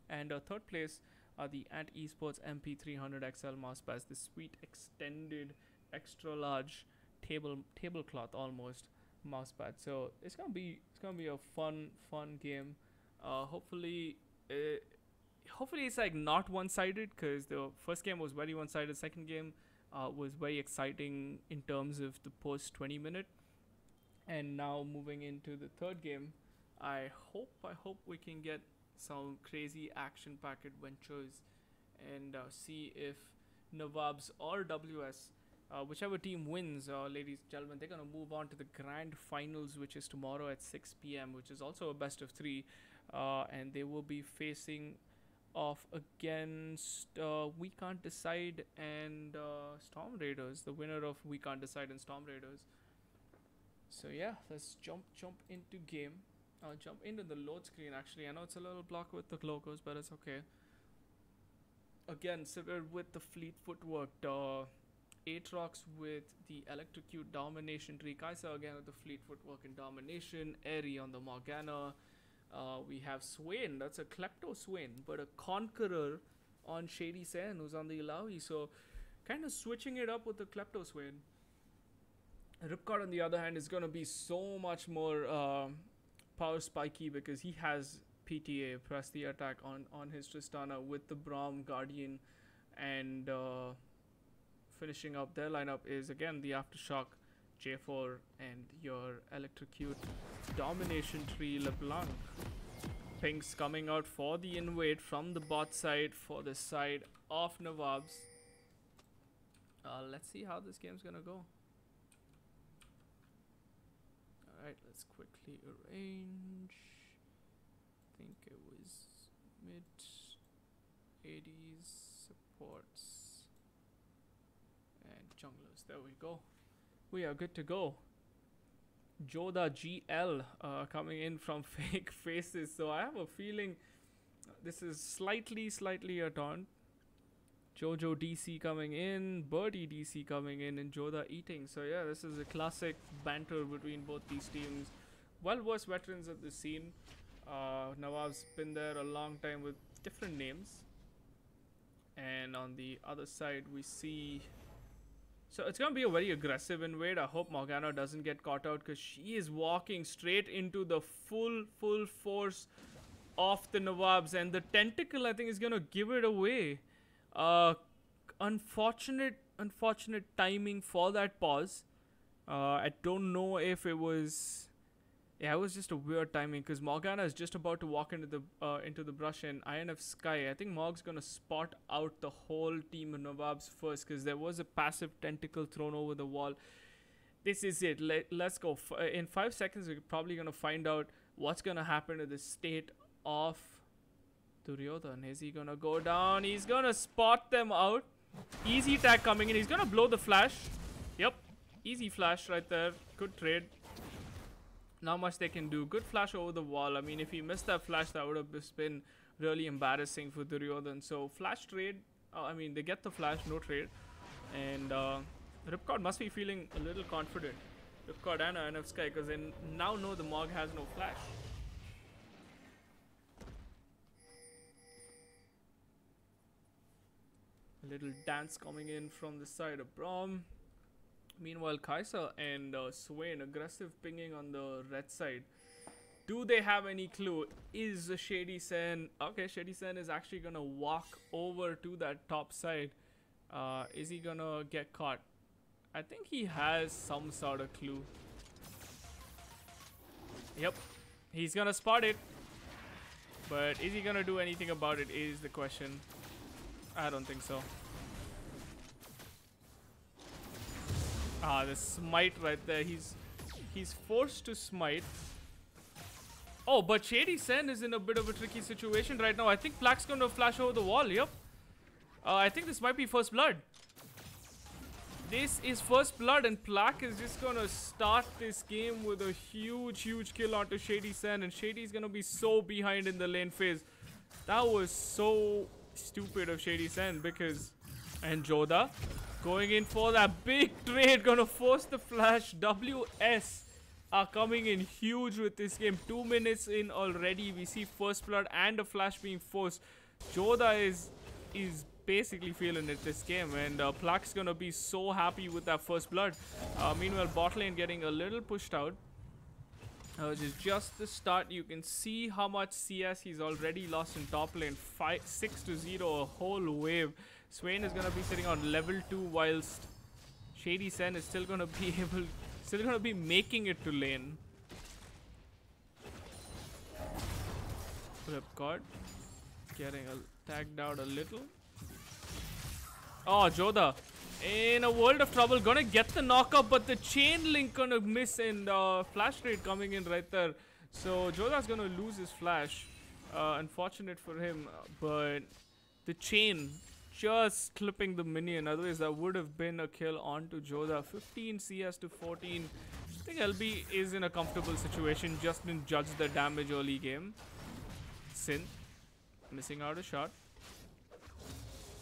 And third place are the Ant Esports MP300 XL mousepads, the sweet extended extra large tablecloth almost mousepad. So it's gonna be a fun game. Hopefully it's like not one-sided, because the first game was very one-sided. Second game was very exciting in terms of the post 20-minute, and now moving into the third game, I hope we can get some crazy action-packed adventures and see if Nawabs or WS, whichever team wins, ladies and gentlemen, they're going to move on to the grand finals, which is tomorrow at 6 p.m., which is also a best of 3, and they will be facing off against We Can't Decide and Storm Raiders, the winner of We Can't Decide and Storm Raiders. So yeah, let's jump into game. I'll jump into the load screen. Actually, I know it's a little blocked with the logos, but it's okay. Again, Sivir with the fleet footwork, Aatrox with the electrocute domination tree, Kaisa again with the fleet footwork and domination, Eri on the Morgana. We have Swain, that's a Klepto Swain, but a Conqueror on Shady Sen, who's on the Ilawi. So kind of switching it up with the Klepto Swain. Ripcord, on the other hand, is going to be so much more power spiky, because he has PTA, press the attack, on his Tristana with the Braum Guardian, and finishing up their lineup is again the Aftershock, J4, and your electrocute domination tree LeBlanc. Pinks coming out for the invade from the bot side for the side of Nawabs. Let's see how this game's gonna go. Alright, let's quickly arrange. I think it was mid 80s supports and junglers. There we go. We are good to go. Joda GL coming in from Fake Faces. So I have a feeling this is slightly a taunt. Jojo DC coming in, Birdie DC coming in, and Joda eating. So yeah, this is a classic banter between both these teams. Well-versed veterans at the scene. Nawab's been there a long time with different names. And on the other side, we see... So it's going to be a very aggressive invade. I hope Morgana doesn't get caught out, because she is walking straight into the full force of the Nawabs. And the tentacle, I think, is going to give it away. Unfortunate timing for that pause. I don't know if it was... Yeah, it was just a weird timing, because Morgana is just about to walk into the brush, and INF Sky. I think Morg's gonna spot out the whole team of Nawabs first, because there was a passive tentacle thrown over the wall. This is it. Let's go. In 5 seconds, we're probably gonna find out what's gonna happen to the state of Duryodhan. Is he gonna go down? He's gonna spot them out. Easy tag coming in. He's gonna blow the flash. Yep. Easy flash right there. Good trade. Not much they can do. Good flash over the wall. I mean, if he missed that flash, that would have just been really embarrassing for Duryodhan. So, flash trade. I mean, they get the flash, no trade. And Ripcord must be feeling a little confident. Ripcord and INF Sky, because they now know the Morg has no flash. A little dance coming in from the side of Braum. Meanwhile, Kaisa and Swain aggressive pinging on the red side. Do they have any clue? Is Shady Sen... Okay, Shady Sen is actually going to walk over to that top side. Is he gonna get caught? I think he has some sort of clue. Yep, he's gonna spot it. But is he gonna do anything about it is the question. I don't think so. Ah, the smite right there. He's forced to smite. Oh, but Shady Sen is in a bit of a tricky situation right now. I think Plaque's gonna flash over the wall. Yep. I think this might be first blood. This is first blood, and Plaque is just gonna start this game with a huge kill onto Shady Sen, and Shady's gonna be so behind in the lane phase. That was so stupid of Shady Sen because... And Joda going in for that big trade, gonna force the flash. WS are coming in huge with this game. 2 minutes in already, we see first blood and a flash being forced. Joda is basically feeling it this game, and Plaque's gonna be so happy with that first blood. Meanwhile, bot lane getting a little pushed out. Which is just the start. You can see how much CS he's already lost in top lane. 6-0, a whole wave. Swain is gonna be sitting on level 2, whilst Shady Sen is still gonna be making it to lane. Ripcord getting tagged out a little. Oh, Joda in a world of trouble, gonna get the knockup, but the chain link gonna miss, and flash trade coming in right there. So Joda's gonna lose his flash. Unfortunate for him, but the chain just clipping the minion. Otherwise, that would have been a kill onto Joda. 15 CS to 14. I think LB is in a comfortable situation. Just didn't judge the damage early game. Synth missing out a shot.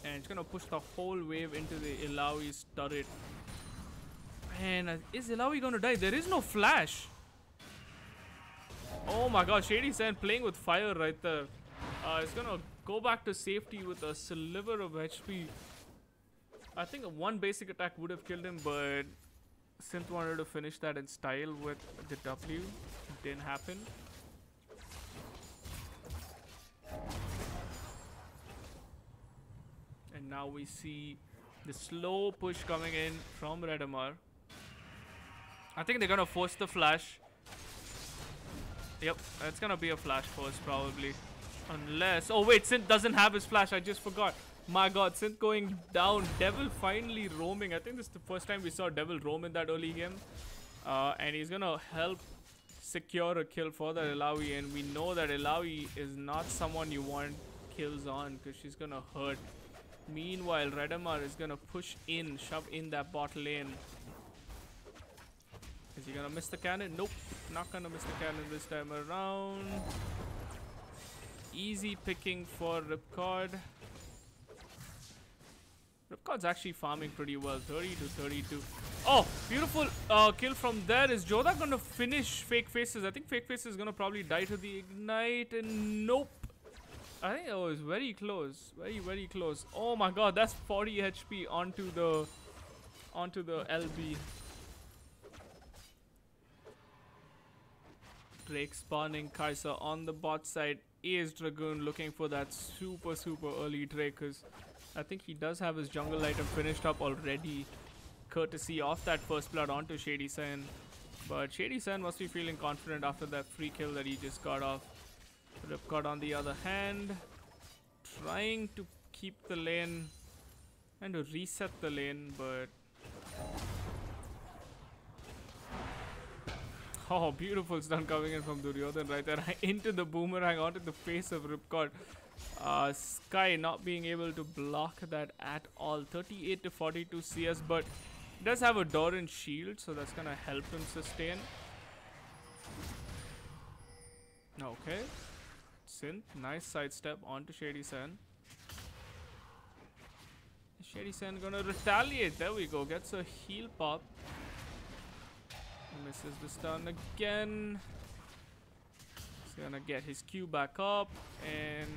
And it's gonna push the whole wave into the Ilawi's turret. And is Ilawi gonna die? There is no flash. Oh my god, Shady Sen playing with fire right there. It's gonna go back to safety with a sliver of HP. I think one basic attack would have killed him, but Synth wanted to finish that in style with the W. Didn't happen. And now we see the slow push coming in from Redamar. I think they're gonna force the flash. Yep, it's gonna be a flash force probably. Unless... Oh wait, Synth doesn't have his flash. I just forgot. My god, Synth going down. Devil finally roaming. I think this is the first time we saw Devil roam in that early game. And he's gonna help secure a kill for the Ilawi. And we know that Ilawi is not someone you want kills on, because she's gonna hurt. Meanwhile, Redamar is gonna push in, shove in that bot lane. Is he gonna miss the cannon? Nope, not gonna miss the cannon this time around. Easy picking for Ripcord. Ripcord's actually farming pretty well. 30 to 32. Oh, beautiful kill from there. Is Joda gonna finish Fake Faces? I think Fake Faces is gonna probably die to the ignite. And nope. I think it was very close. Very close. Oh my god, that's 40 HP onto the LB. Drake spawning. Kai'Sa on the bot side. Is Dragoon looking for that super early Drake, because I think he does have his jungle item finished up already, courtesy of that first blood onto Shady Sen. But Shady Sen must be feeling confident after that free kill that he just got off. Ripcord on the other hand, trying to keep the lane and to reset the lane, but oh, beautiful stun coming in from Duryodhan right there into the boomerang onto the face of Ripcord. Sky not being able to block that at all. 38 to 42 CS, but he does have a Doran shield, so that's gonna help him sustain. Okay. Synth, nice sidestep onto Shady Sen. Shady Sen gonna retaliate. There we go. Gets a heal pop. Misses the stun again. He's gonna get his Q back up, and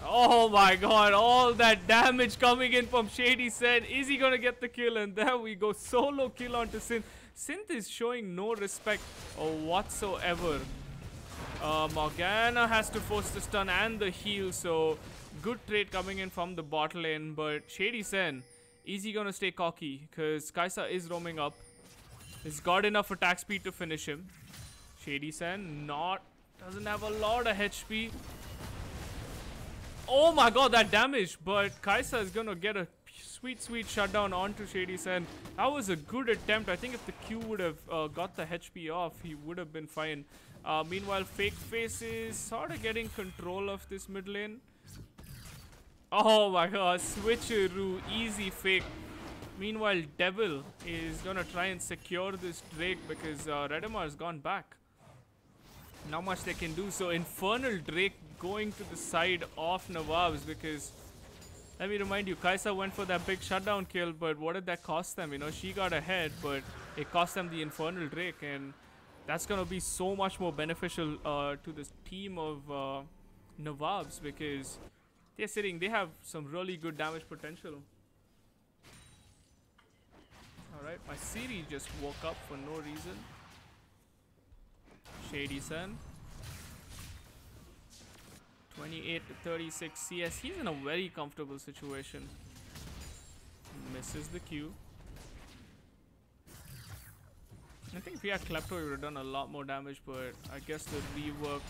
oh my god, all that damage coming in from Shady Sen. Is he gonna get the kill? And there we go. Solo kill onto Synth. Synth is showing no respect whatsoever Morgana has to force the stun and the heal, so good trade coming in from the bot lane. But Shady Sen, is he gonna stay cocky? Because Kaisa is roaming up. He's got enough attack speed to finish him. Shady Sen doesn't have a lot of HP. Oh my god, that damage! But Kaisa is gonna get a sweet shutdown onto Shady Sen. That was a good attempt. I think if the Q would have got the HP off, he would have been fine. Meanwhile, Fake Face is sort of getting control of this mid lane. Oh my god, switcheroo, easy fake. Meanwhile, Devil is gonna try and secure this Drake because Redemar has gone back. Not much they can do. So Infernal Drake going to the side of Nawabs because, let me remind you, Kaisa went for that big shutdown kill, but what did that cost them? You know, she got ahead, but it cost them the Infernal Drake, and that's gonna be so much more beneficial to this team of Nawabs because they have some really good damage potential. Alright, my Siri just woke up for no reason. Shady Sen. 28 to 36 CS. He's in a very comfortable situation. Misses the Q. I think if he had Klepto, he would have done a lot more damage, but I guess the rework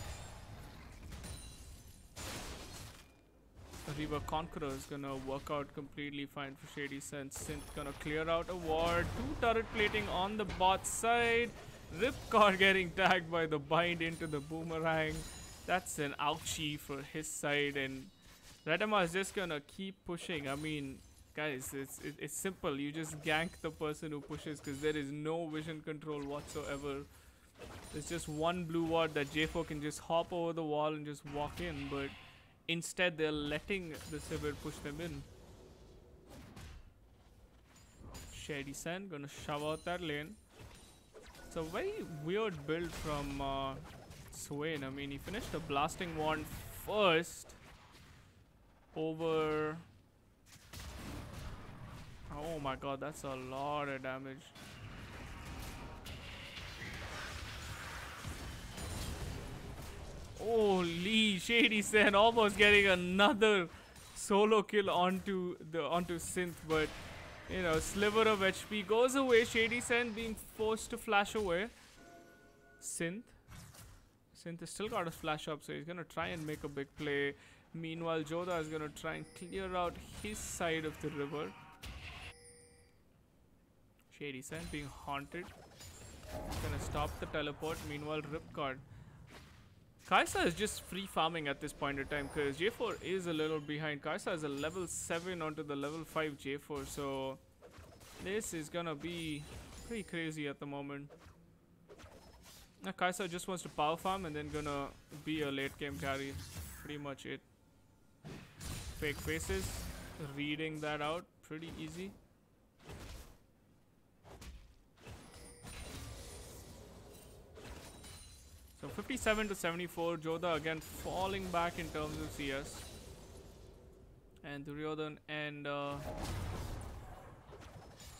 Conqueror is gonna work out completely fine for Shady Sen. Synth gonna clear out a ward. 2 turret plating on the bot side. Ripcord getting tagged by the bind into the boomerang. That's an ouchie for his side, and Redemar is just gonna keep pushing. I mean, guys, it's simple. You just gank the person who pushes because there is no vision control whatsoever. There's just one blue ward that J4 can just hop over the wall and just walk in, but instead they're letting the Sivir push them in. Shady Sen gonna shove out that lane. It's a very weird build from Swain. I mean, he finished the Blasting Wand first over... Oh my god, that's a lot of damage. Holy, Shady Sen almost getting another solo kill onto Synth, but you know, sliver of HP goes away. Shady Sen being forced to flash away. Synth has still got his flash up, so he's gonna try and make a big play. Meanwhile, Joda is gonna try and clear out his side of the river. Shady Sen being haunted. He's gonna stop the teleport. Meanwhile, Ripcord. Kaisa is just free farming at this point in time because J4 is a little behind. Kaisa is a level 7 onto the level 5 J4, so this is gonna be pretty crazy at the moment. Now Kaisa just wants to power farm and then gonna be a late game carry. Pretty much it. Fake Faces, reading that out pretty easy. So 57 to 74, Joda again falling back in terms of CS. And Duryodhan and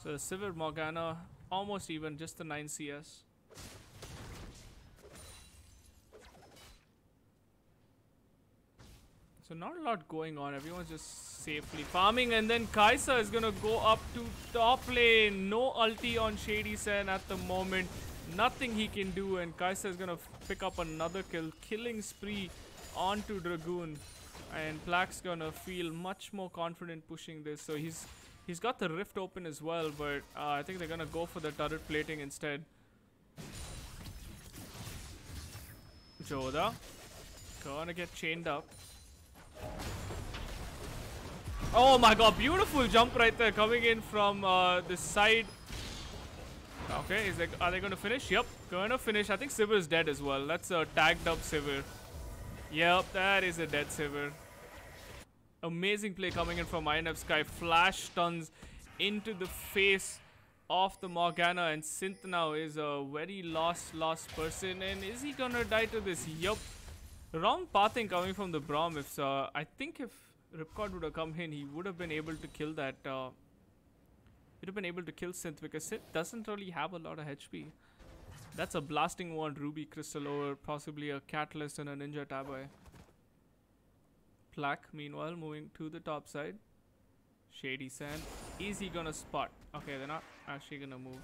so Sivir Morgana almost even, just the 9 CS. So not a lot going on, everyone's just safely farming, and then Kaisa is gonna go up to top lane. No ulti on Shady Sen at the moment. Nothing he can do, and Kaisa is gonna pick up another kill, killing spree onto Dragoon, and Plaque's gonna feel much more confident pushing this. So he's got the rift open as well, but I think they're gonna go for the turret plating instead. Joda gonna get chained up. Oh my god, beautiful jump right there coming in from the side. Okay, are they going to finish? Yep, going to finish. I think Sivir is dead as well. That's a tagged up Sivir. Yep, that is a dead Sivir. Amazing play coming in from INF Sky. Flash stuns into the face of the Morgana, and Synth now is a very lost person. And is he going to die to this? Yup. Wrong pathing coming from the Braum. I think if Ripcord would have come in, he would have been able to kill that... Would have been able to kill Synth because Synth doesn't really have a lot of HP. That's a blasting wand, Ruby Crystal over possibly a Catalyst and a Ninja Tabai. Plaque, meanwhile, moving to the top side. Shady Sand. Is he gonna spot? Okay, they're not actually gonna move.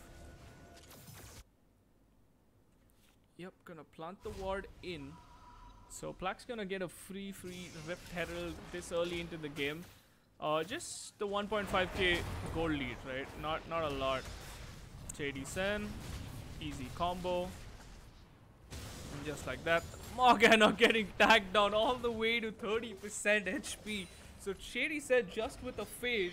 Yep, gonna plant the ward in. So Plaque's gonna get a free Rift Herald this early into the game. Just the 1.5k gold lead, right? Not a lot. Shady Sen, easy combo. And just like that, Morgana getting tagged down all the way to 30% HP. So Shady Sen just with a phase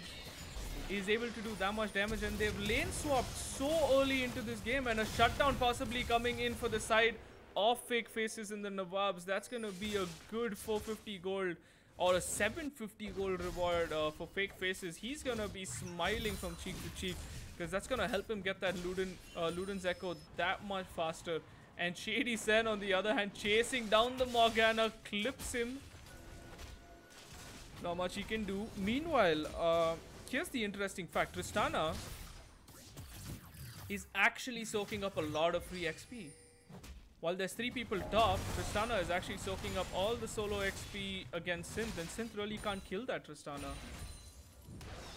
is able to do that much damage, and they've lane swapped so early into this game, and a shutdown possibly coming in for the side of Fake Faces in the Nawabs. That's gonna be a good 450 gold or a 750 gold reward for Fake Faces. He's gonna be smiling from cheek to cheek because that's gonna help him get that Luden's Echo that much faster. And Shady Sen on the other hand chasing down the Morgana, clips him. Not much he can do. Meanwhile, here's the interesting fact. Tristana is actually soaking up a lot of free XP. While there's 3 people top, Tristana is actually soaking up all the solo XP against Synth, and Synth really can't kill that Tristana.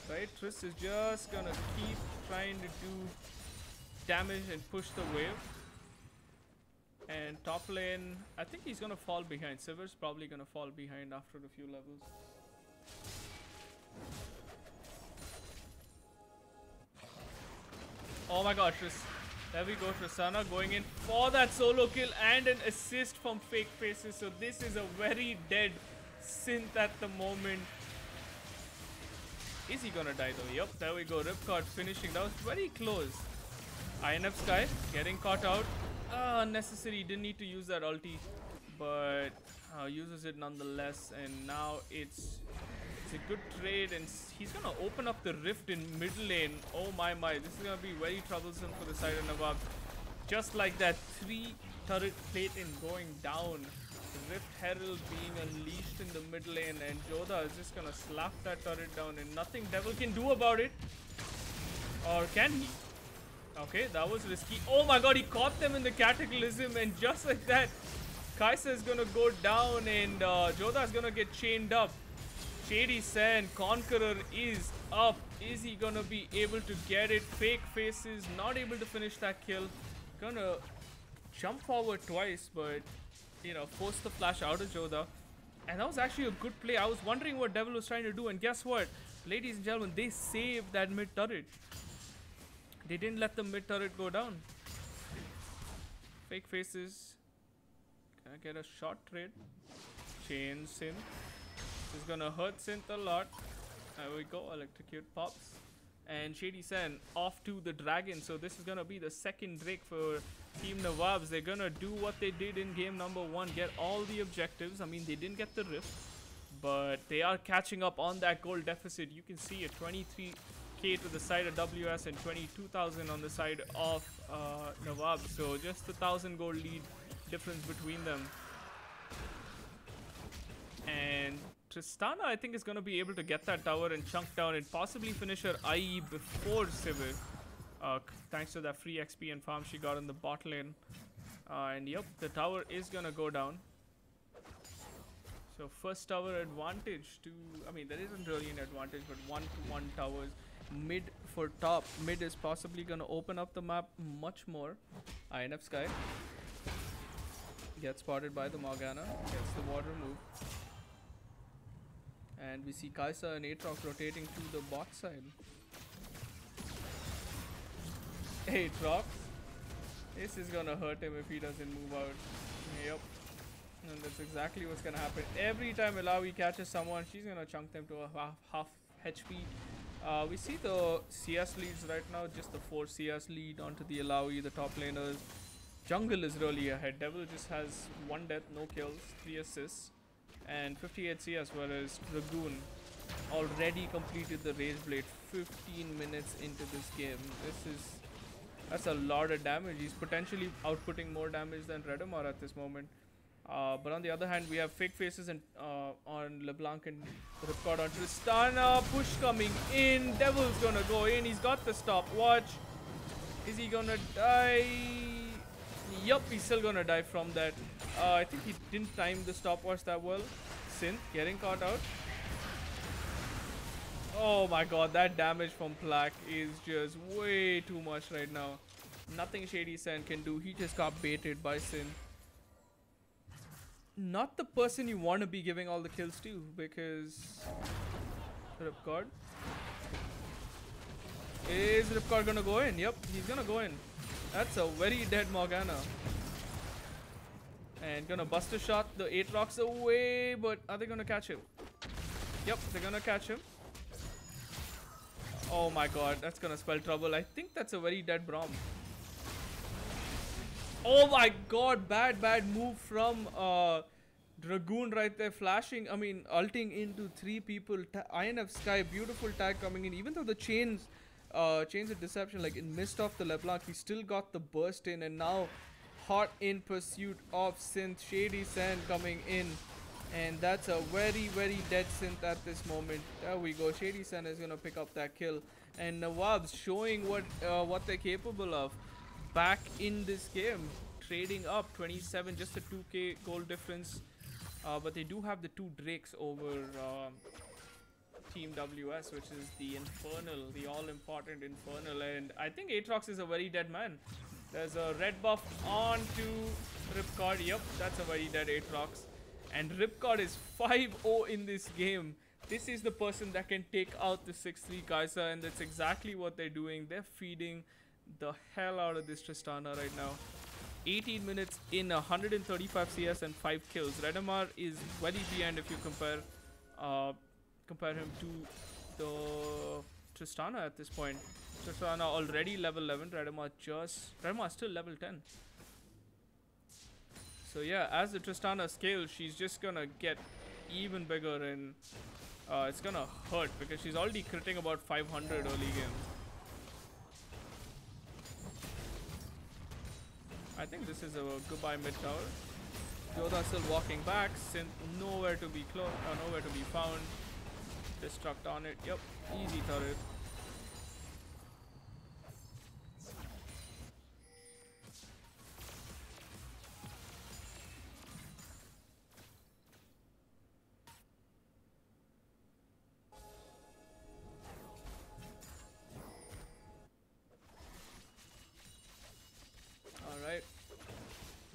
Right? Tris is just gonna keep trying to do damage and push the wave. And top lane, I think he's gonna fall behind. Sivir's probably gonna fall behind after a few levels. Oh my gosh, there we go. Tristana going in for that solo kill and an assist from Fake Faces. So this is a very dead Synth at the moment. Is he gonna die though? Yep, there we go. Ripcord finishing. That was very close. INF Sky getting caught out. Unnecessary. Didn't need to use that ulti, but uses it nonetheless. And now it's a good trade, and he's gonna open up the rift in mid lane. Oh my, this is gonna be very troublesome for the side of Nawab. Just like that, 3 turret plate in going down. Rift Herald being unleashed in the mid lane, and Joda is just gonna slap that turret down, and nothing Devil can do about it. Or can he? Okay, that was risky. Oh my god, he caught them in the Cataclysm, and just like that, Kaisa is gonna go down, and Joda is gonna get chained up. Shady Sen, Conqueror is up. Is he gonna be able to get it? Fake Faces not able to finish that kill. Gonna jump forward twice, but you know, force the flash out of Joda. And that was actually a good play. I was wondering what Devil was trying to do, and guess what? Ladies and gentlemen, they saved that mid turret. They didn't let the mid turret go down. Fake Faces. Can I get a short trade? Chain Synth. This is gonna hurt Synth a lot. There we go. Electrocute pops. And Shady Sen off to the dragon. So this is gonna be the second Drake for Team Nawabs. They're gonna do what they did in game number 1. Get all the objectives. I mean, they didn't get the rift, but they are catching up on that gold deficit. You can see it. 23k to the side of WS and 22,000 on the side of Nawabs. So just 1,000 gold lead difference between them. And Tristana, I think, is going to be able to get that tower and chunk down and possibly finish her IE before Sivir. Thanks to that free XP and farm she got in the bot lane. And yep, the tower is going to go down. So first tower advantage to... I mean, there isn't really an advantage, but 1-to-1 towers. Mid for top. Mid is possibly going to open up the map much more. INF Sky gets spotted by the Morgana. Gets the water move. And we see Kaisa and Aatrox rotating to the bot side. Aatrox. This is gonna hurt him if he doesn't move out. Yep. And that's exactly what's gonna happen. Every time Ilawi catches someone, she's gonna chunk them to a half HP. We see the CS leads right now. Just the 4 CS lead onto the Ilawi, the top laners. Jungle is really ahead. Devil just has 1 death, no kills, 3 assists. And 58 CS, whereas Dragoon already completed the Rage Blade 15 minutes into this game. That's a lot of damage. He's potentially outputting more damage than Redemar at this moment. But on the other hand, we have Fake Faces and on LeBlanc and Ripcord on Tristana. Push coming in. Devil's gonna go in. He's got the stopwatch. Is he gonna die? Yup, he's still gonna die from that. I think he didn't time the stopwatch that well. Synth getting caught out. Oh my god, that damage from Plaque is just way too much right now. Nothing Shady Sen can do. He just got baited by Sin. Not the person you want to be giving all the kills to, because Ripcord. Is Ripcord gonna go in? Yep, he's gonna go in. That's a very dead Morgana. And gonna bust a shot the Aatrox away, but are they gonna catch him? Yep, they're gonna catch him. Oh my god, that's gonna spell trouble. I think that's a very dead Braum. Oh my god, bad move from Dragoon right there, flashing, ulting into 3 people. INF Sky, beautiful tag coming in. Even though the chains of deception, like it missed off the LeBlanc, he still got the burst in, and now hot in pursuit of Synth. Shady Sand coming in, and that's a very dead Synth at this moment. There we go. Shady Sand is gonna pick up that kill, and Nawab's showing what they're capable of back in this game, trading up 27, just a 2k gold difference, but they do have the 2 Drakes over Team WS, which is the Infernal, the all-important Infernal, and I think Aatrox is a very dead man. There's a red buff onto Ripcord. Yep, that's a very dead Aatrox. And Ripcord is 5-0 in this game. This is the person that can take out the 6-3 Kai'Sa, and that's exactly what they're doing. They're feeding the hell out of this Tristana right now. 18 minutes in, 135 CS and 5 kills. Redemar is very behind if you compare him to the Tristana at this point. Tristana already level 11. Redemar still level 10. So yeah, as the Tristana scales, she's just gonna get even bigger, and it's gonna hurt because she's already critting about 500 early game. I think this is a goodbye mid tower. Yoda still walking back. Synth nowhere to be found. Destruct on it. Yep, easy turret. Alright.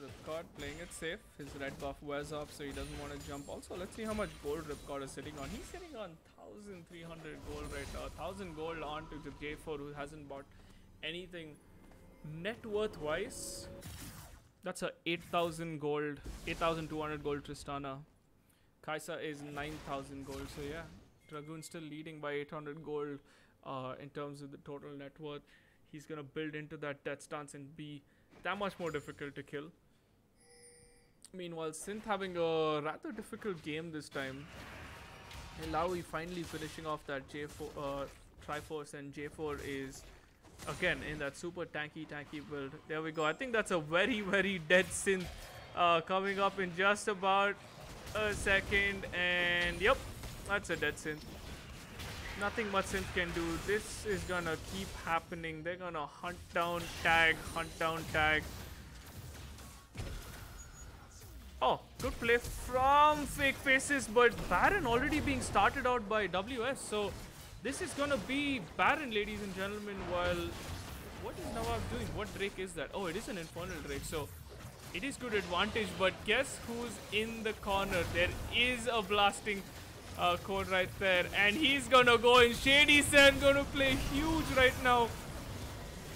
Ripcord playing it safe. His red buff wears off, so he doesn't want to jump. Also, let's see how much gold Ripcord is sitting on. He's sitting on 1,300 gold right now. 1,000 gold onto the J4, who hasn't bought anything net worth wise. That's a 8,000 gold, 8,200 gold Tristana. Kai'Sa is 9,000 gold. So yeah, Dragoon still leading by 800 gold in terms of the total net worth. He's gonna build into that death stance and be that much more difficult to kill. Meanwhile, Synth having a rather difficult game this time. And Laui finally finishing off that J4 Triforce, and J4 is again in that super tanky build. There we go. I think that's a very dead Synth coming up in just about a second, and yep, that's a dead Synth. Nothing much Synth can do. This is gonna keep happening. They're gonna hunt down tag. Oh, good play from Fake Faces, but Baron already being started out by WS. So this is gonna be Baron, ladies and gentlemen. While what is Nawab doing? What Drake is that? Oh, it is an Infernal Drake. So it is good advantage, but guess who's in the corner? There is a blasting code right there, and he's gonna go in. Shady Sand gonna play huge right now.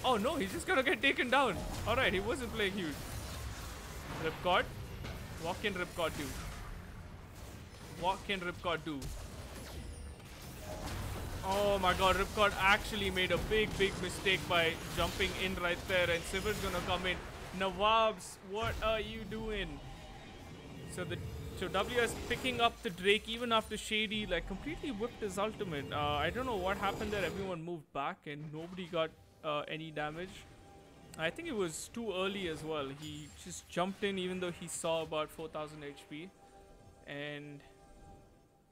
Oh no, he's just gonna get taken down. Alright, he wasn't playing huge. Ripcord. What can Ripcord do? What can Ripcord do? Oh my god, Ripcord actually made a big mistake by jumping in right there, and Sivir's gonna come in. Nawabs, what are you doing? So WS picking up the Drake even after Shady like completely whipped his ultimate. I don't know what happened there. Everyone moved back and nobody got any damage. I think it was too early as well. He just jumped in even though he saw about 4,000 HP. And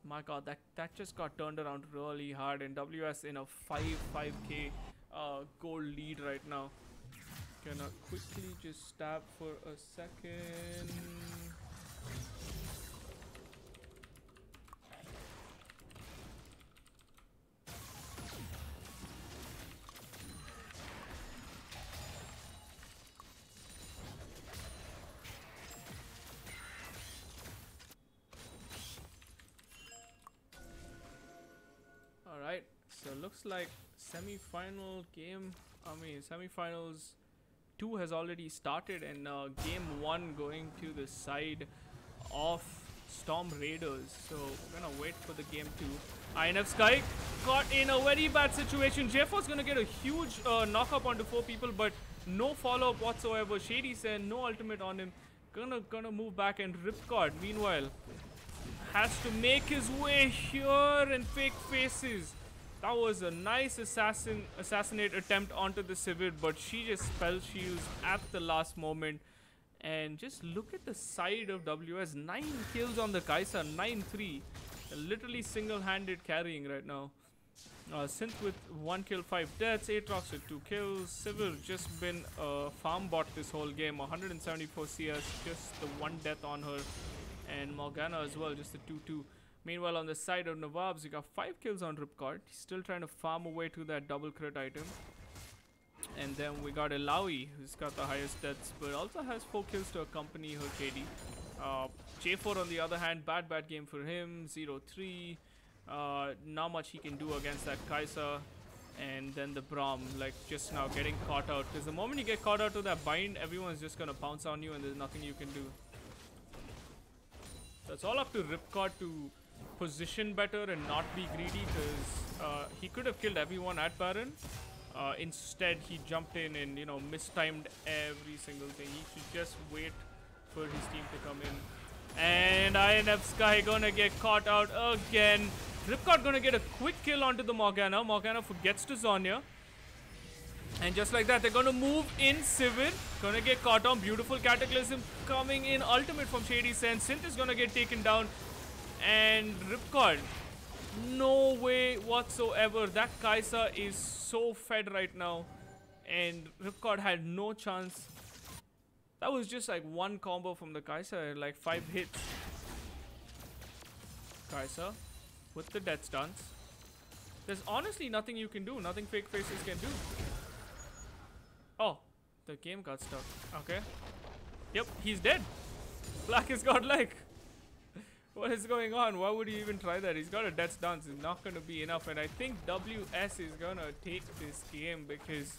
my god, that just got turned around really hard, and WS in a 5k gold lead right now. Gonna quickly just stab for a second. Alright, so looks like semi-final game, semi-finals 2 has already started, and game 1 going to the side of Storm Raiders. So we're gonna wait for the game 2. INF Sky got in a very bad situation. J4's gonna get a huge knock-up onto 4 people, but no follow-up whatsoever. Shady Sen, no ultimate on him. Gonna move back, and Ripcord, meanwhile, has to make his way here and fake faces. That was a nice assassinate attempt onto the Civet, but she just spell shields at the last moment. And just look at the side of WS. 9 kills on the Kai'Sa, 9-3. Literally single-handed carrying right now. Synth with 1 kill, 5 deaths. Aatrox with 2 kills. Civet just been a farm bot this whole game. 174 CS, just the 1 death on her. And Morgana as well, just a 2-2. Meanwhile, on the side of Nawabs, you got 5 kills on Ripcord. He's still trying to farm away to that double crit item. And then we got Ilawi, who's got the highest deaths, but also has 4 kills to accompany her KD. J4 on the other hand, bad game for him. 0-3. Not much he can do against that Kai'Sa. And then the Braum, like just now getting caught out. Because the moment you get caught out to that bind, everyone's just gonna pounce on you and there's nothing you can do. So it's all up to Ripcord to position better and not be greedy, because he could have killed everyone at Baron. Instead, he jumped in and, you know, mistimed every single thing. He should just wait for his team to come in. And INF Sky gonna get caught out again. Ripcord gonna get a quick kill onto the Morgana. Morgana forgets to Zonya. And just like that, they're gonna move in Civet. Gonna get caught on. Beautiful Cataclysm coming in. Ultimate from Shady Sen. Synth is gonna get taken down. And Ripcord, no way whatsoever. That Kai'Sa is so fed right now. And Ripcord had no chance. That was just like one combo from the Kai'Sa, like 5 hits. Kai'Sa with the death stance. There's honestly nothing you can do. Nothing fake faces can do. Oh, the game got stuck. Okay. Yep, he's dead. Black is godlike. What is going on? Why would he even try that? He's got a death stance. It's not going to be enough. And I think WS is going to take this game, because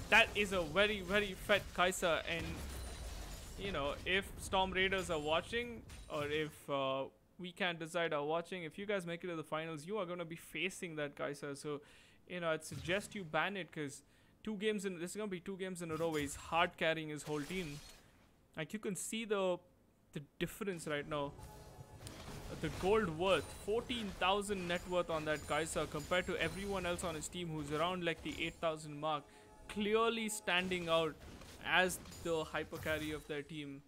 that is a very, very fat Kai'Sa. And, you know, if Storm Raiders are watching, or if We Can't Decide are watching, if you guys make it to the finals, you are going to be facing that Kai'Sa. So, you know, I'd suggest you ban it, because this is going to be 2 games in a row where he's hard carrying his whole team. Like, you can see the difference right now. The gold worth, 14,000 net worth on that Kai'Sa compared to everyone else on his team who's around like the 8,000 mark. Clearly standing out as the hyper carry of their team.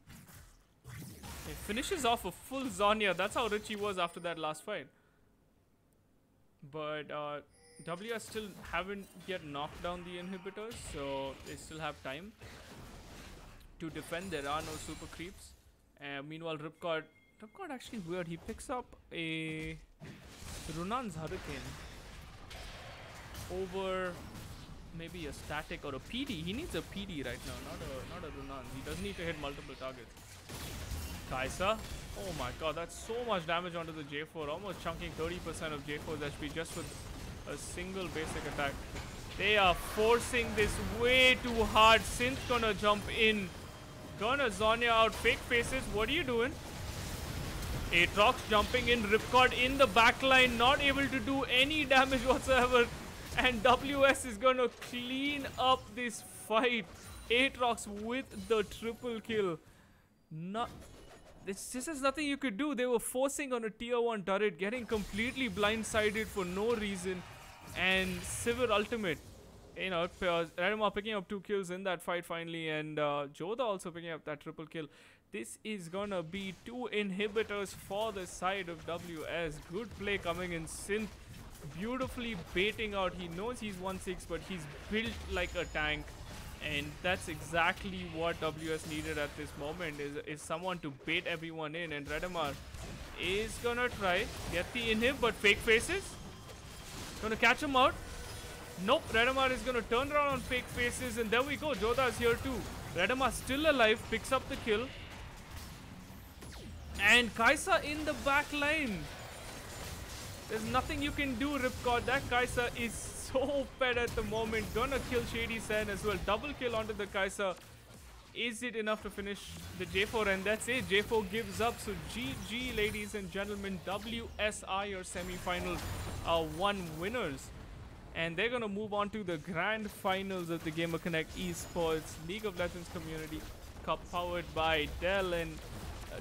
It finishes off a full Zonya. That's how rich he was after that last fight. But WS still haven't yet knocked down the inhibitors, so they still have time to defend. There are no super creeps. Meanwhile, Ripcord actually weird. He picks up a Runan's Hurricane over maybe a static or a PD. He needs a PD right now, not a Runan. He doesn't need to hit multiple targets. Kai'Sa. Oh my god, that's so much damage onto the J4. Almost chunking 30% of J4's HP just with a single basic attack. They are forcing this way too hard. Synth gonna jump in. Gonna Zonya out. Fake faces. What are you doing? Aatrox jumping in. Ripcord in the backline. Not able to do any damage whatsoever. And WS is gonna clean up this fight. Aatrox with the triple kill. This is nothing you could do. They were forcing on a tier 1 turret, getting completely blindsided for no reason. And Civet ultimate, you know, Ranma picking up 2 kills in that fight finally, and Joda also picking up that triple kill. This is gonna be 2 inhibitors for the side of WS. Good play coming in. Synth beautifully baiting out. He knows he's 1-6, but he's built like a tank. And that's exactly what WS needed at this moment, is someone to bait everyone in. And Redemar is gonna try get the inhib, but fake faces gonna catch him out. Nope, Redemar is gonna turn around on fake faces, and there we go. Joda is here too. Redemar still alive, picks up the kill. And Kaisa in the back line. There's nothing you can do, Ripcord. That Kaisa is so fed at the moment. Gonna kill Shady Sen as well. Double kill onto the Kaisa. Is it enough to finish the J4? And that's it. J4 gives up. So GG, ladies and gentlemen. WSI, your semi-final 1 winners. And they're gonna move on to the grand finals of the GamerConnect Esports League of Legends Community Cup, powered by Dell and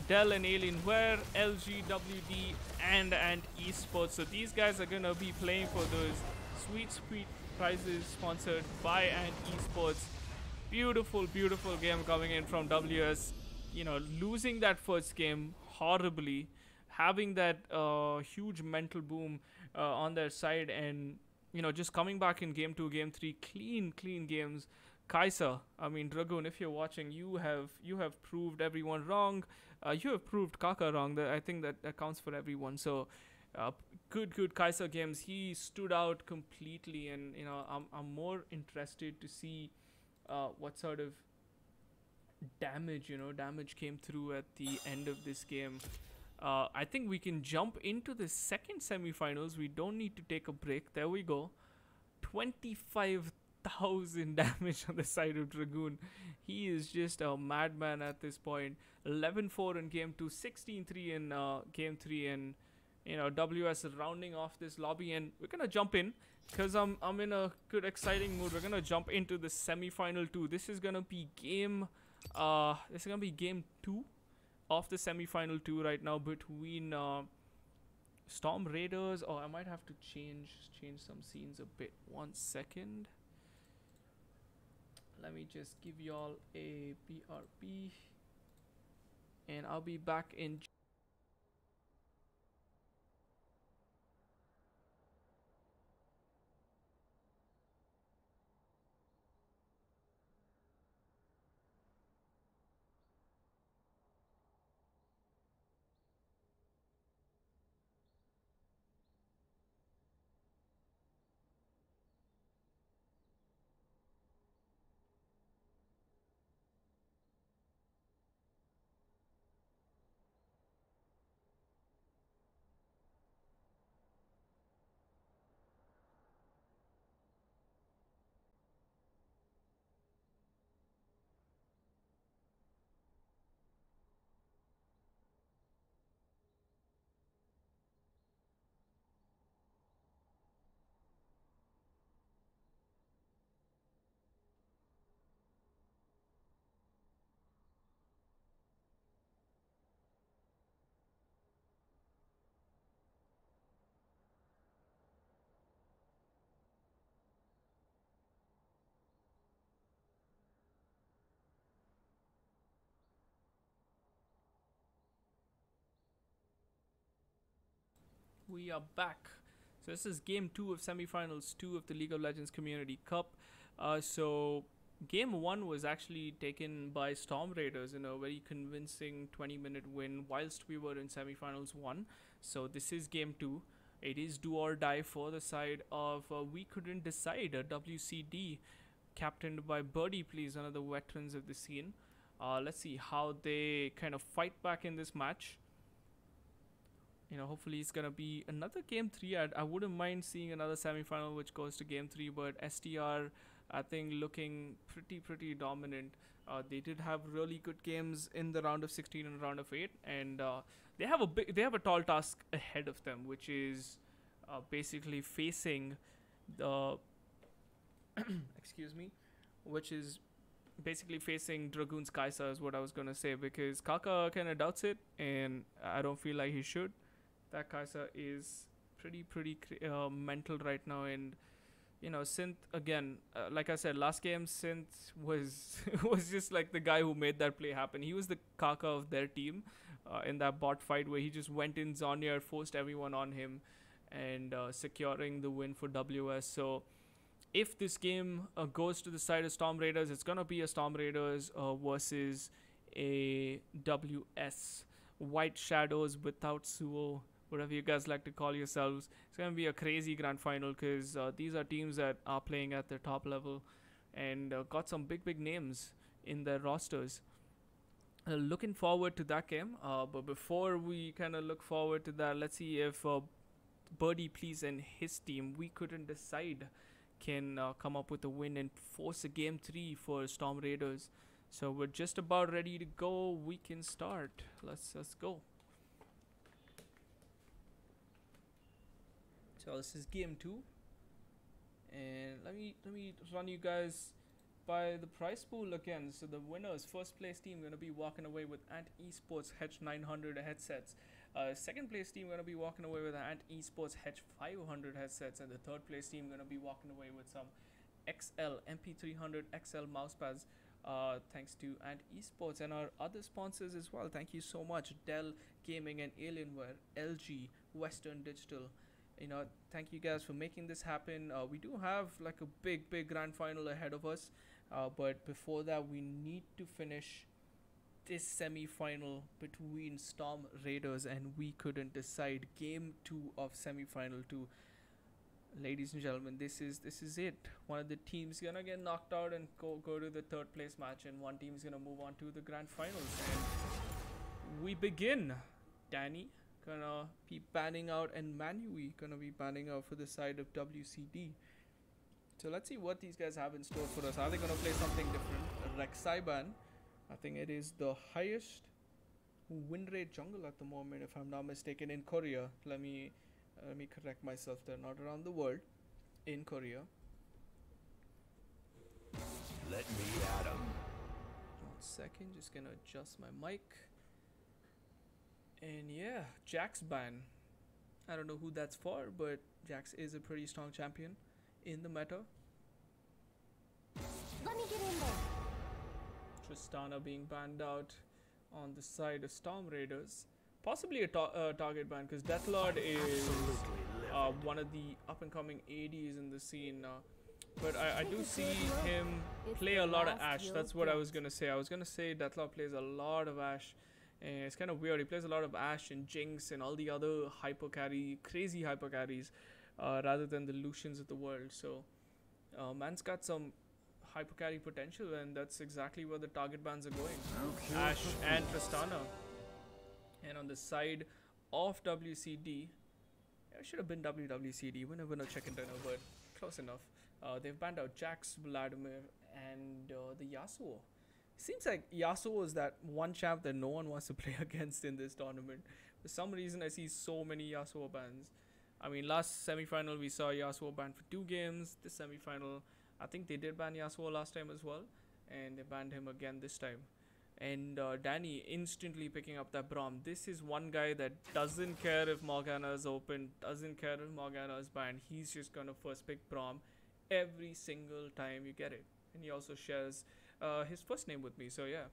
Alienware, LGWD, and Esports. So these guys are gonna be playing for those sweet prizes sponsored by and Esports. Beautiful game coming in from WS. You know, losing that first game horribly, having that huge mental boom on their side, and you know, just coming back in game 2, game 3, clean games. Kaisa, I mean, Dragoon, if you're watching, you have proved everyone wrong. You have proved Kaka wrong. I think that counts for everyone. So good Kaisa games. He stood out completely, and you know, I'm more interested to see what sort of damage came through at the end of this game. I think we can jump into the second semifinals. We don't need to take a break. There we go. 25,000 damage on the side of Dragoon. He is just a madman at this point. 11-4 in game 2, 16-3 in game 3, and you know, WS is rounding off this lobby, and we're gonna jump in because I'm in a good exciting mood. We're gonna jump into the semi-final 2. This is gonna be game 2 of the semi-final 2 right now, between Storm Raiders. I might have to change some scenes a bit. 1 second. Let me just give y'all a BRB, and I'll be back in. We are back. So this is game 2 of semifinals 2 of the League of Legends Community Cup. So game 1 was actually taken by Storm Raiders in a very convincing 20-minute win whilst we were in semifinals 1. So this is game 2. It is do or die for the side of We Couldn't Decide, a WCD captained by Birdie, please, one of the veterans of the scene. Let's see how they kind of fight back in this match. You know, hopefully it's gonna be another game 3. I wouldn't mind seeing another semi-final which goes to game 3, but STR, I think, looking pretty dominant. They did have really good games in the round of 16 and round of 8, and they have a tall task ahead of them, which is basically facing the excuse me, which is basically facing Dragoon's Kaisa is what I was gonna say, because Kaka kind of doubts it, and I don't feel like he should. That Kaisa is pretty mental right now, and you know, Synth again, like I said last game, Synth was was just like the guy who made that play happen. He was the Kaka of their team in that bot fight where he just went in Zhonya, forced everyone on him, and securing the win for WS. So if this game goes to the side of Storm Raiders, it's gonna be a Storm Raiders versus a WS White Shadows without Suo, whatever you guys like to call yourselves. It's gonna be a crazy grand final because these are teams that are playing at the top level and got some big names in their rosters. Looking forward to that game. But before we kind of look forward to that, let's see if Birdie Please and his team, we couldn't decide, can come up with a win and force a game 3 for Storm Raiders. So we're just about ready to go. We can start. Let's go. So this is game 2, and let me run you guys by the prize pool again. So the winners, first place team, gonna be walking away with Ant Esports H900 headsets. Second place team gonna be walking away with Ant Esports H500 headsets, and the third place team gonna be walking away with some XL MP300 XL mousepads. Thanks to Ant Esports and our other sponsors as well. Thank you so much, Dell Gaming and Alienware, LG, Western Digital. Thank you guys for making this happen. We do have like a big grand final ahead of us, but before that we need to finish this semi-final between Storm Raiders and we couldn't decide. Game 2 of semi-final 2. Ladies and gentlemen, this is it. One of the teams gonna get knocked out and go to the third place match, and one team's gonna move on to the grand finals. And we begin. Danny gonna be banning out, and Manui gonna be banning out for the side of WCD. So let's see what these guys have in store for us. Are they gonna play something different? Rek'Sai ban. I think it is the highest win rate jungle at the moment, if I'm not mistaken, in Korea. Let me correct myself. They're not around the world. In Korea. Let me at 'em. 1 second, just gonna adjust my mic. And yeah, Jax ban. I don't know who that's for, but Jax is a pretty strong champion in the meta. Let me get in there. Tristana being banned out on the side of Storm Raiders. Possibly a target ban, because Deathlord is one of the up-and-coming ADs in the scene. But I do see him play a lot of Ashe. That's what I was going to say. I was going to say Deathlord plays a lot of Ashe. And it's kind of weird. He plays a lot of Ashe and Jinx and all the other crazy hyper carries, rather than the Lucians of the world. So man's got some hyper carry potential, and that's exactly where the target bans are going. Ashe and Tristana. And on the side of WCD, it should have been WWCD, winner chicken dinner, but close enough. They've banned out Jax, Vladimir, and the Yasuo. Seems like Yasuo is that one champ that no one wants to play against in this tournament. For some reason, I see so many Yasuo bans. I mean, last semi-final we saw Yasuo banned for 2 games. This semi-final, I think they did ban Yasuo last time as well, and they banned him again this time. And Danny instantly picking up that Braum. This is one guy that doesn't care if Morgana is open, doesn't care if Morgana is banned. He's just gonna first pick Braum every single time you get it. And he also shares his first name with me. So yeah,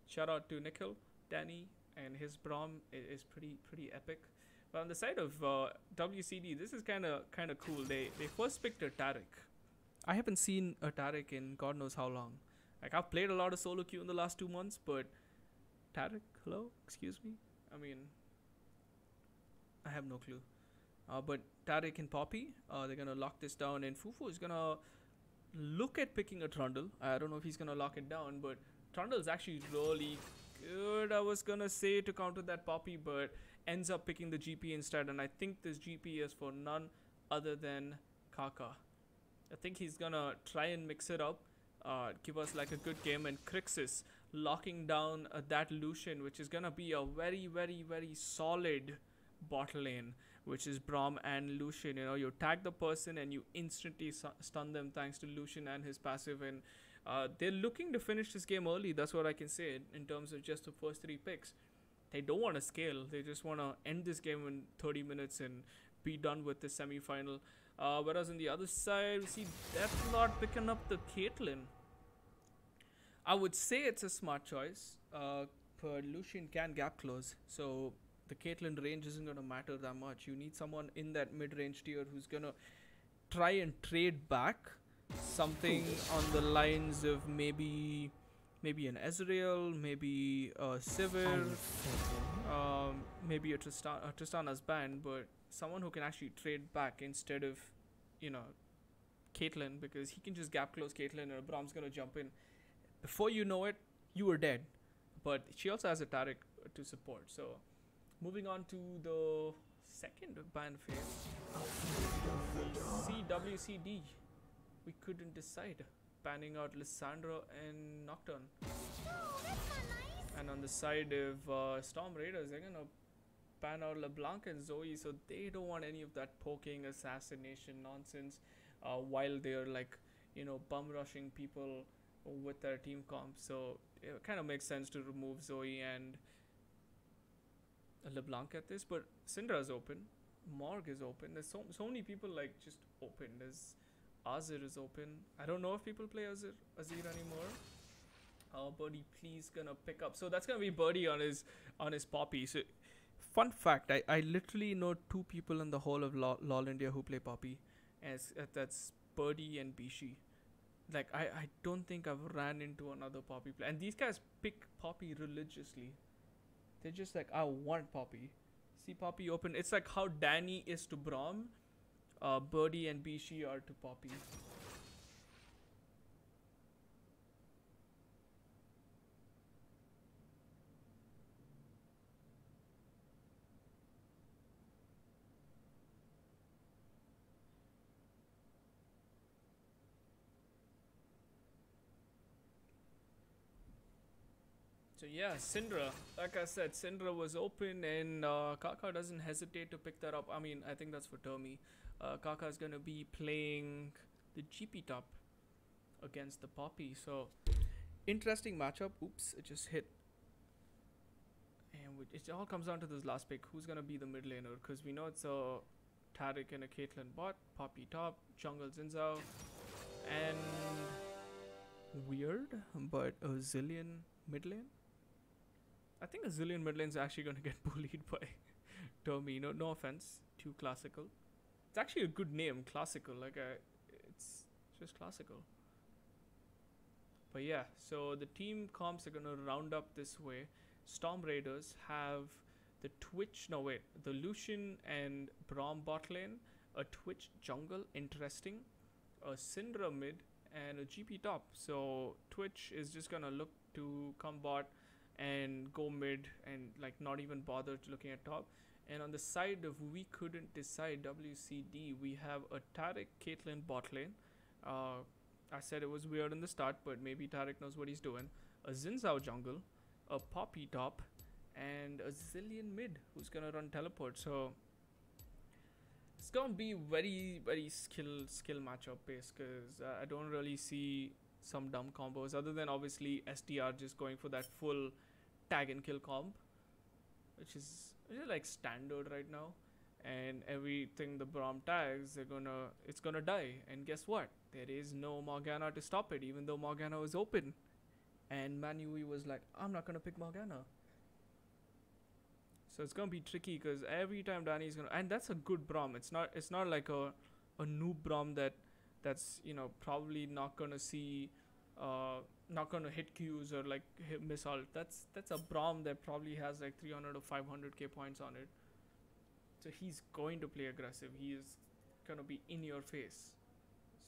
shout out to Nikhil, Danny, and his Braum is pretty epic. But on the side of WCD, this is kind of cool. They first picked a Taric. I haven't seen a Taric in God knows how long. Like, I've played a lot of solo queue in the last 2 months, but Taric, hello, excuse me. I mean, I have no clue. But Taric and Poppy, they're gonna lock this down, and Fufu is gonna look at picking a Trundle. I don't know if he's gonna lock it down, but Trundle is actually really good, I was gonna say, to counter that Poppy, but ends up picking the GP instead. And I think this GP is for none other than Kaka. I think he's gonna try and mix it up, give us like a good game, and Crixus locking down that Lucian, which is gonna be a very solid bot lane, which is Braum and Lucian. You know, you tag the person and you instantly stun them thanks to Lucian and his passive, and they're looking to finish this game early. That's what I can say in terms of just the first 3 picks. They don't want to scale. They just want to end this game in 30 minutes and be done with the semi-final. Whereas on the other side, we see Deathlord picking up the Caitlyn. I would say it's a smart choice, but Lucian can gap close, so the Caitlyn range isn't going to matter that much. You need someone in that mid-range tier who's going to try and trade back something on the lines of maybe an Ezreal, maybe a Sivir, maybe a Tristana's banned, but someone who can actually trade back instead of, you know, Caitlyn, because he can just gap close Caitlyn and Brahm's gonna jump in. Before you know it, you were dead. But she also has a Taric to support. So moving on to the second ban phase, we see WCD. We couldn't decide. Banning out Lissandra and Nocturne. And on the side of Storm Raiders, they're gonna ban out LeBlanc and Zoe, so they don't want any of that poking assassination nonsense while they're like, you know, bum rushing people with their team comp. So it kind of makes sense to remove Zoe and LeBlanc at this. But Syndra's open, Morg is open. There's so many people like just open. There's Azir is open. I don't know if people play Azir anymore. Birdie, please gonna pick up. So that's gonna be Birdie on his Poppy. So fun fact, I literally know 2 people in the whole of LOL India who play Poppy, and that's Birdie and Bishi. Like I don't think I've ran into another Poppy player, and these guys pick Poppy religiously. They're just like, I want Poppy. See Poppy open. It's like how Danny is to Braum, Birdie and Bishi are to Poppy. So yeah, Syndra. Like I said, Syndra was open, and Kaka doesn't hesitate to pick that up. I mean, I think that's for Termi. Kaka is gonna be playing the GP top against the Poppy. So interesting matchup. Oops, it just hit. And it all comes down to this last pick. Who's gonna be the mid laner? Because we know it's a Taric and a Caitlyn bot. Poppy top, jungle Zinzao, and weird, but a Zillion mid lane. I think a Zillion mid lane is actually going to get bullied by Termi. No offense, too classical. It's actually a good name, classical. Like it's just classical. But yeah, so the team comps are going to round up this way. Storm Raiders have the Twitch. No wait, the Lucian and Braum bot lane, a Twitch jungle, interesting, a Syndra mid, and a GP top. So Twitch is just gonna look to come bot and go mid and like not even bother looking at top. And on the side of we couldn't decide WCD, we have a Taric Caitlyn bot lane. I said it was weird in the start, but maybe Taric knows what he's doing. A Zinzao jungle, a Poppy top, and a Zillion mid who's gonna run teleport. So it's gonna be very skill matchup based, because I don't really see some dumb combos other than obviously SDR just going for that full tag and kill comp, which is like standard right now. And everything the Braum tags, it's gonna die. And guess what? There is no Morgana to stop it, even though Morgana was open. And Manui was like, I'm not gonna pick Morgana. So it's gonna be tricky, because every time Danny's gonna, and that's a good Braum. It's not like a noob Braum that's probably not gonna see not gonna hit Qs or like miss ult. That's a Braum that probably has like 300 or 500k points on it. So he's going to play aggressive. He is gonna be in your face.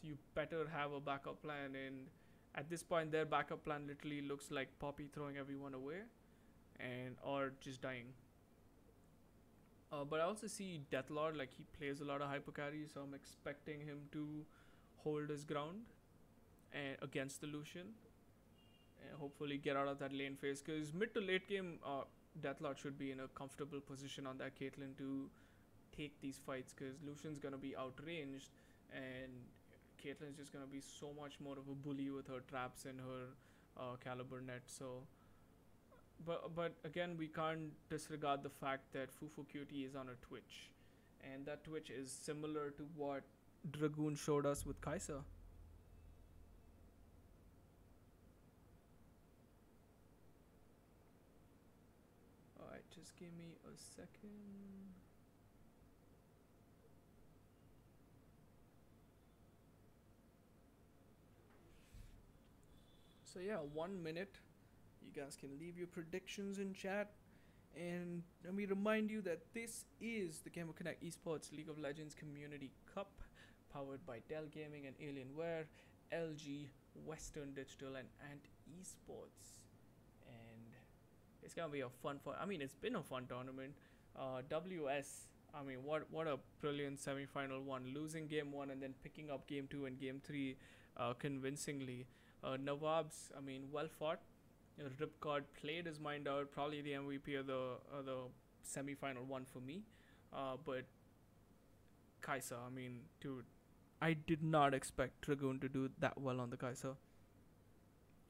So you better have a backup plan. And at this point, their backup plan literally looks like Poppy throwing everyone away, or just dying. But I also see Deathlord, like he plays a lot of hyper carry, so I'm expecting him to hold his ground against the Lucian and hopefully get out of that lane phase, because mid to late game Deathlord should be in a comfortable position on that Caitlyn to take these fights, because Lucian's gonna be outranged and Caitlyn's just gonna be so much more of a bully with her traps and her caliber net. So but again, we can't disregard the fact that FufuQT is on a Twitch, and that Twitch is similar to what Dragoon showed us with Kai'Sa. Alright, just give me a second. So yeah, 1 minute. You guys can leave your predictions in chat. And let me remind you that this is the GamerConnect Esports League of Legends Community Cup, powered by Dell Gaming and Alienware, LG, Western Digital, and Ant Esports. And it's gonna be a fun. I mean, it's been a fun tournament. WS. I mean, what a brilliant semifinal one. Losing game one and then picking up game two and game three, convincingly. Nawab's. I mean, well fought. Ripcord played his mind out. Probably the MVP of the semi-final one for me. But Kai'Sa, I mean, dude, I did not expect Dragoon to do that well on the Kai'Sa.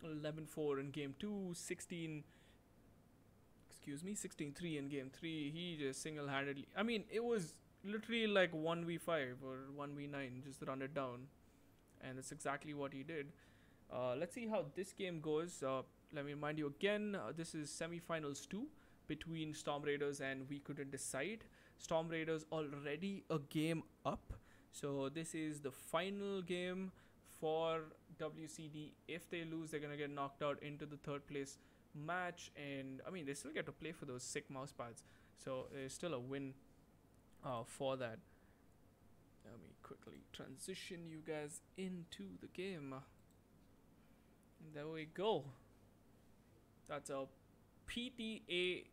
11-4 in game 2, 16. 16-3 in game 3. He just single-handedly. I mean, it was literally like 1v5 or 1v9. Just run it down, and that's exactly what he did. Let's see how this game goes. Let me remind you again, this is semifinals 2 between Storm Raiders and We Couldn't Decide. Storm Raiders already a game up. So this is the final game for WCD. If they lose, they're going to get knocked out into the third place match. And I mean, they still get to play for those sick mouse pads. So there's still a win for that. Let me quickly transition you guys into the game. And there we go. That's a PTA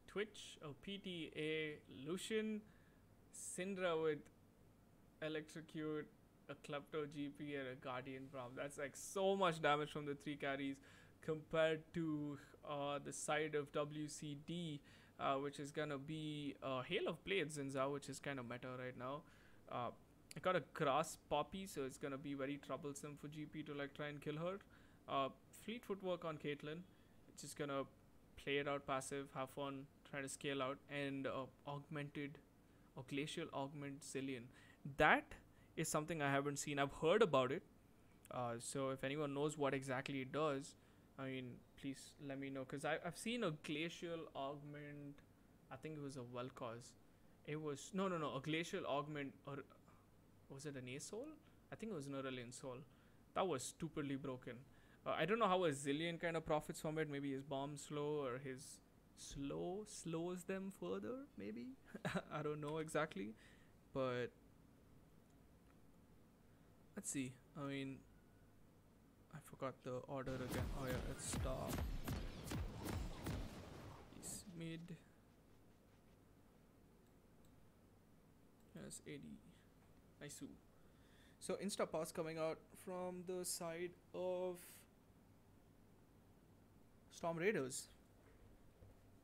Twitch, a PTA Lucian, Syndra with Electrocute, a Klepto GP, and a Guardian Braum. That's like so much damage from the 3 carries compared to the side of WCD, which is gonna be Hail of Blades Zinza, which is kind of meta right now. I got a Grass Poppy, so it's gonna be very troublesome for GP to like try and kill her. Fleet Footwork on Caitlyn. Just gonna play it out passive, have fun, try to scale out, and augmented or glacial augment Zillion. That is something I haven't seen. I've heard about it. So if anyone knows what exactly it does, I mean, please let me know, because I've seen a glacial augment. I think it was a Vel'Koz. It was no, a glacial augment, or was it an A-Soul? I think it was an Aurelian Soul. That was stupidly broken. I don't know how a Zillion kind of profits from it. Maybe his bomb slow, or his slows them further, maybe. I don't know exactly, but let's see. I mean, I forgot the order again. Oh yeah, it's top. He's mid. Yes, AD. Nice. So insta pass coming out from the side of Storm Raiders.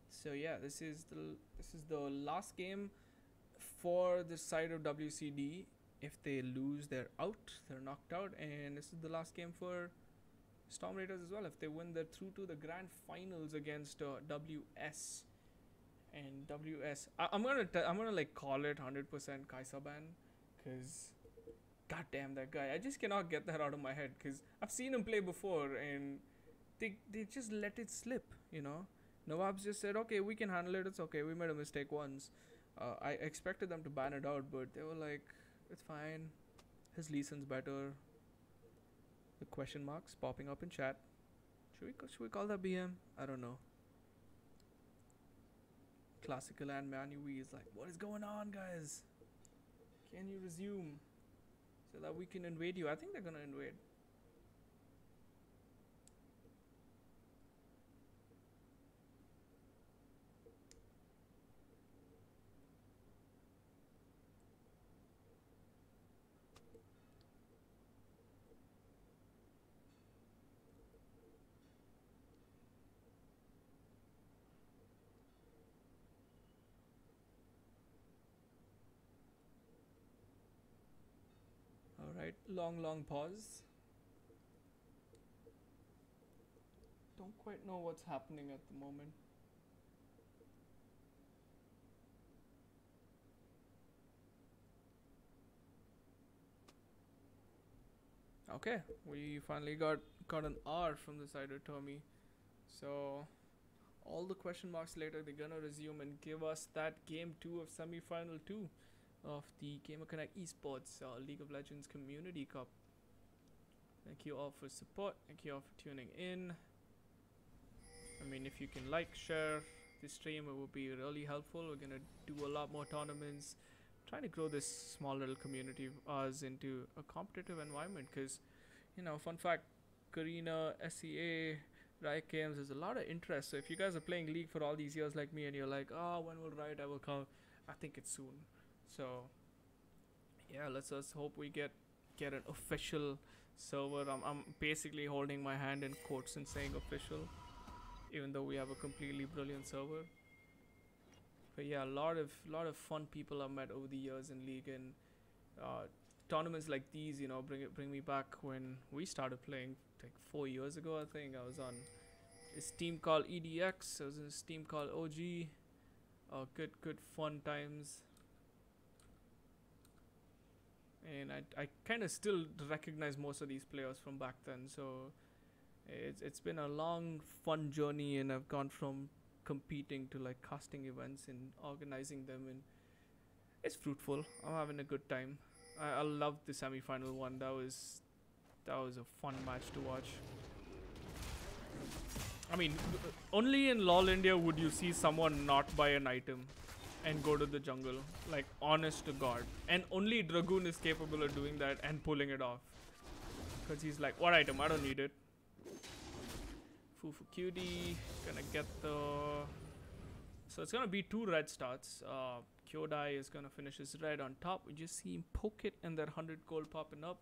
So yeah, this is the last game for the side of WCD. If they lose, they're out. They're knocked out, and this is the last game for Storm Raiders as well. If they win, they're through to the grand finals against WS. And WS, I'm gonna like call it 100% Kai'Sa ban, cause goddamn that guy. I just cannot get that out of my head, cause I've seen him play before and they just let it slip, you know. Nawab's just said, okay, we can handle it, it's okay, we made a mistake once. I expected them to ban it out, but they were like, it's fine, his Lee Sin's better. The question marks popping up in chat. Should we call that BM? I don't know. Classical and Manui is like, what is going on, guys? Can you resume so that we can invade you? I think they're gonna invade. Alright, long pause. Don't quite know what's happening at the moment. Okay, we finally got an R from the side of Tommy. So all the question marks later, they're gonna resume and give us that game 2 of semi-final 2 of the GamerConnect Esports League of Legends Community Cup. Thank you all for support. Thank you all for tuning in. I mean, if you can like, share the stream, it would be really helpful. We're gonna do a lot more tournaments, trying to grow this small little community of us into a competitive environment. Because, you know, fun fact, Karina, SEA, Riot Games, there's a lot of interest. So if you guys are playing League for all these years like me, and you're like, oh, when will Riot ever come? I think it's soon. So yeah, let's hope we get an official server. I'm basically holding my hand in quotes and saying official, even though we have a completely brilliant server. But yeah, a lot of fun people I've met over the years in League, and tournaments like these, you know, bring me back when we started playing like 4 years ago. I think I was on this team called EDX. I was in this team called OG. Good fun times. And I kind of still recognize most of these players from back then. So it's been a long fun journey, and I've gone from competing to like casting events and organizing them, and it's fruitful. I'm having a good time. I loved the semi-final one. That was a fun match to watch. I mean, only in LoL India would you see someone not buy an item and go to the jungle, like honest to god, and only Dragoon is capable of doing that and pulling it off, because he's like, what item? I don't need it. Fufu Cutie gonna get the, so it's gonna be 2 red starts. Kyodai is gonna finish his red on top. We just see him poke it and that 100 gold popping up,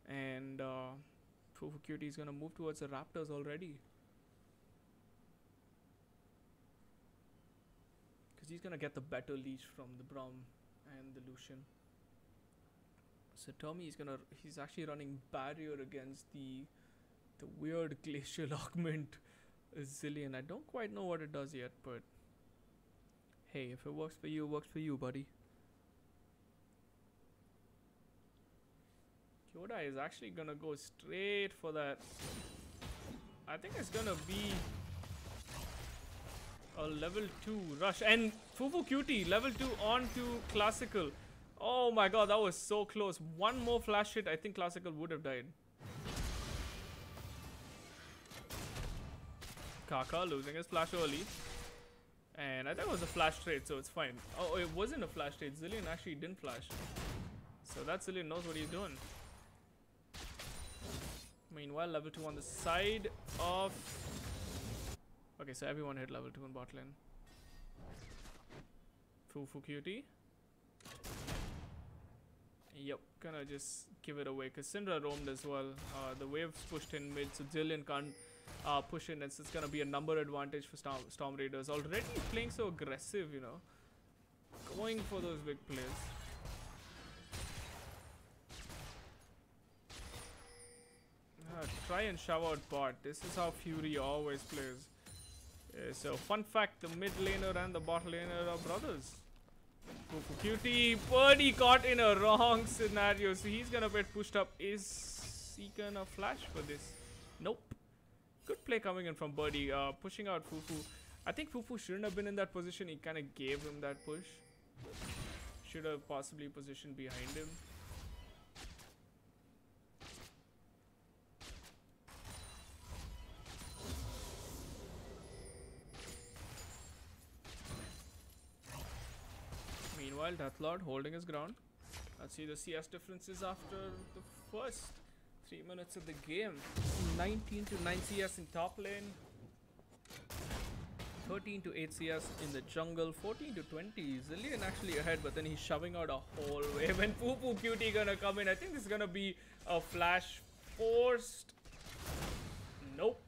and Fufu Cutie is gonna move towards the Raptors already, because he's gonna get the better leash from the Braum and the Lucian. So Tommy he's actually running barrier against the weird glacial augment Zillion. I don't quite know what it does yet, but hey, if it works for you, it works for you, buddy. Kyoda is actually gonna go straight for that. I think it's gonna be a level 2 rush, and Fufu Cutie level 2 on to Classical. Oh my god, that was so close. One more flash hit, I think Classical would have died. Kaka losing his flash early, and I think it was a flash trade, so it's fine. Oh, it wasn't a flash trade. Zillion actually didn't flash, so that Zillion knows what he's doing. Meanwhile, level 2 on the side of, okay, so everyone hit level 2 in bot lane. Fufu Cutie. Yep, gonna just give it away, because Syndra roamed as well. The waves pushed in mid, so Zillion can't push in, and so it's gonna be a number advantage for Storm Raiders. Already playing so aggressive, you know, going for those big plays. Try and shove out bot. This is how Fury always plays. So fun fact, the mid laner and the bot laner are brothers. Fufu Cutie, Birdie caught in a wrong scenario, so he's gonna get pushed up. Is he gonna flash for this? Nope. Good play coming in from Birdie, pushing out Fufu. I think Fufu shouldn't have been in that position. He kind of gave him that push. Should have possibly positioned behind him. Meanwhile, Deathlord holding his ground. Let's see the CS differences after the first 3 minutes of the game. 19 to 9 CS in top lane, 13 to 8 CS in the jungle, 14 to 20. Zillion actually ahead, but then he's shoving out a whole wave. And Fufu Cutie gonna come in. I think this is gonna be a flash forced. Nope,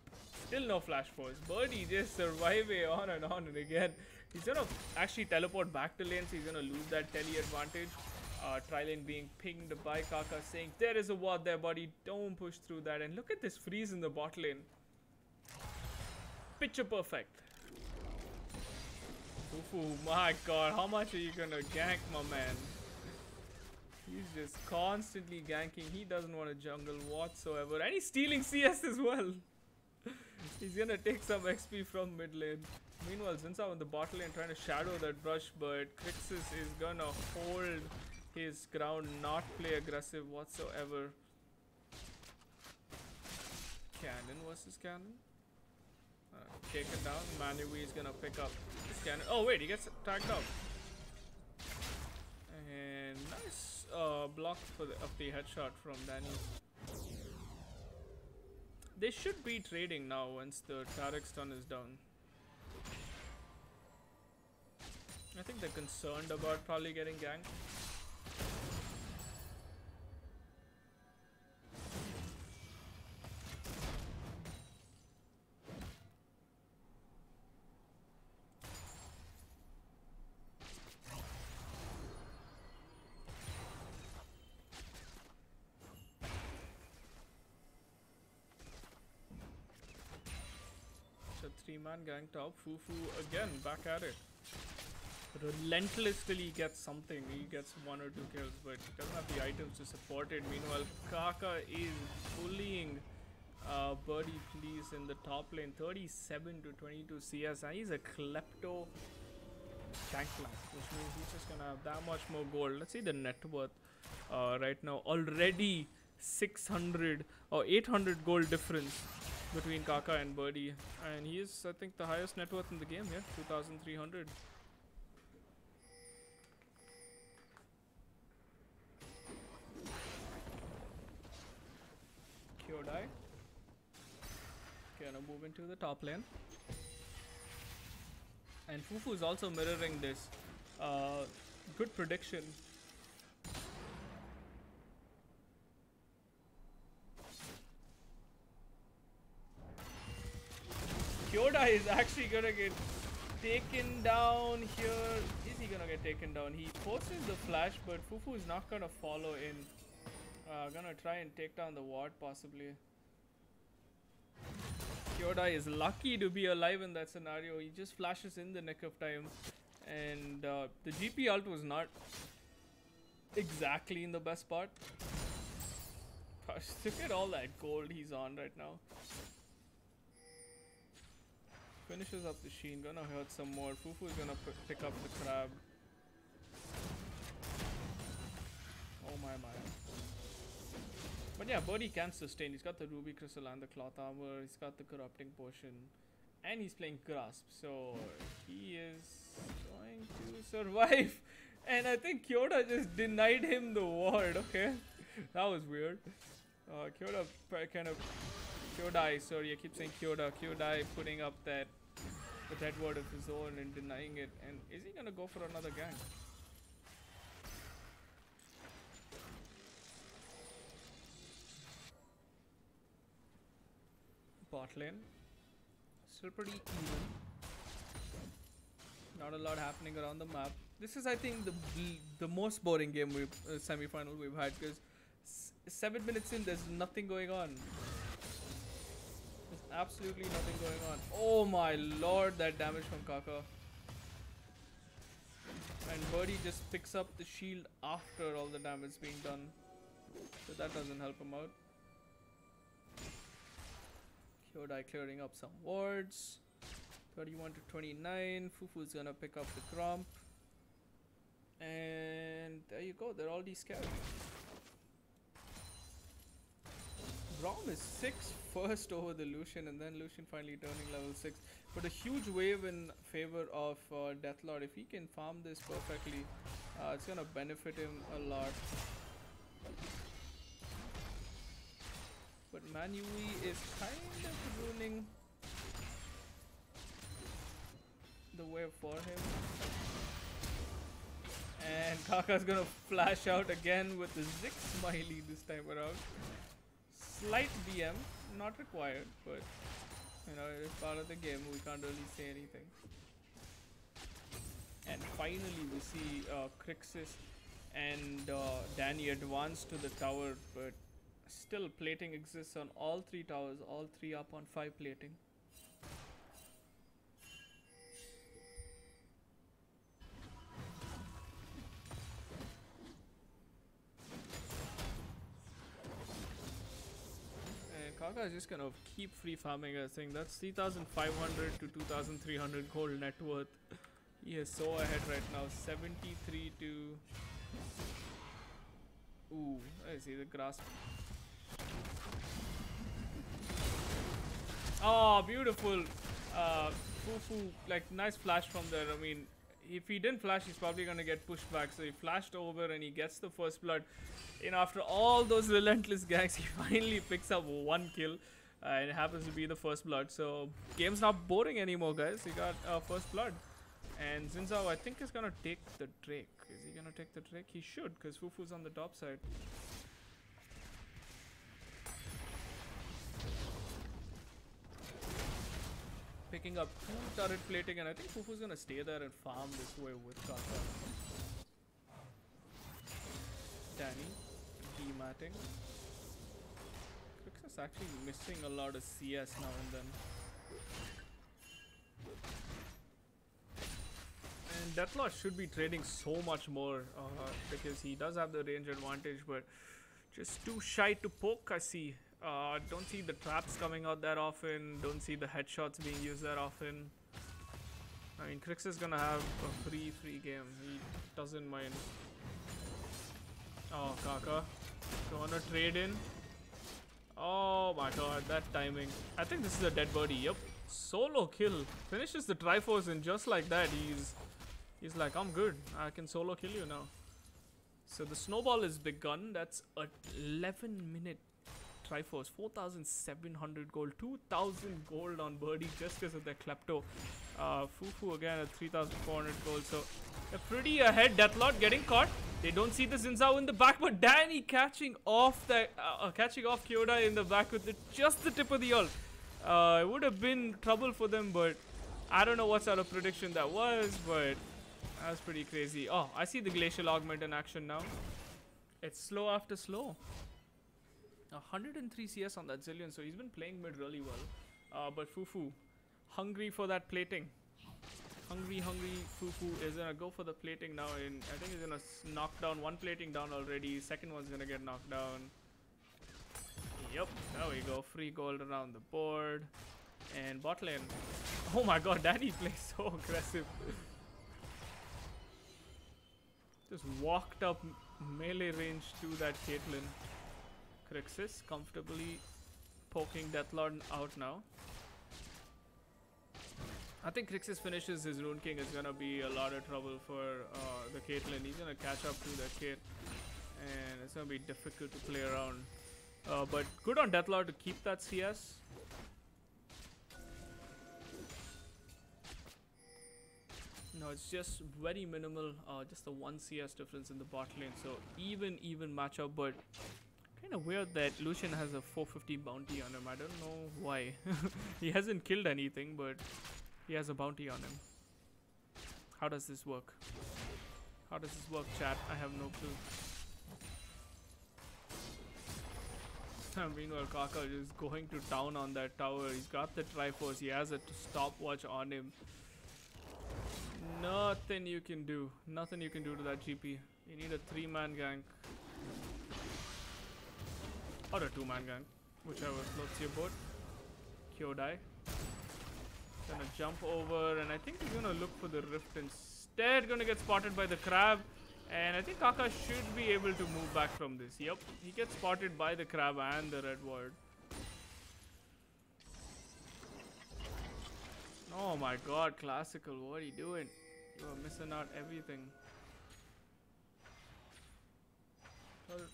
still no flash force. Birdie just surviving on and again. He's gonna actually teleport back to lane, so he's gonna lose that tele advantage. Tri-lane being pinged by Kaka, saying there is a ward there, buddy, don't push through that. And look at this freeze in the bot lane. Picture perfect. Fufu, my god, how much are you gonna gank, my man? He's just constantly ganking. He doesn't want to jungle whatsoever, and he's stealing CS as well. He's gonna take some XP from mid lane. Meanwhile, Zinsa on the bot lane trying to shadow that brush, but Crixus is gonna hold his ground, not play aggressive whatsoever. Cannon versus Cannon. Taken down. Manui is gonna pick up this Cannon. Oh wait, he gets tagged up. And nice block for of the headshot from Danny. They should be trading now once the Tarek stun is down. I think they're concerned about probably getting ganked. Three-man gang top. Fufu again back at it. Relentlessly gets something. He gets 1 or 2 kills, but he doesn't have the items to support it. Meanwhile, Kaka is bullying Birdie Please in the top lane. 37 to 22 CS. And he's a klepto Gangplank, which means he's just gonna have that much more gold. Let's see the net worth right now. Already 600 or 800 gold difference between Kaka and Birdie, and he is, I think, the highest net worth in the game. Yeah, 2,300. Kyodai gonna move into the top lane, and Fufu is also mirroring this. Good prediction. Kyodai is actually gonna get taken down here. Is he gonna get taken down? He forces the flash, but Fufu is not gonna follow in. Gonna try and take down the ward possibly. Kyodai is lucky to be alive in that scenario. He just flashes in the nick of time. And the GP ult was not exactly in the best spot. Gosh, look at all that gold he's on right now. Finishes up the Sheen, gonna hurt some more. Fufu is gonna pick up the crab. Oh my. But yeah, Birdie can sustain. He's got the Ruby Crystal and the Cloth Armor. He's got the Corrupting Potion. And he's playing Grasp. So he is going to survive. And I think Kyoda just denied him the ward. Okay. That was weird. Kyodai, sorry, I keep saying Kyoda. Kyodai putting up the dead ward of his own and denying it. And is he gonna go for another gank? Bot lane. Still pretty even. Not a lot happening around the map. This is, I think, the most boring game semi-final we've had, because 7 minutes in, there's nothing going on. There's absolutely nothing going on. Oh my lord, that damage from Kaka. And Birdie just picks up the shield after all the damage being done. So that doesn't help him out. Kyodai clearing up some wards. 31 to 29. Fufu's gonna pick up the Crump. And there you go, they're already scared. Braum is 6 first over the Lucian, and then Lucian finally turning level 6. But a huge wave in favor of Deathlord. If he can farm this perfectly, it's gonna benefit him a lot. But Manui is kind of ruining the wave for him. And Kaka's gonna flash out again with the Zik Smiley this time around. Slight BM, not required, but you know, it's part of the game, we can't really say anything. And finally we see Crixus and Danny advance to the tower, but still plating exists on all 3 towers, all 3 up on 5 plating. Kaka is just gonna keep free farming. I think that's 3,500 to 2,300 gold net worth. He is so ahead right now. 73 to... Ooh, I see the grasp. Oh, beautiful. Fufu, like nice flash from there. I mean, if he didn't flash, he's probably gonna get pushed back. So he flashed over and he gets the first blood. And after all those relentless ganks, he finally picks up one kill. And it happens to be the first blood. So game's not boring anymore, guys. He got first blood. And Zinzao, I think, is gonna take the Drake. Is he gonna take the Drake? He should, because Fufu's on the top side. Picking up 2 turret plating, and I think Fufu's gonna stay there and farm this way with Kaka. Danny, dematting. Crix is actually missing a lot of CS now and then. And Deathlord should be trading so much more because he does have the range advantage, but just too shy to poke, I see. Don't see the traps coming out that often. Don't see the headshots being used that often. I mean, Crix is gonna have a free game. He doesn't mind. Oh, Kaka. Gonna trade in. Oh my god, that timing. I think this is a dead body. Yep. Solo kill. Finishes the Triforce, and just like that, he's like, I'm good. I can solo kill you now. So the snowball is begun. That's a 11-minute Triforce. 4,700 gold. 2,000 gold on Birdie just because of their Klepto. Fufu again at 3,400 gold. So they're pretty ahead. Deathlord getting caught. They don't see the Zinzao in the back, but Danny catching off Kyoda in the back with just the tip of the ult. It would have been trouble for them, but I don't know what sort of prediction that was, but that was pretty crazy. Oh, I see the Glacial Augment in action now. It's slow after slow. 103 CS on that Zillion, so he's been playing mid really well. But Fufu, hungry for that plating. Hungry Fufu is gonna go for the plating now. And I think he's gonna knock down one plating down already. Second one's gonna get knocked down. Yep, there we go. Free gold around the board. And bot lane. Oh my god, Danny plays so aggressive. Just walked up melee range to that Caitlyn. Crixis comfortably poking Deathlord out now. I think Crixis finishes his Rune King is gonna be a lot of trouble for the Caitlyn. He's gonna catch up to the Cait, and it's gonna be difficult to play around. But good on Deathlord to keep that CS. No, it's just very minimal, just a 1 CS difference in the bot lane. So even matchup, but kind of weird that Lucian has a 450 bounty on him. I don't know why. He hasn't killed anything, but he has a bounty on him. How does this work? How does this work, chat? I have no clue. Meanwhile, Kaka is going to town on that tower. He's got the Triforce. He has a stopwatch on him. Nothing you can do. Nothing you can do to that GP. You need a 3-man gank. Or a 2-man gank. Whichever floats your boat. Kyodai. Gonna jump over, and I think he's gonna look for the rift instead. Gonna get spotted by the crab. And I think Kaka should be able to move back from this. Yep, he gets spotted by the crab and the red ward. Oh my god, Classical, what are you doing? You are missing out everything.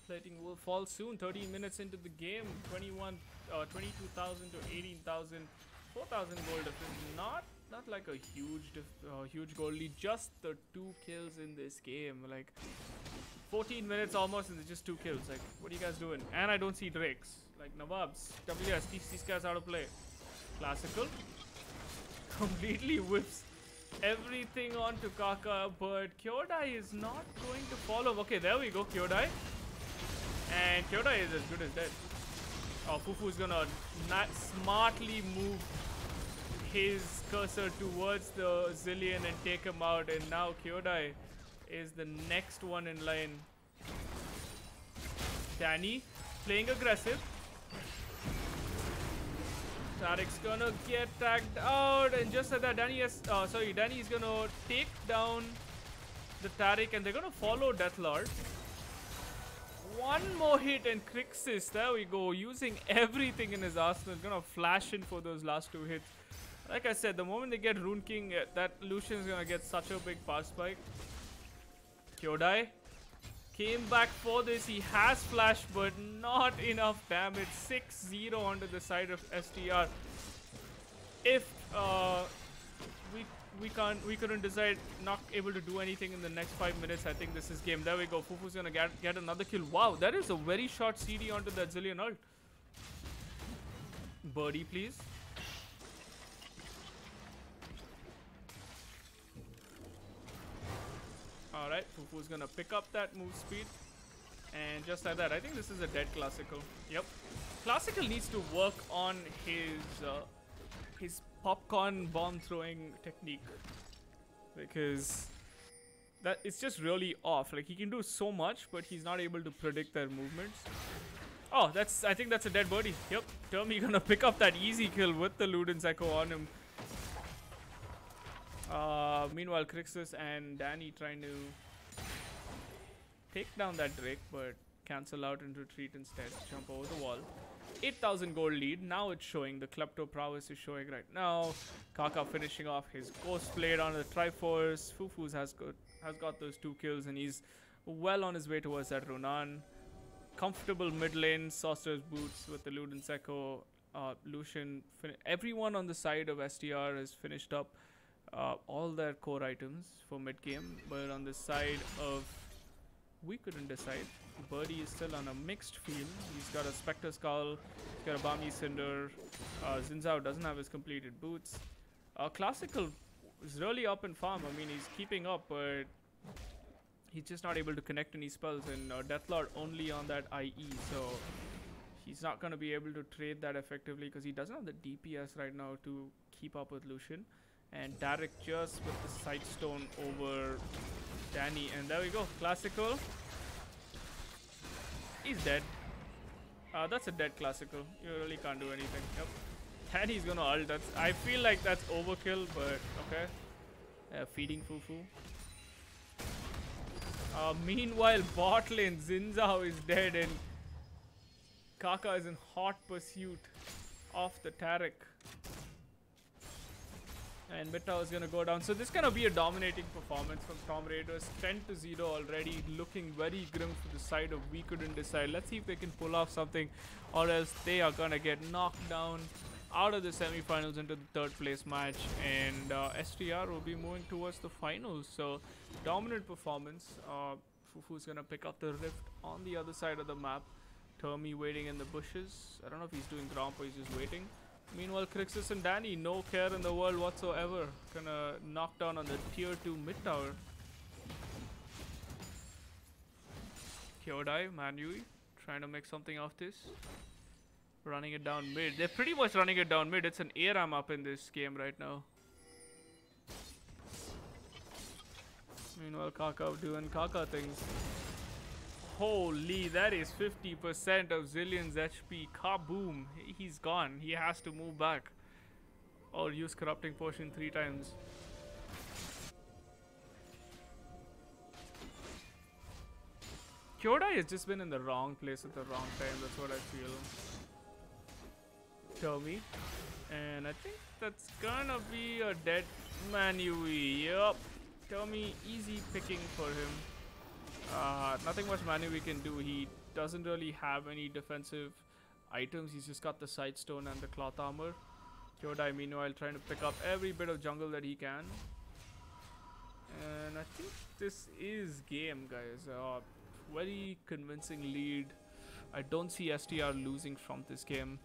Plating will fall soon. 13 minutes into the game. 22,000 to 18,000. 4,000 gold difference. Not like a huge goal lead. Just the 2 kills in this game. Like 14 minutes almost, and it's just 2 kills. Like, what are you guys doing? And I don't see Drakes. Like Nawabs. WS. These guys out of play. Classical. Completely whips everything onto Kaka, but Kyodai is not going to follow. Okay, there we go, Kyodai. And Kyodai is as good as dead. Oh, Fufu is gonna smartly move his cursor towards the Zillion and take him out. And now Kyodai is the next one in line. Danny playing aggressive. Tarik's gonna get tagged out, and just like that, Danny is gonna take down the Tarik, and they're gonna follow Deathlord. One more hit and Crixus, there we go, using everything in his arsenal. Gonna flash in for those last 2 hits. Like I said, the moment they get Rune King, that Lucian is gonna get such a big power spike. Kyodai came back for this. He has flash, but not enough damage. 6-0 onto the side of STR. If we couldn't decide, not able to do anything in the next 5 minutes, I think this is game. There we go. Fufu's gonna get another kill. Wow, that is a very short CD onto that Zillion ult. Birdie, please. Alright, Fufu's gonna pick up that move speed. And just like that, I think this is a dead Classical. Yep. Classical needs to work on his popcorn bomb throwing technique. Because that it's just really off. Like, he can do so much, but he's not able to predict their movements. Oh, I think that's a dead birdie. Yep. Termi gonna pick up that easy kill with the Luden's Echo on him. Meanwhile, Crixus and Danny trying to take down that Drake, but cancel out and retreat instead. Jump over the wall. 8,000 gold lead. Now it's showing. The Klepto prowess is showing right now. Kaka finishing off his Ghost Blade on the Triforce. Fufu's has got those 2 kills, and he's well on his way towards that Ronan. Comfortable mid lane. Sorcerer's Boots with the Luden's Echo. Lucian. Everyone on the side of STR has finished up all their core items for mid game, but on the side of we couldn't decide. Birdie is still on a mixed field. He's got a Spectre Skull, he's got a Balmy Cinder. Zinzao doesn't have his completed boots. Classical is really up in farm. I mean, he's keeping up, but he's just not able to connect any spells, and Deathlord only on that IE, so he's not going to be able to trade that effectively because he doesn't have the DPS right now to keep up with Lucian. And Derek just with the Sightstone over Danny. And there we go. Classical. He's dead. That's a dead Classical. You really can't do anything. Yep. Danny's gonna ult. I feel like that's overkill, but okay. Feeding Fufu. Meanwhile, bot lane, Zinzao is dead and Kaka is in hot pursuit of the Tarek. And mid tower is going to go down. So this is going to be a dominating performance from Tomb Raiders. 10-0 already. Looking very grim for the side of we couldn't decide. Let's see if they can pull off something, or else they are going to get knocked down out of the semifinals into the 3rd place match. And STR will be moving towards the finals. So dominant performance. Fufu's going to pick up the rift on the other side of the map. Termi waiting in the bushes. I don't know if he's doing Gromp or he's just waiting. Meanwhile, Crixus and Danny, no care in the world whatsoever. Gonna knock down on the tier 2 mid tower. Kyodai, Manui, trying to make something of this. Running it down mid. They're pretty much running it down mid. It's an ARAM up in this game right now. Meanwhile, Kaka doing Kaka things. Holy, that is 50% of Zillion's HP. Kaboom. He's gone. He has to move back. Or use Corrupting Potion 3 times. Kyodai has just been in the wrong place at the wrong time. That's what I feel. Termi. And I think that's gonna be a dead Manui. Yup. Termi, easy picking for him. Nothing much Manui can do. He doesn't really have any defensive items. He's just got the Sightstone and the Cloth Armor. Kyodai, meanwhile, trying to pick up every bit of jungle that he can. And I think this is game, guys. Very convincing lead. I don't see STR losing from this game.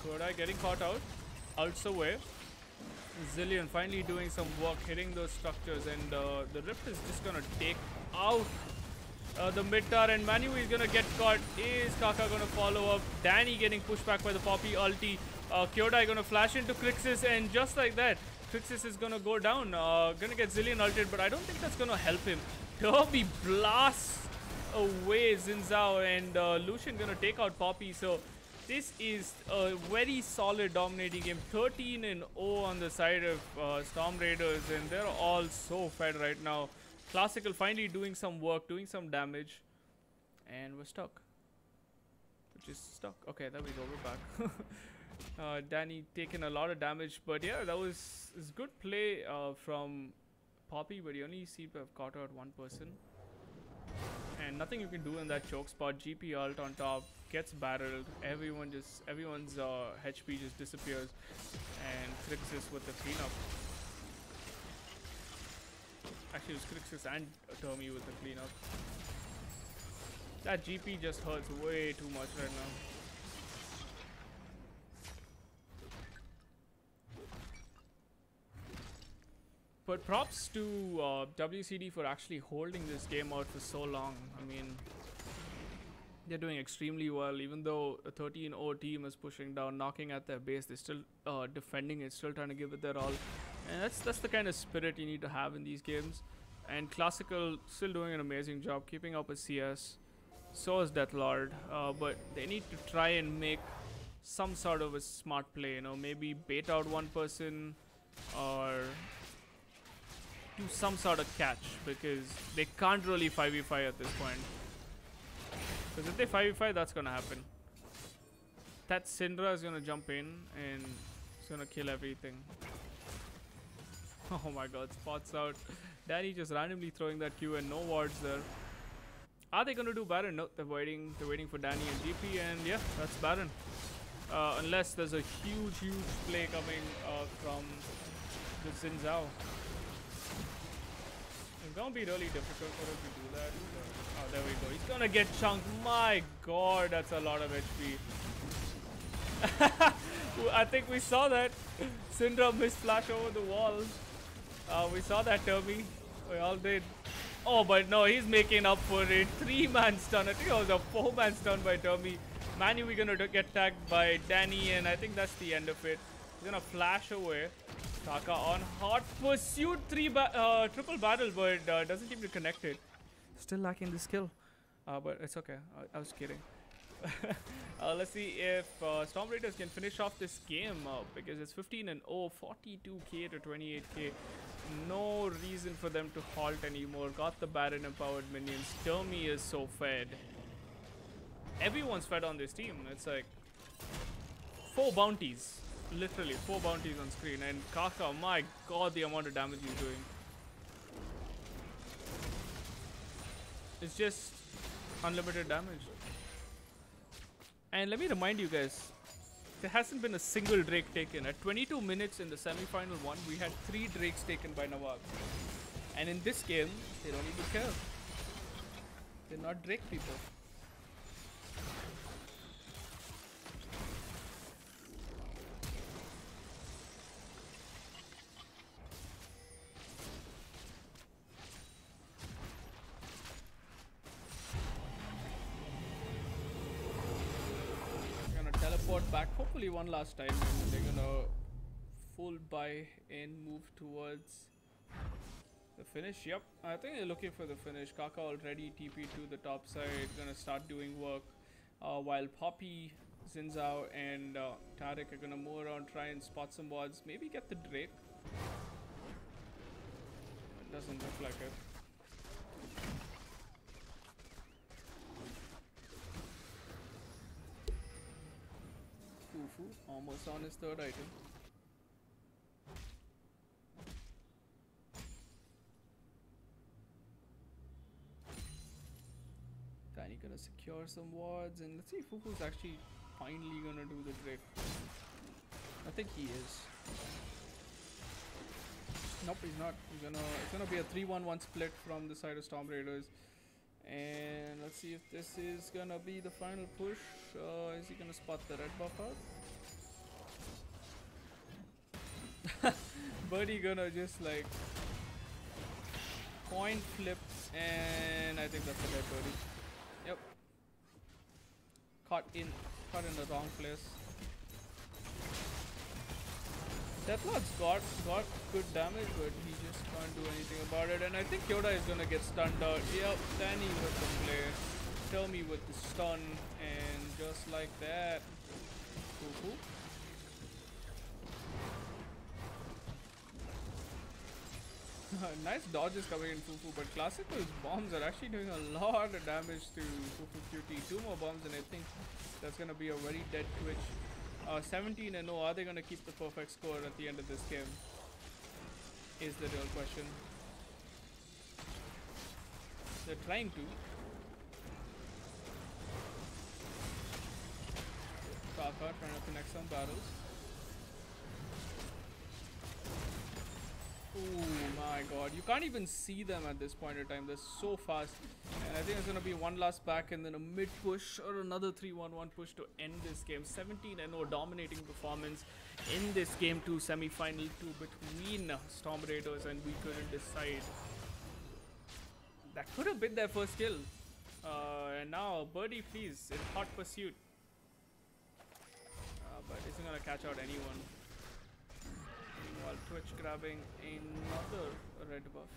Kyodai getting caught out. Ults away. Zillion finally doing some work, hitting those structures, and the Rift is just gonna take out the mid tower, and Manui is gonna get caught. Is Kaka gonna follow up? Danny getting pushed back by the Poppy ulti. Kyodai gonna flash into Crixus, and just like that, Crixus is gonna go down. Gonna get Zillion ulted, but I don't think that's gonna help him. Derby blasts away Xin Zhao, and Lucian gonna take out Poppy. So this is a very solid dominating game. 13-0 on the side of Storm Raiders, and they're all so fed right now. Classical finally doing some work, doing some damage, and we're stuck. Which is stuck. Okay, there we go. We're back. Danny taking a lot of damage, but yeah, that was good play from Poppy, but he only seemed to have caught out one person. And nothing you can do in that choke spot. GP ult on top, gets barreled. Everyone's HP just disappears, and Crixus with the cleanup. Actually, it was Crixus and Termi with the cleanup. That GP just hurts way too much right now. But props to WCD for actually holding this game out for so long. I mean, they're doing extremely well. Even though a 13-0 team is pushing down, knocking at their base, they're still defending it, still trying to give it their all. And that's the kind of spirit you need to have in these games. And Classical still doing an amazing job keeping up with CS. So is Deathlord. But they need to try and make some sort of a smart play. You know, maybe bait out one person or do some sort of catch, because they can't really 5v5 at this point. Because if they 5v5, that's gonna happen. That Syndra is gonna jump in and it's gonna kill everything. Oh my god, spots out. Danny just randomly throwing that Q and no wards there. Are they gonna do Baron? No, they're waiting for Danny and GP, and yeah, that's Baron. Unless there's a huge play coming from the Xin Zhao. It's gonna be really difficult for him to do that. Oh, there we go. He's gonna get chunked. My god, that's a lot of HP. I think we saw that. Syndra missed flash over the wall. We saw that, Termi. We all did. Oh, but no, he's making up for it. 3-man stun. I think it was a 4-man stun by Termi. Manu, we're gonna get tagged by Danny, and I think that's the end of it. He's gonna flash away. Taka on hot pursuit, triple battle, but doesn't seem to connect it. Still lacking the skill, but it's okay. I was kidding. Let's see if Storm Raiders can finish off this game because it's 15-0, 42k to 28k. No reason for them to halt anymore. Got the Baron empowered minions. Termi is so fed. Everyone's fed on this team. It's like 4 bounties. Literally 4 bounties on screen, and Kaka, my god, the amount of damage he's doing. It's just unlimited damage. And let me remind you guys, there hasn't been a single Drake taken. At 22 minutes in the semi-final one, we had 3 Drakes taken by Nawab. And in this game, they don't even care. They're not Drake people. Back hopefully one last time, and they're gonna full buy and move towards the finish. Yep, I think they're looking for the finish. Kaka already TP to the top side, gonna start doing work, while Poppy, Xin Zhao and Tarek are gonna move around, try and spot some wards, maybe get the Drake. It doesn't look like it. Almost on his 3rd item. Danny gonna secure some wards, and let's see if Fufu's actually finally gonna do the Drake. I think he is. Nope, he's not. It's gonna be a 3-1-1 split from the side of Storm Raiders. And let's see if this is gonna be the final push. Is he gonna spot the red buff out? Birdie gonna just like point flip, and I think that's a dead Birdie. Yep. Caught in the wrong place. Deathlord's got good damage, but he just can't do anything about it. And I think Yoda is gonna get stunned out. Yep, Danny with the play. Tommy with the stun, and just like that. Fufu. Nice dodges coming in Fufu, but Classical's bombs are actually doing a lot of damage to Fufu QT. 2 more bombs, and I think that's gonna be a very dead Twitch. 17 and 0. Are they gonna keep the perfect score at the end of this game? Is the real question. They're trying to. Kaka trying to connect some battles. Oh my god, you can't even see them at this point in time. They're so fast. And I think it's gonna be one last back and then a mid push or another 3-1-1 push to end this game. 17 and 0 dominating performance in this game 2 semi-final 2 between Storm Raiders, and we couldn't decide. That could have been their first kill. And now Birdie please in hot pursuit. But isn't gonna catch out anyone. While Twitch grabbing another red buff.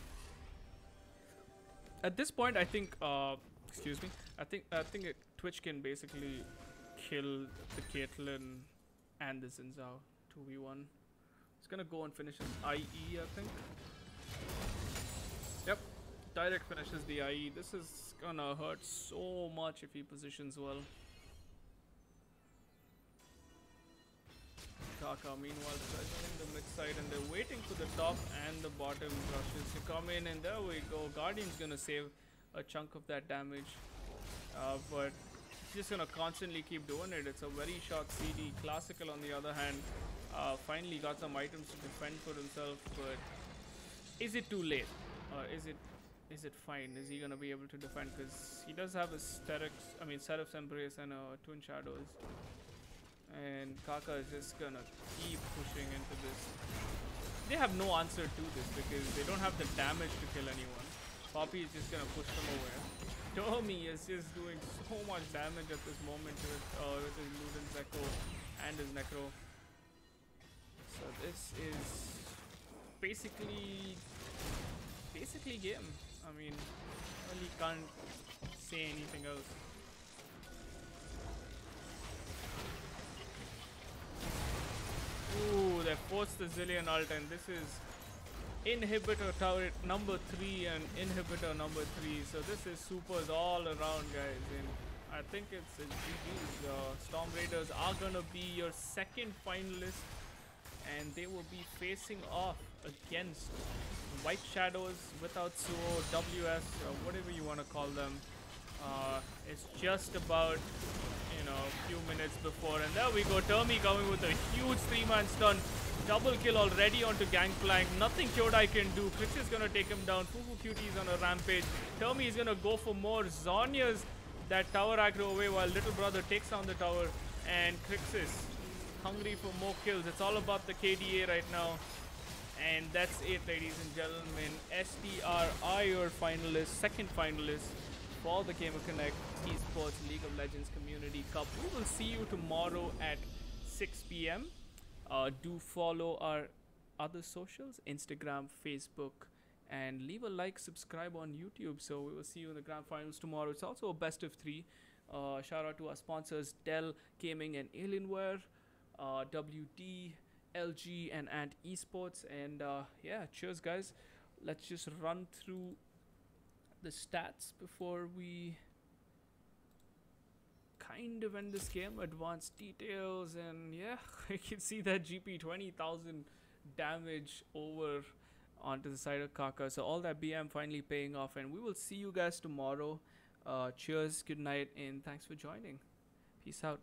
At this point, I think, excuse me, I think Twitch can basically kill the Caitlyn and the Xin Zhao 2v1. It's gonna go and finish his IE, I think. Yep, direct finishes the IE. This is gonna hurt so much if he positions well. Kaka meanwhile pressuring the mid side, and they're waiting for the top and the bottom rushes to come in, and there we go. Guardian's gonna save a chunk of that damage, but he's just gonna constantly keep doing it. It's a very short CD. Classical on the other hand finally got some items to defend for himself, but is it too late, or is it fine? Is he gonna be able to defend? Because he does have a Seraph's Embrace and Twin Shadows. And Kaka is just gonna keep pushing into this. They have no answer to this because they don't have the damage to kill anyone. Poppy is just gonna push them away. Tommy is just doing so much damage at this moment with his Luden's Echo and his Necro. So this is basically game. I mean, really can't say anything else. Ooh, they forced the Zillion ult, and this is inhibitor turret number 3 and inhibitor number 3. So this is supers all around, guys. And I think it's GG's. Storm Raiders are gonna be your second finalist, and they will be facing off against White Shadows without Suo, WS, or whatever you want to call them. It's just about, you know, a few minutes before, and there we go. Termi coming with a huge 3-man stun. Double kill already onto Gangplank. Nothing Kyodai can do. Krix is gonna take him down. Fufu Cutie is on a rampage. Termi is gonna go for more. Zonya's that tower aggro away while little brother takes down the tower, and Krix is hungry for more kills. It's all about the KDA right now. And that's it, ladies and gentlemen. SDR are your finalists, second finalists for the GamerConnect Esports League of Legends Community Cup. We will see you tomorrow at 6 p.m. Do follow our other socials, Instagram, Facebook, and leave a like, subscribe on YouTube. So we will see you in the grand finals tomorrow. It's also a best of 3. Shout out to our sponsors, Dell Gaming and Alienware, WD, LG, and Ant Esports. And yeah, cheers, guys. Let's just run through the stats before we kind of end this game. Advanced details, and yeah, I can see that GP 20,000 damage over onto the side of Kaka. So all that BM finally paying off, and we will see you guys tomorrow. Cheers, good night, and thanks for joining. Peace out.